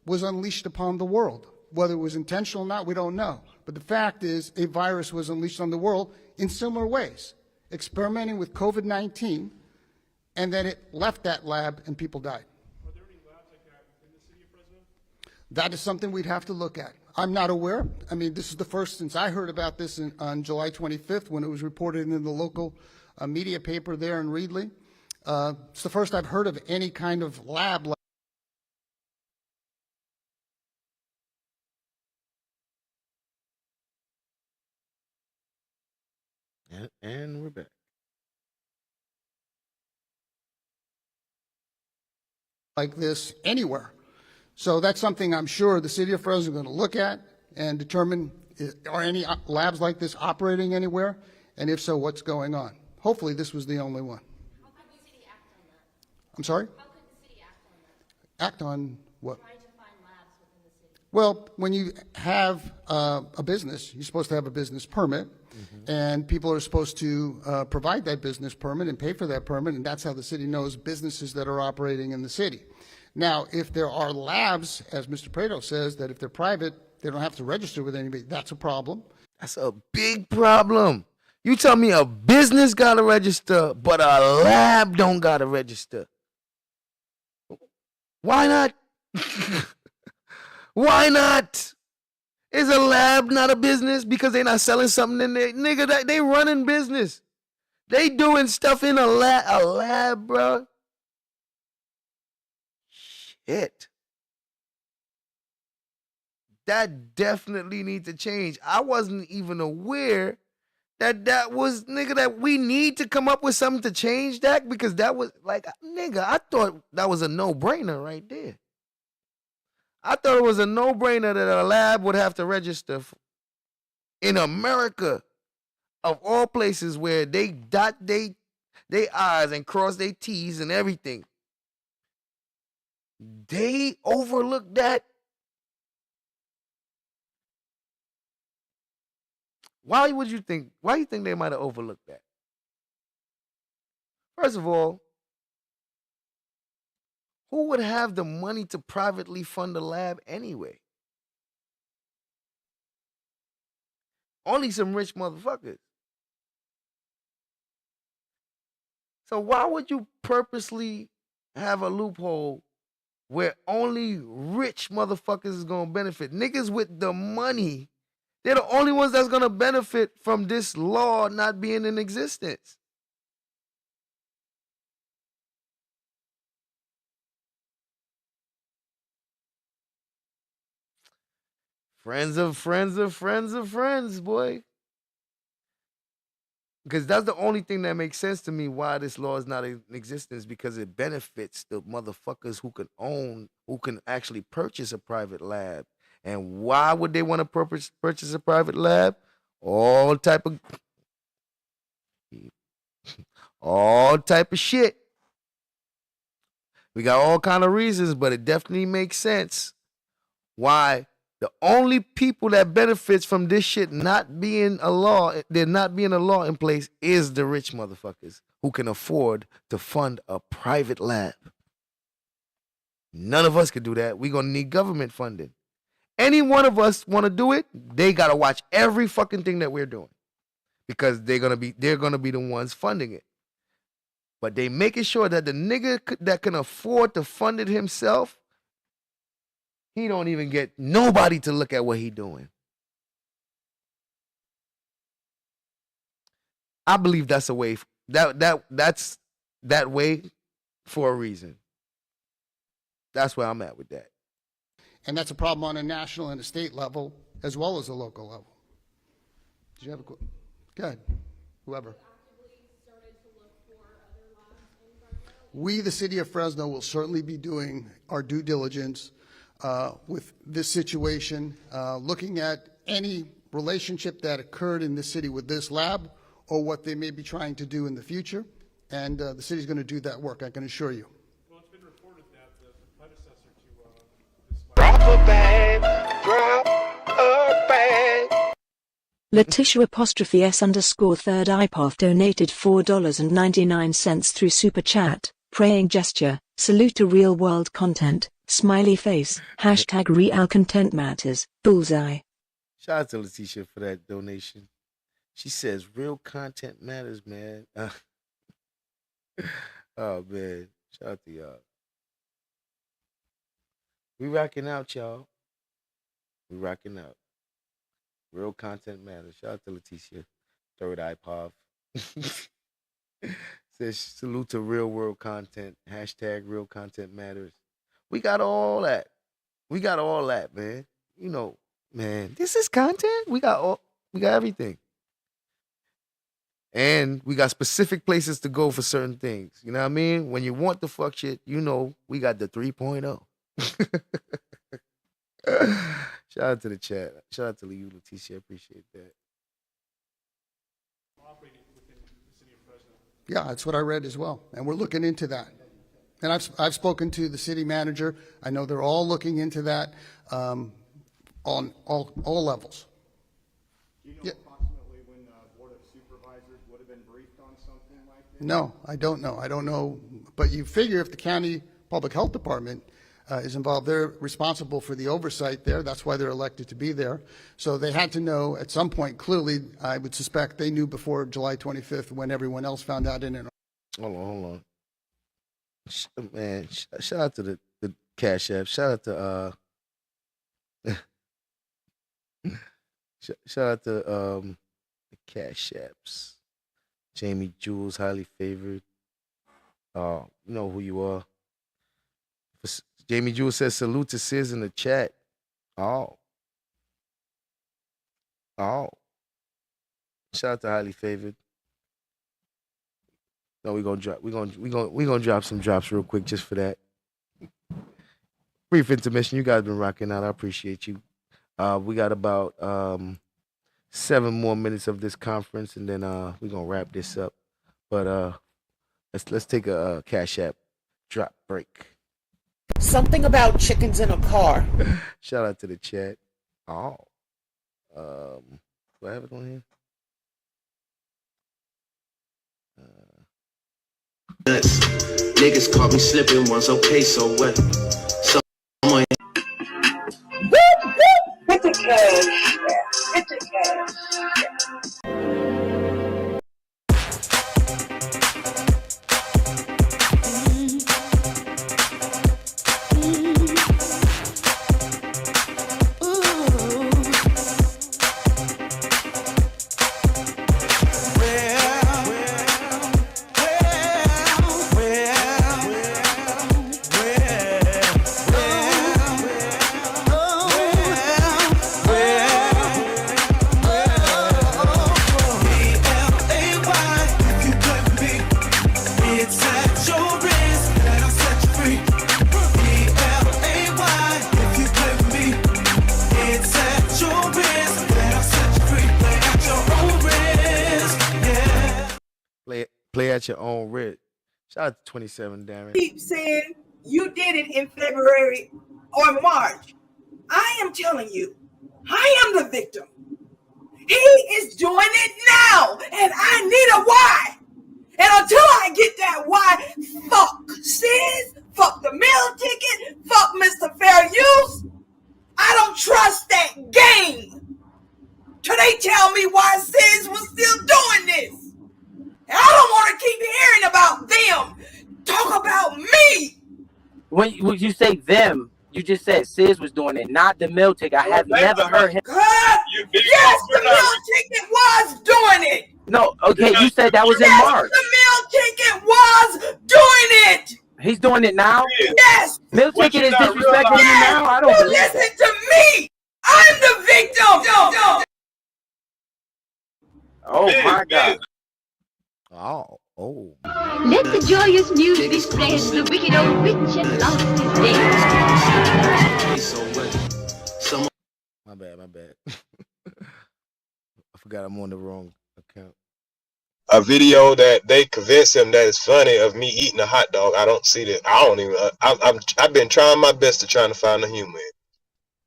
was unleashed upon the world. Whether it was intentional or not, we don't know. But the fact is, a virus was unleashed on the world in similar ways, experimenting with COVID-19, and then it left that lab and people died. Are there any labs like that in the city of Fresno? That is something we'd have to look at. I'm not aware. I mean, this is the first since I heard about this on July 25th when it was reported in the local media paper there in Reedley. It's the first I've heard of any kind of lab. And we're back. Like this anywhere. So that's something I'm sure the city of Fresno is going to look at and determine, are any labs like this operating anywhere? And if so, what's going on? Hopefully this was the only one. How could the city act on that? I'm sorry? How could the city act on that? Act on what? Trying to find labs within the city. Well, when you have a business, you're supposed to have a business permit, and people are supposed to provide that business permit and pay for that permit, and that's how the city knows businesses that are operating in the city. Now, if there are labs, as Mr. Prado says, that if they're private, they don't have to register with anybody, that's a problem. That's a big problem. You tell me a business got to register, but a lab don't got to register. Why not? Why not? Is a lab not a business because they not selling something in there? Nigga, they running business. They doing stuff in a lab, bro. Shit. That definitely needs to change. I wasn't even aware that was, nigga, that we need to come up with something to change that, because that was like, nigga, I thought that was a no-brainer right there. I thought it was a no-brainer that a lab would have to register in America, of all places where they dot they I's and cross they T's and everything. They overlooked that. Why do you think they might have overlooked that? First of all, who would have the money to privately fund a lab anyway? Only some rich motherfuckers. So why would you purposely have a loophole where only rich motherfuckers is gonna benefit. Niggas with the money, they're the only ones that's gonna benefit from this law not being in existence. Friends of friends of friends of friends, boy. Because that's the only thing that makes sense to me why this law is not in existence, because it benefits the motherfuckers who can actually purchase a private lab. And why would they want to purchase a private lab? All type of shit. We got all kind of reasons, but it definitely makes sense why the only people that benefits from this shit not being a law, there not being a law in place, is the rich motherfuckers who can afford to fund a private lab. None of us could do that. We're gonna need government funding. Any one of us want to do it, they gotta watch every fucking thing that we're doing, because they're gonna be the ones funding it. But they making sure that the nigga that can afford to fund it himself, he don't even get nobody to look at what he doing. I believe that's a way that's that way for a reason. That's where I'm at with that. And that's a problem on a national and a state level as well as a local level. Did you have a question? Go ahead, whoever. We, the city of Fresno, will certainly be doing our due diligence with this situation, looking at any relationship that occurred in the city with this lab or what they may be trying to do in the future. And the city's going to do that work, I can assure you. Well, it's been reported that the predecessor to this lab. Drop a bag, drop a bag. Letitia _S_third IPOF donated $4.99 through Super Chat. Praying gesture, salute to real world content, smiley face, hashtag real content matters, bullseye. Shout out to Letitia for that donation. She says real content matters, man. Oh man, shout out to y'all. We rocking out, y'all. We rocking out. Real content matters. Shout out to Letitia, third IPOF. Says salute to real world content. Hashtag real content matters. We got all that. We got all that, man. You know, man, this is content. We got everything. And we got specific places to go for certain things. You know what I mean? When you want the fuck shit, you know, we got the 3.0. Shout out to the chat. Shout out to you, Leticia. Appreciate that. Yeah, that's what I read as well, and we're looking into that. And I've spoken to the city manager. I know they're all looking into that on all levels. Do you know approximately when the Board of Supervisors would have been briefed on something like this? No, I don't know. I don't know. But you figure if the county public health department is involved, they're responsible for the oversight there. That's why they're elected to be there. So they had to know at some point, clearly, I would suspect they knew before July 25th when everyone else found out in it. Hold on. Man, shout out to the Cash App. Shout out to shout out to the Cash Apps. Jamie Jules, highly favored. You know who you are. Jamie Jules says salute to Sis in the chat. Oh. Shout out to highly favored. No, we're gonna drop some drops real quick just for that. Brief intermission. You guys been rocking out. I appreciate you. We got about 7 more minutes of this conference, and then we're gonna wrap this up. But let's take a Cash App drop break. Something about chickens in a car. Shout out to the chat. Oh. Do I have it on here? Niggas caught me slipping once, okay, so what? So I'm Hit the cash. Hit the cash. Play at your own risk. Shout out to 27, Darren. Keep saying you did it in February or March. I am telling you, I am the victim. He is doing it now, and I need a why. And until I get that why, fuck Sis, fuck the meal ticket, fuck Mr. Fair Use. I don't trust that game. Till they tell me why Sis was still doing this. And I don't want to keep hearing about them. Talk about me. When you say them, you just said Sis was doing it, not the meal ticket. I have never heard him. Yes, the meal ticket was doing it. No, okay, you said that was in March. The meal ticket was doing it. He's doing it now? Yes. Meal ticket is disrespecting you now? I don't You believe listen that. to me. I'm the victim. Oh, my God. Oh. Let the joyous news be spread, the wicked old witch and lost is dead. My bad. I forgot I'm on the wrong account. A video that they convince him that it's funny of me eating a hot dog. I don't see that. I don't even. I've been trying my best to trying to find the humor in it,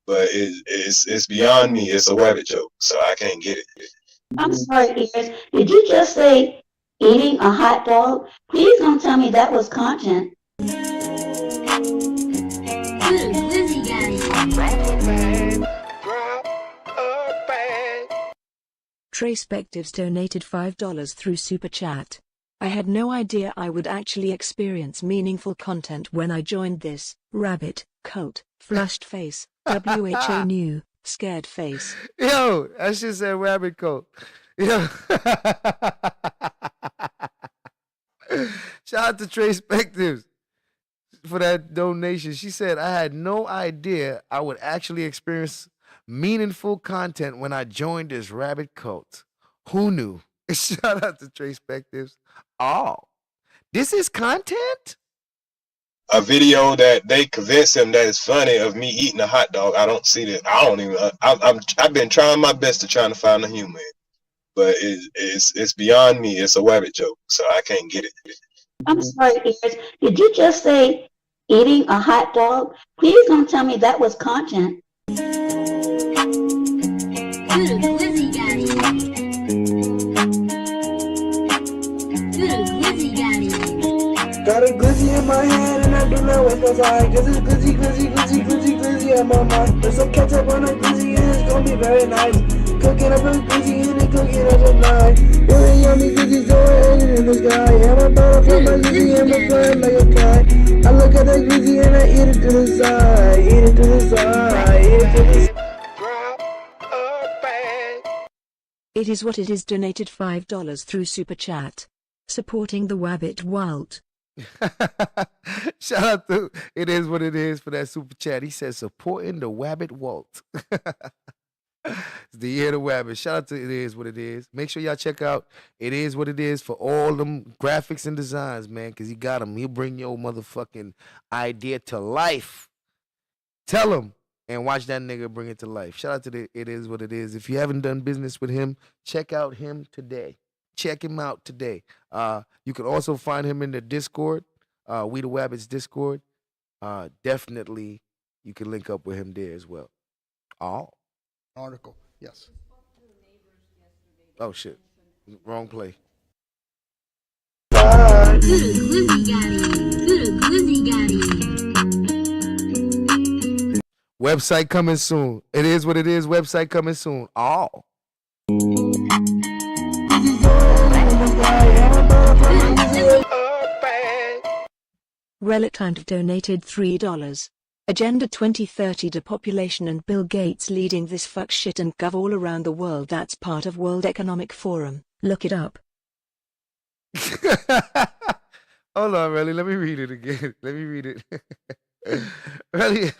but it's beyond me. It's a rabbit joke, so I can't get it. I'm sorry, Ears. Did you just say eating a hot dog? Please don't tell me that was content. Tracepectives donated $5 through Super Chat. I had no idea I would actually experience meaningful content when I joined this. Rabbit, cult, flushed face, WHO new, scared face. Yo, that shit said rabbit coat. Yo. Shout out to Tracepectives for that donation. She said, I had no idea I would actually experience meaningful content when I joined this rabbit cult. Who knew? Shout out to Tracepectives. Oh, this is content? A video that they convince him that it's funny of me eating a hot dog. I don't see that. I don't even. I've been trying my best to trying to find the humor in it, but it's beyond me. It's a rabbit joke, so I can't get it. I'm sorry, Ears. Did you just say eating a hot dog? Please don't tell me that was content. Got a glizzy in my hand and I do not waste my time. Just a glizzy in my mind. There's some ketchup on a glizzy and it's gonna be very nice. Cooking up a glizzy and then cooking up a knife. Really yummy glizzy going in the sky. And my bottle from my glizzy and my friend like a kite. I look at that glizzy and I eat it to the side. Eat it to the side. Eat it to the side. It is what it is donated $5 through Super Chat. Supporting the Wabbit Walt. Shout out to It Is What It Is for that super chat. He says supporting the Wabbit Walt. It's the year of the Wabbit. Shout out to It Is What It Is. Make sure y'all check out It Is What It Is for all them graphics and designs, man, because he got them. He'll bring your motherfucking idea to life. Tell him and watch that nigga bring it to life. Shout out to the It Is What It Is. If you haven't done business with him, check out him today. Check him out today. You can also find him in the Discord, We the Wabbits Discord. Definitely, you can link up with him there as well. Article, yes. Oh shit, wrong play. Website coming soon. It Is What It Is. Website coming soon. Relatimed donated $3. Agenda 2030 depopulation and Bill Gates leading this fuck shit and gov all around the world. That's part of World Economic Forum. Look it up. Hold on, Relly. Let me read it again. Let me read it. Relly.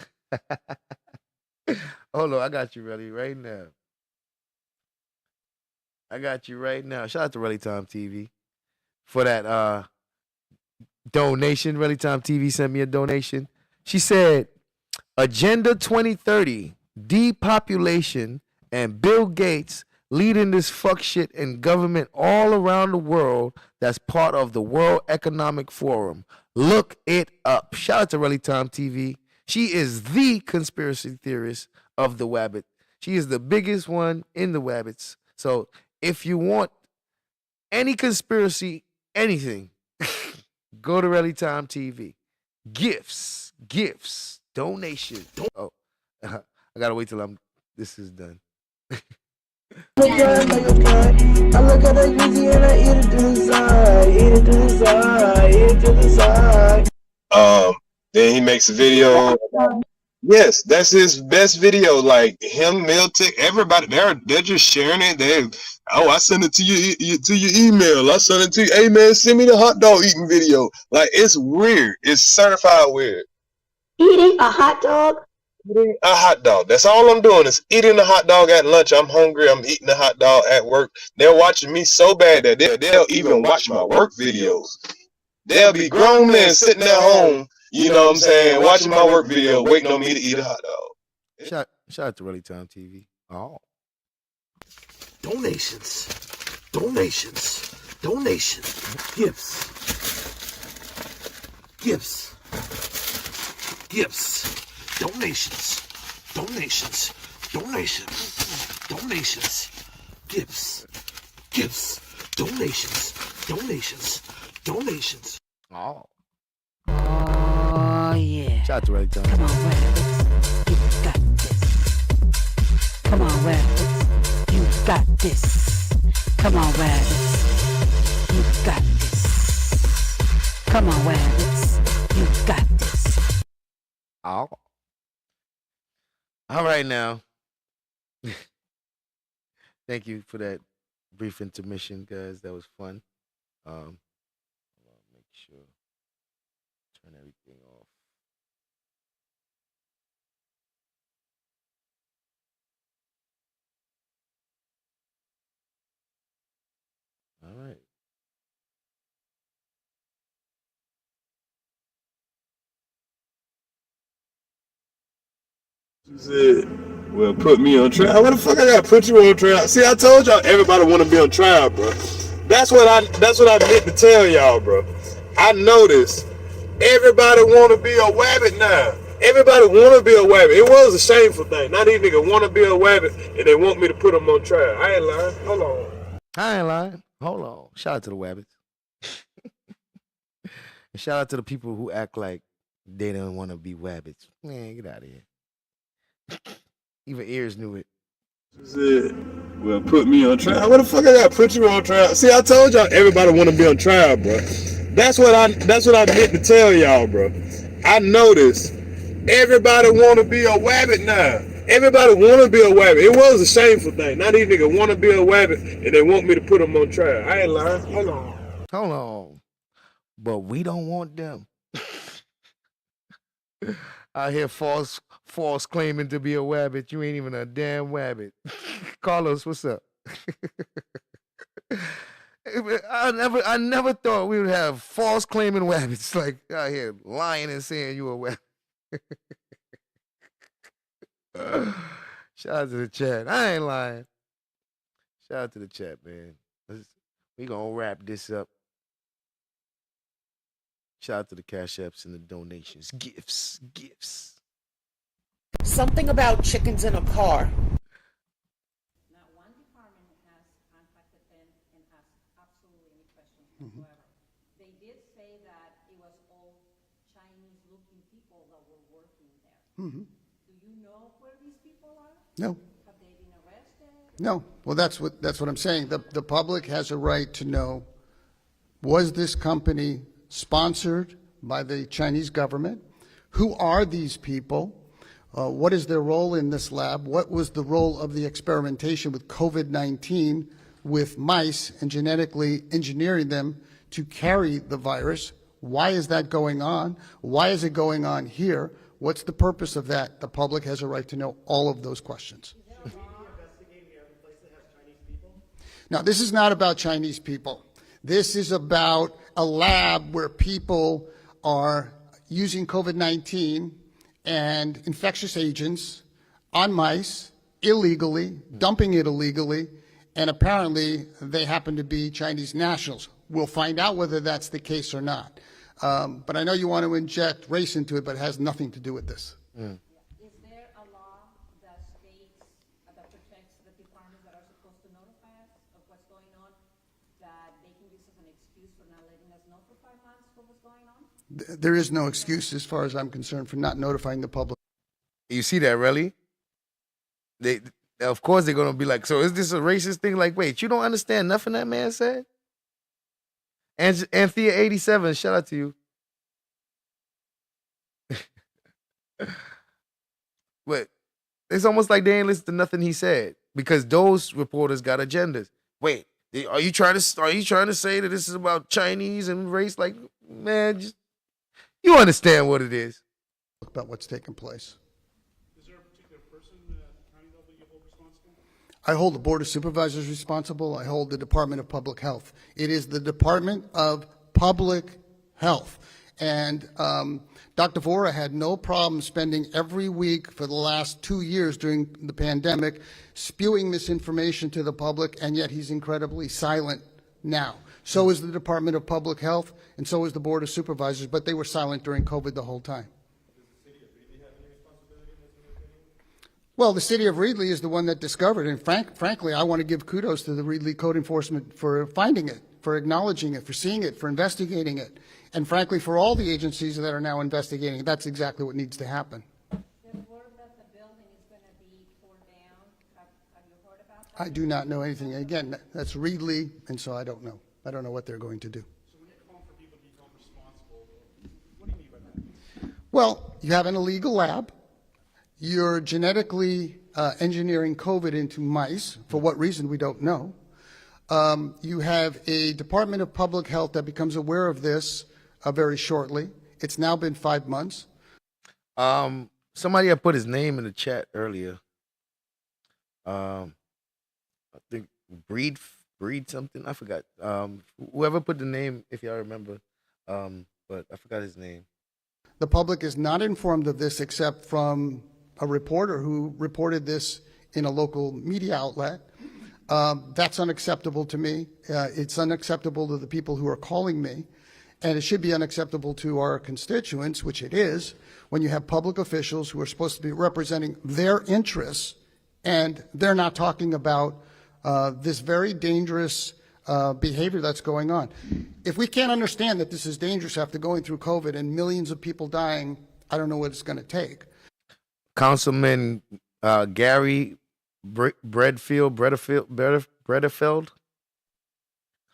Hold on. I got you, Relly, right now. I got you right now. Shout out to Relly Time TV for that donation. Relly Time TV sent me a donation. She said, Agenda 2030, depopulation, and Bill Gates leading this fuck shit in government all around the world that's part of the World Economic Forum. Look it up. Shout out to Relly Time TV. She is the conspiracy theorist of the Wabbit. She is the biggest one in the Wabbits. So if you want any conspiracy, anything, go to Relly Time TV. Gifts, donations. Oh, I gotta wait till this is done. I look at that glizzy and I eat it to the side, eat it to the side, eat it to the side. Then he makes a video. Yes, that's his best video. Like him, Miltic, everybody, they're just sharing it. I send it to you to your email. I send it to you. Hey man, send me the hot dog eating video. Like it's weird. It's certified weird. Eating a hot dog? Eating a hot dog. That's all I'm doing is eating a hot dog at lunch. I'm hungry. I'm eating a hot dog at work. They're watching me so bad that they'll even watch my work videos. They'll be grown men sitting at home, you know what I'm saying, watching my work video, waiting on me to eat a hot dog. Shout out to Relly Time TV. Oh. Donations. Gifts. Donations. Gifts. Donations. Oh. Oh, yeah. Shout out to Relly Time. Come on, Rabbits. You got this. Come on, Rabbits. You got this. Come on, Rabbits. You got this. Come on, Rabbits. You got this. Oh. All right now. Thank you for that brief intermission, guys. That was fun. Make sure turn everything off. All right. She said, well, put me on trial. What the fuck I gotta put you on trial? See, I told y'all everybody wanna be on trial, bro. That's what I meant to tell y'all, bro. I noticed everybody wanna be a wabbit now. Everybody wanna be a wabbit. It was a shameful thing. Now these niggas wanna be a wabbit and they want me to put them on trial. I ain't lying. Hold on. I ain't lying. Hold on. Shout out to the Wabbits. And shout out to the people who act like they don't want to be Wabbits. Man, get out of here. Even ears knew it. She said, well, put me on trial. What the fuck I gotta put you on trial? See, I told y'all everybody wanna be on trial, bro. That's what I meant to tell y'all, bro. I noticed everybody wanna be a wabbit now. Everybody wanna be a wabbit. It was a shameful thing. Now these niggas wanna be a wabbit and they want me to put them on trial. I ain't lying. Hold on. But we don't want them. I hear false claiming to be a wabbit. You ain't even a damn wabbit. Carlos, what's up? I never thought we would have false claiming wabbits like out here lying and saying you a wabbit. Shout out to the chat. I ain't lying. Shout out to the chat, man. We gonna wrap this up. Shout out to the Cash Apps and the donations. Gifts. Something about chickens in a car. Not one department has contacted them and asked absolutely any questions whatsoever. They did say that it was all Chinese-looking people that were working there. Mm-hmm. Do you know where these people are? No. Have they been arrested? No. Well, that's what I'm saying. The public has a right to know, was this company sponsored by the Chinese government? Who are these people? What is their role in this lab? What was the role of the experimentation with COVID-19 with mice and genetically engineering them to carry the virus? Why is that going on? Why is it going on here? What's the purpose of that? The public has a right to know all of those questions. Now, this is not about Chinese people. This is about a lab where people are using COVID-19 and infectious agents on mice illegally, dumping it illegally, and apparently they happen to be Chinese nationals. We'll find out whether that's the case or not. But I know you want to inject race into it, but it has nothing to do with this. Is there a law that states, that protects the departments that are supposed to notify us of what's going on, that they can use as an excuse for not letting us know for 5 months what was going on? There is no excuse, as far as I'm concerned, for not notifying the public. You see that, really? They, of course, they're gonna be like, so is this a racist thing? Like, wait, you don't understand nothing that man said? Anthea 87, shout out to you. But it's almost like they ain't listened to nothing he said, because those reporters got agendas. Wait, are you trying to say that this is about Chinese and race? Like, man, you understand what it is. About what's taking place. Is there a particular person at the county level you hold responsible? I hold the Board of Supervisors responsible. I hold the Department of Public Health. It is the Department of Public Health. And Dr. Vora had no problem spending every week for the last 2 years during the pandemic spewing misinformation to the public, and yet he's incredibly silent now. So is the Department of Public Health, and so is the Board of Supervisors, but they were silent during COVID the whole time. Well, the City of Reedley is the one that discovered it, and frankly, I want to give kudos to the Reedley Code Enforcement for finding it, for acknowledging it, for seeing it, for investigating it, and frankly, for all the agencies that are now investigating it. That's exactly what needs to happen. There's word that the building is going to be torn down. Have you heard about that? I do not know anything. Again, that's Reedley, and so I don't know. I don't know what they're going to do. So when you're calling for people to be held responsible, what do you mean by that? Well, you have an illegal lab. You're genetically engineering COVID into mice. For what reason, we don't know. You have a Department of Public Health that becomes aware of this very shortly. It's now been 5 months. Somebody had put his name in the chat earlier. I think Breed something. I forgot. Whoever put the name, if y'all remember, but I forgot his name. The public is not informed of this except from a reporter who reported this in a local media outlet. That's unacceptable to me. It's unacceptable to the people who are calling me, and it should be unacceptable to our constituents, which it is, when you have public officials who are supposed to be representing their interests, and they're not talking about this very dangerous behavior that's going on. If we can't understand that this is dangerous after going through COVID and millions of people dying, I don't know what it's going to take. Councilman Gary Bredefeld.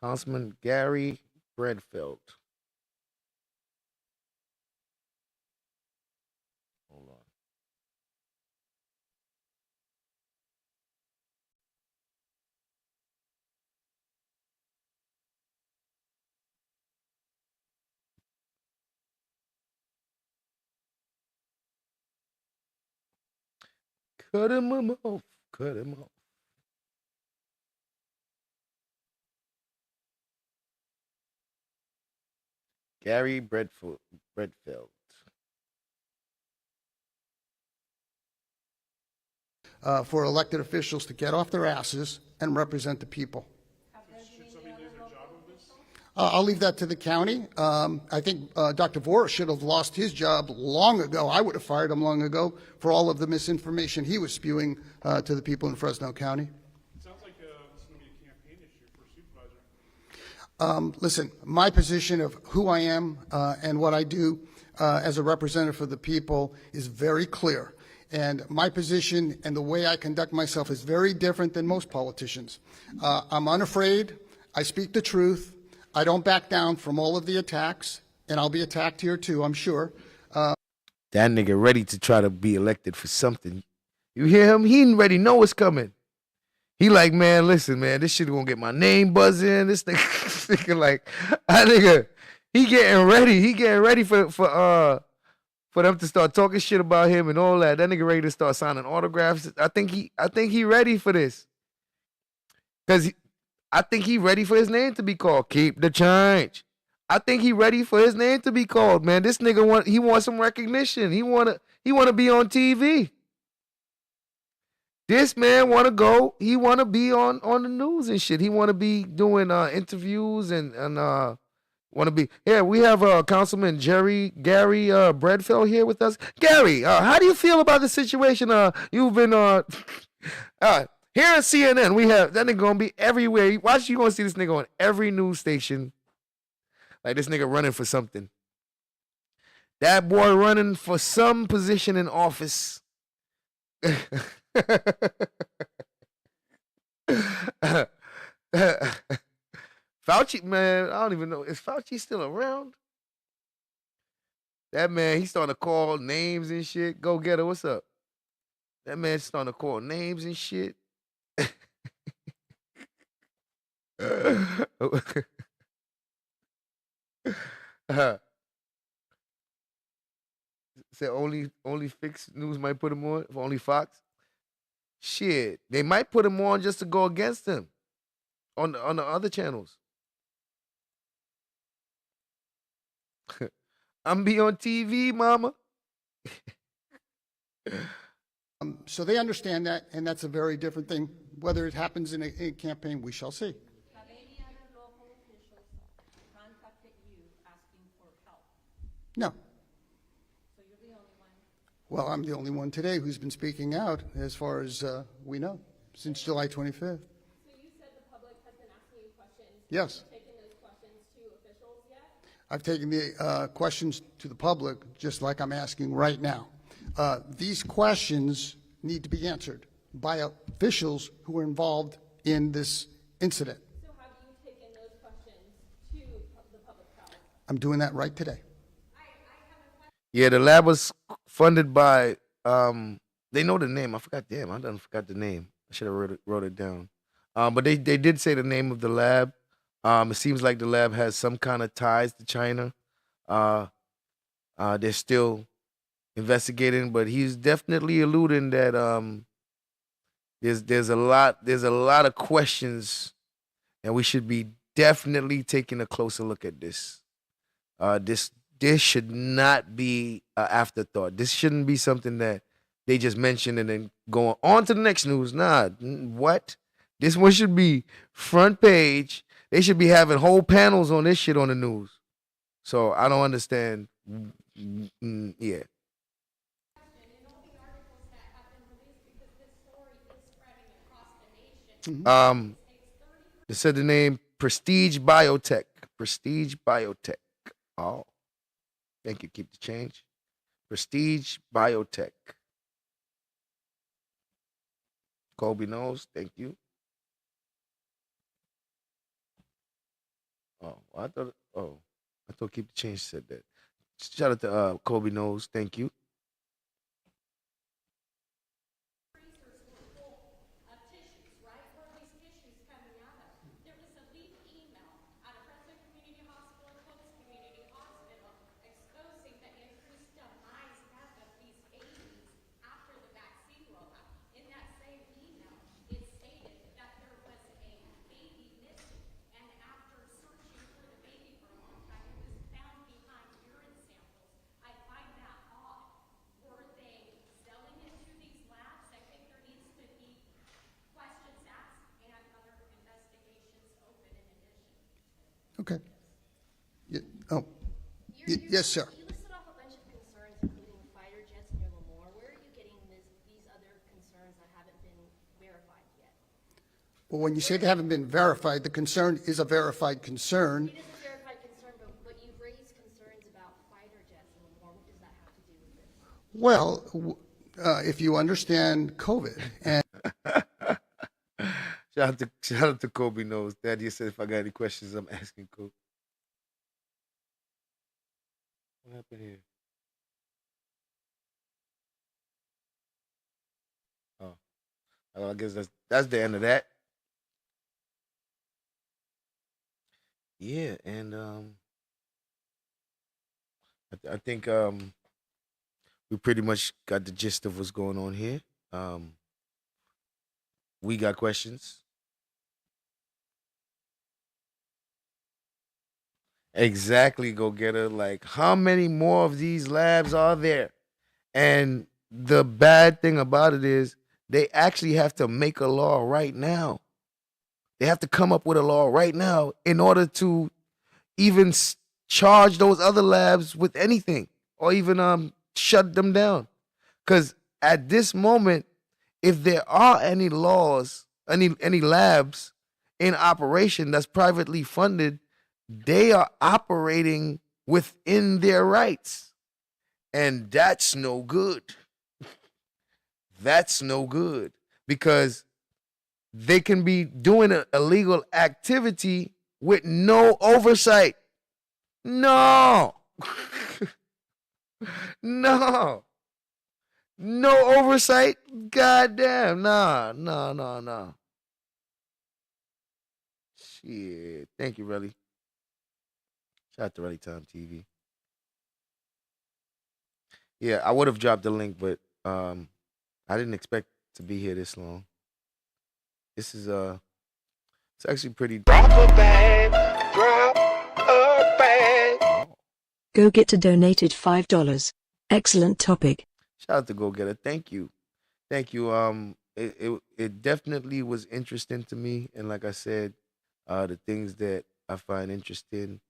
Councilman Gary Bredefeld. Hold on. Cut him off. Cut him off. Gary Bredfeld. For elected officials to get off their asses and represent the people. Should somebody lose their job over this? I'll leave that to the county. I think Dr. Vora should have lost his job long ago. I would have fired him long ago for all of the misinformation he was spewing to the people in Fresno County. It sounds like this is going to be a campaign issue for a supervisor. Listen, my position of who I am and what I do as a representative for the people is very clear. And my position and the way I conduct myself is very different than most politicians. I'm unafraid. I speak the truth. I don't back down from all of the attacks, and I'll be attacked here too, I'm sure. That nigga ready to try to be elected for something. You hear him? He already know what's coming. He like, man, listen, man, this shit gonna get my name buzzing. This nigga like, he getting ready. He getting ready for them to start talking shit about him and all that. That nigga ready to start signing autographs. I think he ready for this. Cause I think he ready for his name to be called. Keep the change. I think he ready for his name to be called, man. This nigga wants some recognition. He wanna be on TV. This man want to go. He want to be on the news and shit. He want to be doing interviews and want to be here. We have Councilman Gary Breadfeld here with us. Gary, how do you feel about the situation? You've been here at CNN. We have that nigga gonna be everywhere. Watch, you gonna see this nigga on every news station. Like this nigga running for something. That boy running for some position in office. Fauci, man, I don't even know. Is Fauci still around? That man, he's starting to call names and shit. Go get her. What's up? That man's starting to call names and shit. Say only Fix News might put him on. For only Fox. Shit, they might put him on just to go against him on the other channels. I'm be on TV, mama. So they understand that, and that's a very different thing. Whether it happens in a campaign, we shall see. Have any other local officials contacted you asking for help? No. So you're the only one? Well, I'm the only one today who's been speaking out, as far as we know, since July 25th. So you said the public has been asking you questions. Yes. Have you taken those questions to officials yet? I've taken the questions to the public, just like I'm asking right now. These questions need to be answered by officials who are involved in this incident. So have you taken those questions to the public health? I'm doing that right today. Yeah, the lab was funded by they know the name. I forgot the name. I should have wrote it down. But they did say the name of the lab. It seems like the lab has some kind of ties to China. They're still investigating, but he's definitely alluding that there's a lot of questions, and we should be definitely taking a closer look at this. This should not be an afterthought. This shouldn't be something that they just mention and then go on to the next news. Nah, what? This one should be front page. They should be having whole panels on this shit on the news. So I don't understand. Yeah. They said the name Prestige Biotech. Prestige Biotech. Oh. Thank you. Keep the change. Prestige Biotech. Kobe knows. Thank you. Oh, I thought Keep the Change said that. Shout out to Kobe knows. Thank you. Okay. Yeah. Oh. Yes, sir. You listed off a bunch of concerns, including fighter jets near Lemoore. Where are you getting these other concerns that haven't been verified yet? Well, when you say they haven't been verified, the concern is a verified concern. It is a verified concern, but you've raised concerns about fighter jets in Lemoore. What does that have to do with this? Well, if you understand COVID and Shout out to Kobe knows. Daddy said if I got any questions, I'm asking Kobe. What happened here? Oh, I guess that's the end of that. Yeah, and I think we pretty much got the gist of what's going on here. We got questions. Exactly, go getter. Like, how many more of these labs are there? And the bad thing about it is They actually have to make a law right now. They have to come up with a law right now in order to even charge those other labs with anything or even shut them down. Because at this moment, if there are any laws, any labs in operation that's privately funded, they are operating within their rights. And that's no good. That's no good because they can be doing an illegal activity with no oversight. No. No. No oversight. Goddamn. Nah. Shit. Thank you, Relly. Shout out to Relly Time TV. Yeah, I would have dropped the link, but I didn't expect to be here this long. This is it's actually pretty. Drop a bag. Go Getter donated $5. Excellent topic. Shout out to Go Getter. Thank you. It definitely was interesting to me, and like I said, the things that I find interesting,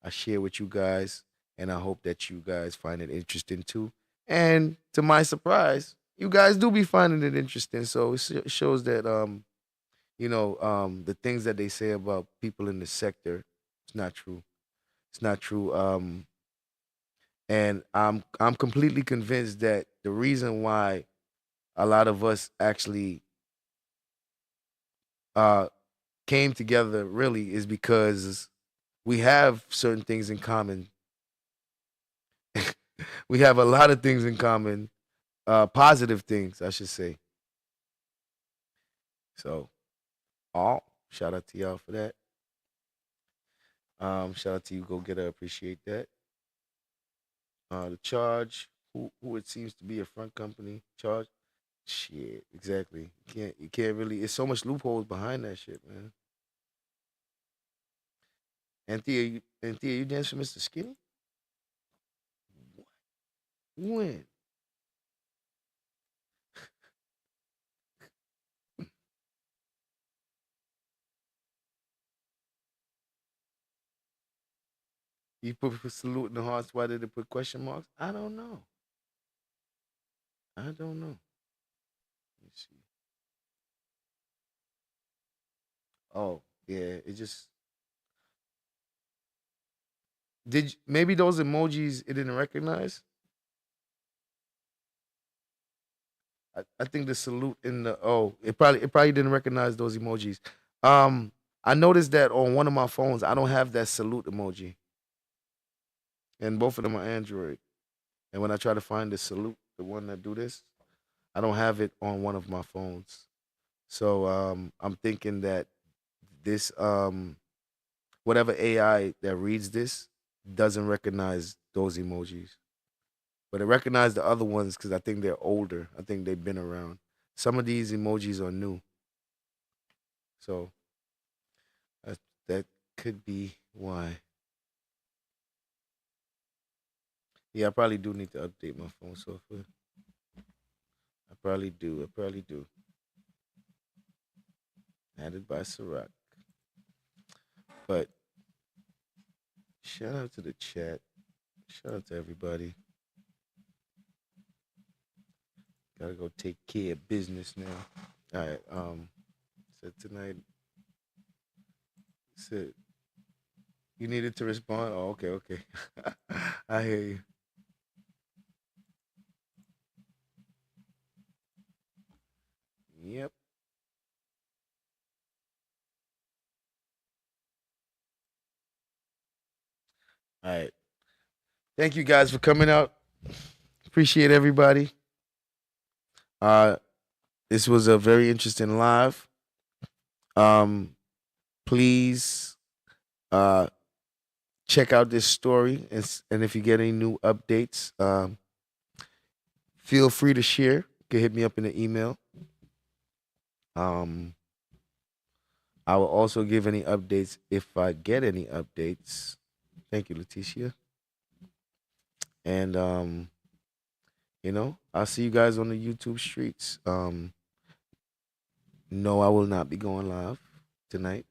I share with you guys, and I hope that you guys find it interesting too. And to my surprise, you guys do be finding it interesting. So it shows that the things that they say about people in the sector, it's not true. It's not true. And I'm completely convinced that the reason why a lot of us actually came together really is because we have certain things in common. We have a lot of things in common, positive things, I should say. So, shout out to y'all for that. Shout out to you, Go Getter. Appreciate that. The charge, who it seems to be a front company, charge. Shit, exactly. You can't really. It's so much loopholes behind that shit, man. Anthea, you dance for Mr. Skinny? When? You put salute in the hearts. Why did it put question marks? I don't know. Let me see. Oh, yeah. It just maybe those emojis it didn't recognize. I think the salute in the it probably didn't recognize those emojis. I noticed that on one of my phones I don't have that salute emoji, and both of them are Android. And when I try to find the salute, the one that do this, I don't have it on one of my phones. So I'm thinking that this whatever AI that reads this doesn't recognize those emojis, but it recognized the other ones because I think they're older. I think they've been around. Some of these emojis are new, so that could be why. Yeah, I probably do need to update my phone software. I probably do. Added by Ciroc. But shout out to the chat. Shout out to everybody. Gotta go take care of business now. All right. So tonight. Said you needed to respond. Oh, okay. I hear you. Yep. All right. Thank you guys for coming out. Appreciate everybody. This was a very interesting live. Please check out this story, and if you get any new updates, feel free to share. You can hit me up in the email. I will also give any updates if I get any updates. Thank you, Leticia. And I'll see you guys on the YouTube streets. No, I will not be going live tonight.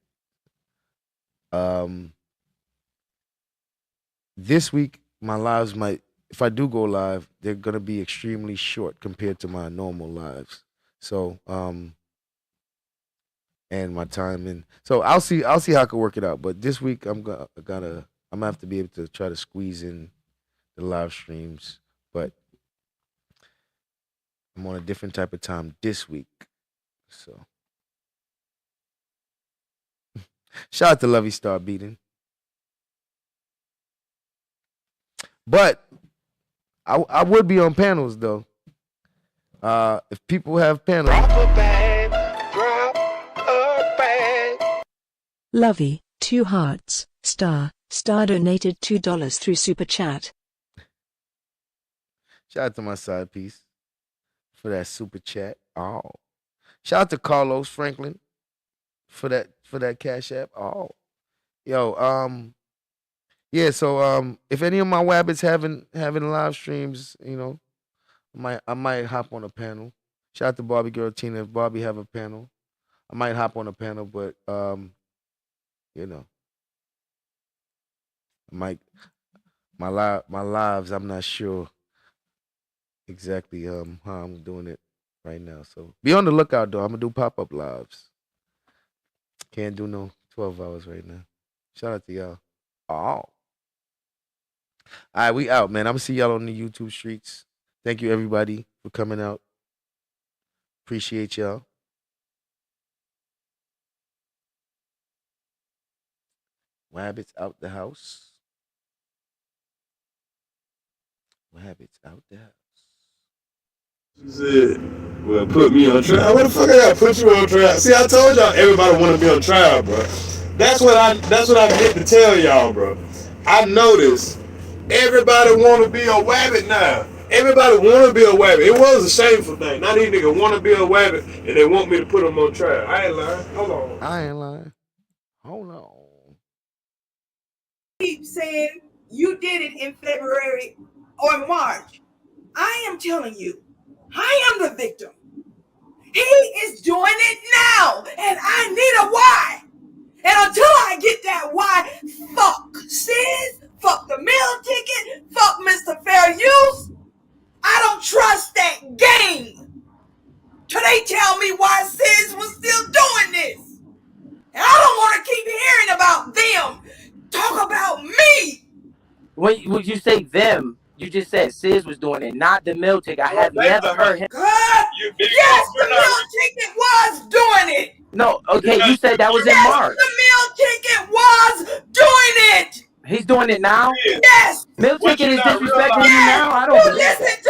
This week, my lives might, if I do go live, they're gonna be extremely short compared to my normal lives. So, and my timing. So I'll see how I can work it out. But this week, I'm gonna have to be able to try to squeeze in the live streams. But I'm on a different type of time this week. So, shout out to Lovey Star Beating. But I would be on panels though. If people have panels. Lovey, 2 hearts, star donated $2 through Super Chat. Shout out to my side piece for that super chat. Oh. Shout out to Carlos Franklin for that Cash App. Oh. Yo, yeah, so if any of my wabbits having live streams, you know, I might hop on a panel. Shout out to Barbie Girl Tina. If Barbie have a panel, I might hop on a panel, but you know, my lives, I'm not sure exactly how I'm doing it right now. So be on the lookout though. I'm gonna do pop-up lives. Can't do no 12 hours right now. Shout out to y'all. Oh. All right, we out, man. I'm gonna see y'all on the YouTube streets. Thank you everybody for coming out. Appreciate y'all. Wabbits out the house. Wabbits out the house. Well, put me on trial. What the fuck I gotta put you on trial? See, I told y'all everybody want to be on trial, bro. That's what I meant to tell y'all, bro. I noticed everybody want to be a wabbit now. Everybody want to be a wabbit. It was a shameful thing. Now these niggas want to be a wabbit and they want me to put them on trial. I ain't lying. Hold on. I ain't lying. Hold on. Keep saying you did it in February or March. I am telling you, I am the victim. He is doing it now, and I need a why. And until I get that why, fuck Sis, fuck the meal ticket, fuck Mr. Fair Use. I don't trust that game. Till they tell me why Sis was still doing this. And I don't want to keep hearing about them. Talk about me. When you say them, you just said Sis was doing it, not the meal ticket. I have never heard him. Yes, the meal ticket was doing it. No, okay, you said that was in March. The meal ticket was doing it. He's doing it now? Yes. Meal ticket is disrespecting you now? I don't You believe listen that.